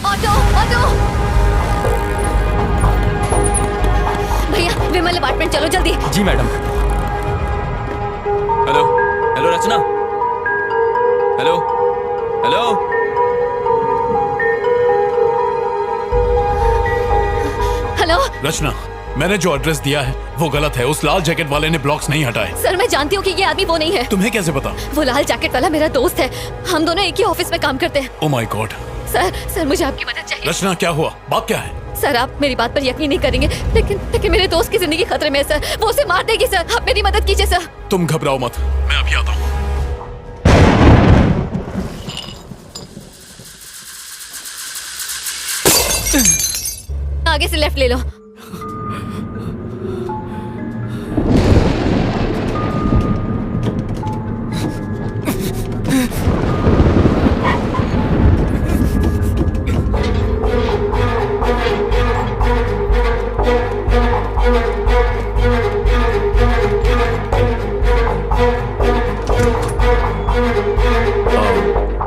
Auto auto! भैया, विमल अपार्टमेंट चलो जल्दी। जी मैडम। हेलो हेलो रचना, हेलो हेलो। हेलो रचना, मैंने जो एड्रेस दिया है वो गलत है। उस लाल जैकेट वाले ने ब्लॉक्स नहीं हटाए। सर, मैं जानती हूँ कि ये आदमी वो नहीं है। तुम्हें कैसे पता? वो लाल जैकेट वाला मेरा दोस्त है। हम दोनों एक ही ऑफिस में काम करते हैं। Oh my God. सर मुझे आपकी मदद चाहिए। रचना, क्या हुआ? बात क्या है? सर, आप मेरी बात पर यकीन नहीं करेंगे, लेकिन मेरे दोस्त की जिंदगी खतरे में है सर। वो उसे मार देगी सर। आप मेरी मदद कीजिए सर। तुम घबराओ मत, मैं अभी आता हूँ। आगे से लेफ्ट ले लो।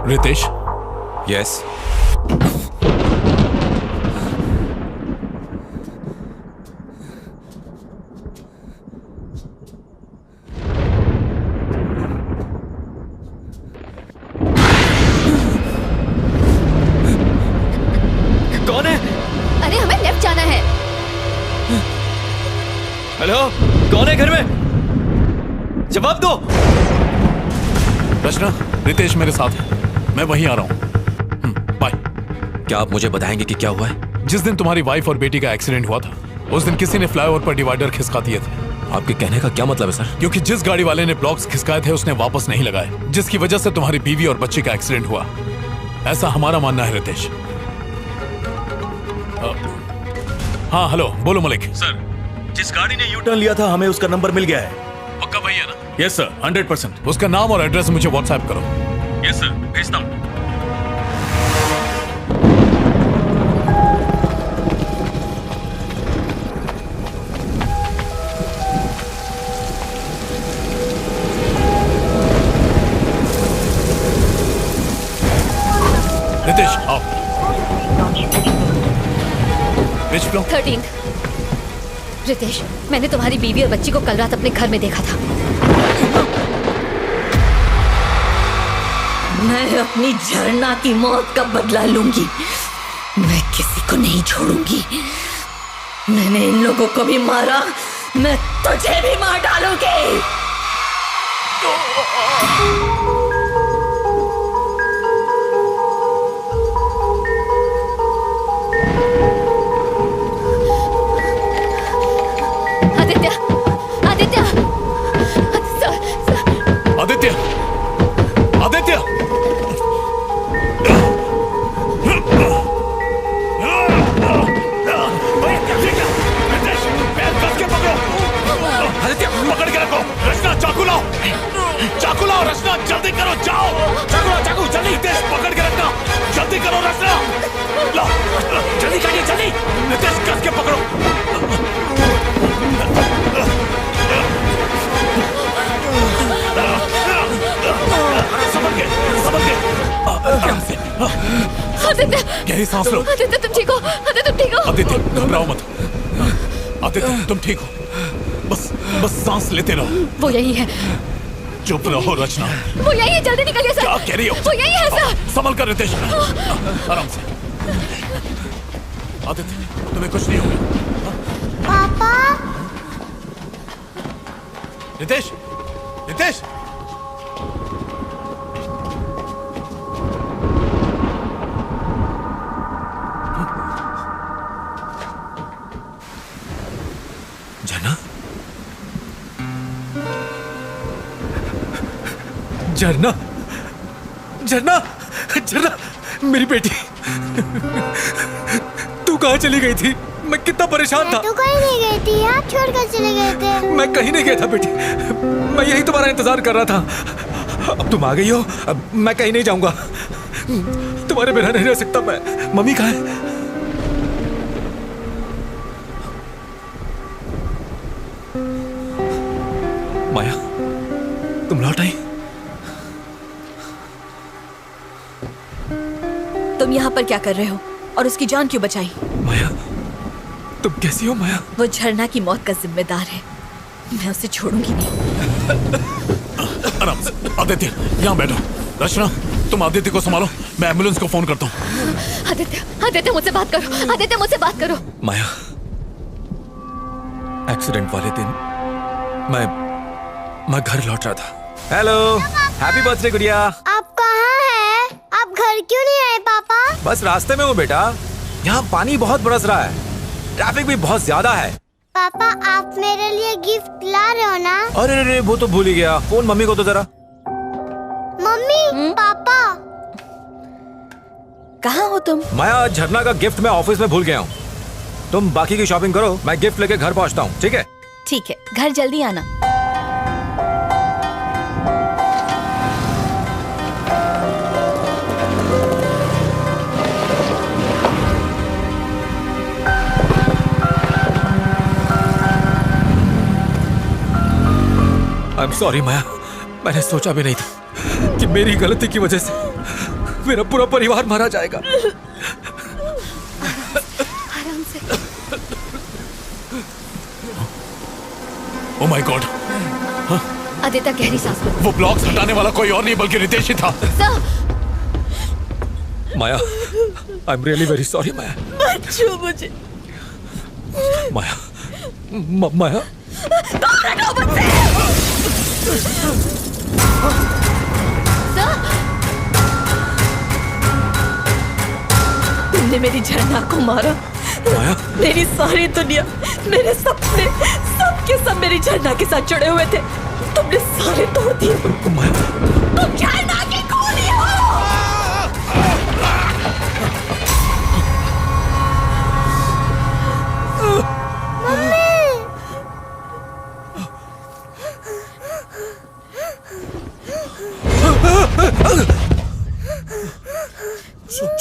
रितेश? यस। कौन है? अरे हमें लेफ्ट जाना है। हेलो, कौन है घर में? जवाब दो। रचना, रितेश मेरे साथ है, मैं वहीं आ रहा हूँ। बाय। क्या आप मुझे बताएंगे कि क्या हुआ है? जिस दिन तुम्हारी वाइफ और बेटी का एक्सीडेंट हुआ था, उस दिन किसी ने फ्लाईओवर पर डिवाइडर खिसका दिए थे। आपके कहने का क्या मतलब है सर? क्योंकि जिस गाड़ी वाले ने ब्लॉक्स खिसकाए थे उसने वापस नहीं लगाए, जिसकी वजह से तुम्हारी बीवी और बच्चे का एक्सीडेंट हुआ, ऐसा हमारा मानना है रितेश। हाँ हेलो, बोलो मलिक। सर, जिस गाड़ी ने यू टर्न लिया था हमें उसका नंबर मिल गया है। पक्का भैया ना? Yes sir, 100%। उसका नाम और एड्रेस मुझे व्हाट्सएप करो। यस सर, भेजता हूँ। रितेश आओ। 13th। रितेश, मैंने तुम्हारी बीवी और बच्ची को कल रात अपने घर में देखा था। मैं अपनी झरना की मौत का बदला लूंगी। मैं किसी को नहीं छोड़ूंगी। मैंने इन लोगों को भी मारा, मैं तुझे भी मार डालूंगी। आदित्य, आदित्य, आदित्य, आदित्य, आदित्य पकड़ के रखो। रचना चाकू लाओ, चाकू लाओ। रचना जल्दी करो, जाओ। चाकू लाओ, चाकू जल्दी। नितेश पकड़ के रखना, जल्दी करो। रचना लाओ, जल्दी काटिए, जल्दी। नितेश कस के पकड़ो। संभल के, संभल के। आदित्य, गहरी सांस लो। आदित्य तुम ठीक हो? आदित्य तुम ठीक हो? आदित्य घबराओ मत। आदित्य तुम ठीक हो, बस बस सांस लेते रहो। वो यही है। चुप रहो रचना। वो यही है, जल्दी निकलिए सर। क्या कह रही हो? वो यही है सर। संभल कर रितेश, आराम से। आदित्य तुम्हें कुछ नहीं होगा। पापा। रितेश, रितेश। झरना, झरना, झरना, झरना, मेरी बेटी, तू कहाँ चली गई थी? मैं कितना परेशान था। तू कहीं नहीं गई थी, आप छोड़कर चले गए थे। मैं कहीं नहीं गया था बेटी, मैं यही तुम्हारा इंतजार कर रहा था। अब तुम आ गई हो, अब मैं कहीं नहीं जाऊंगा। तुम्हारे बिना नहीं रह सकता मैं। मम्मी कहाँ है? माया, तुम लौट आई? तुम यहाँ पर क्या कर रहे हो और उसकी जान क्यों बचाई? माया, तुम कैसी हो माया? वो झरना की मौत का जिम्मेदार है, मैं उसे छोड़ूंगी नहीं। आराम से। आदित्य यहाँ बैठो। रचना तुम आदित्य को संभालो, मैं एम्बुलेंस को फोन करता हूँ। आदित्य, आदित्य मुझसे बात करो। आदित्य मुझसे बात करो। माया, एक्सीडेंट वाले दिन मैं घर लौट रहा था। हेलो, हैप्पी बर्थडे गुड़िया। आप कहाँ हैं? आप घर क्यों नहीं आए पापा? बस रास्ते में हूँ बेटा, यहाँ पानी बहुत बरस रहा है, ट्रैफिक भी बहुत ज्यादा है। पापा आप मेरे लिए गिफ्ट ला रहे हो ना? अरे अरे वो तो भूल ही गया, फोन मम्मी को तो जरा। मम्मी, पापा कहाँ हो तुम? माया, झरना का गिफ्ट मैं ऑफिस में भूल गया हूँ। तुम बाकी की शॉपिंग करो, मैं गिफ्ट लेके घर पहुँचता हूँ, ठीक है? ठीक है, घर जल्दी आना। I'm sorry माया, मैंने सोचा भी नहीं था कि मेरी गलती की वजह से मेरा पूरा परिवार मारा जाएगा। आराम से। Oh my God. आदित्य गहरी सांस लो। वो ब्लॉक्स हटाने वाला कोई और नहीं बल्कि रितेश ही था। माया, I'm really very sorry माया। मत छू मुझे। माया, माया। तुमने मेरी झरना को मारा। माया, मेरी सारी दुनिया, मेरे सपने सब के सब मेरी झरना के साथ जुड़े हुए थे। तुमने सारे तोड़ दिए। तुम झरना की खूनी हो।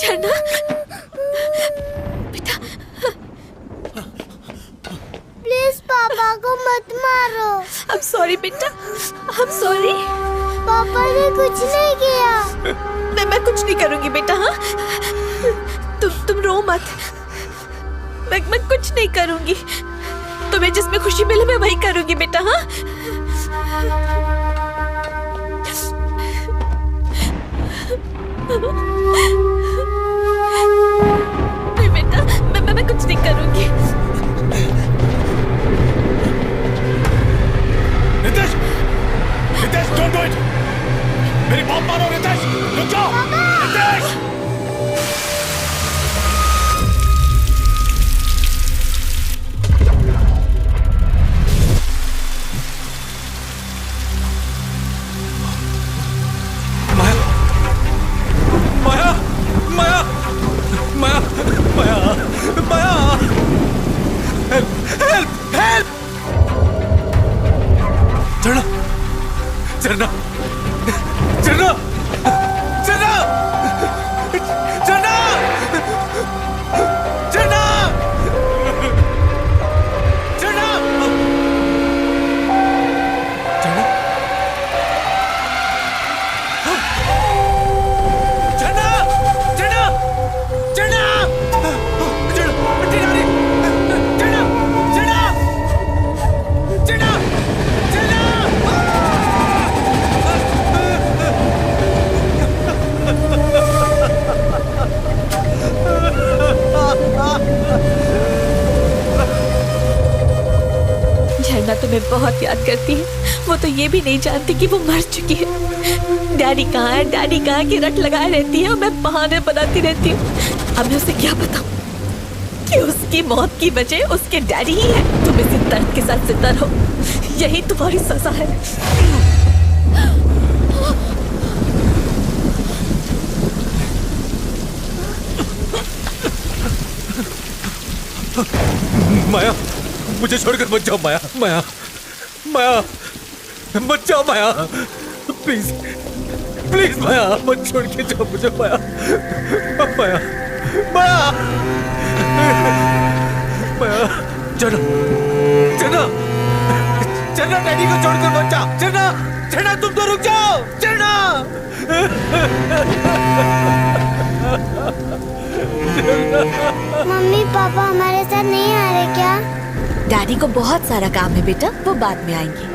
झरना बेटा, प्लीज पापा को मत मारो। I'm sorry बेटा, I'm sorry। पापा ने कुछ नहीं किया। मैं कुछ नहीं करूंगी बेटा। हाँ, तुम रो मत। मैं कुछ नहीं करूंगी। तुम्हें जिसमें खुशी मिले मैं वही करूंगी बेटा। हाँ, नहीं बेटा, मैं कुछ नहीं करूंगी। Ritesh, Ritesh, don't do it। मेरी बात मानो रितेश, रुक जाओ। रितेश, माया, माया, माया, माया, माया, हेल्प, हेल्प, हेल्प। झरना, झरना, झरना, झरना, झरना, झरना, झरना, झरना तुम्हें बहुत याद करती है। वो तो ये भी नहीं जानती कि वो मर चुकी है। डैडी कहाँ है, डैडी कहाँ की रट लगाए रहती है और मैं बहाने बनाती रहती हूँ। अब मैं उसे क्या बताऊँ कि उसकी मौत की वजह उसके डैडी ही है। तुम इसी दर्द के साथ जिंदा रहो, यही तुम्हारी सजा है। माया, मुझे छोड़कर मत जाओ माया, माया, माया, मत जाओ माया, प्लीज, प्लीज माया, मत छोड़ के जाओ मुझे माया, माया, माया, माया, चलो, चलो, चलो, डैडी को छोड़कर मत जाओ, चलो, चलो, तुम तो रुक जाओ, चलो। मम्मी पापा हमारे साथ नहीं आ रहे क्या? डैडी को बहुत सारा काम है बेटा, वो बाद में आएंगे।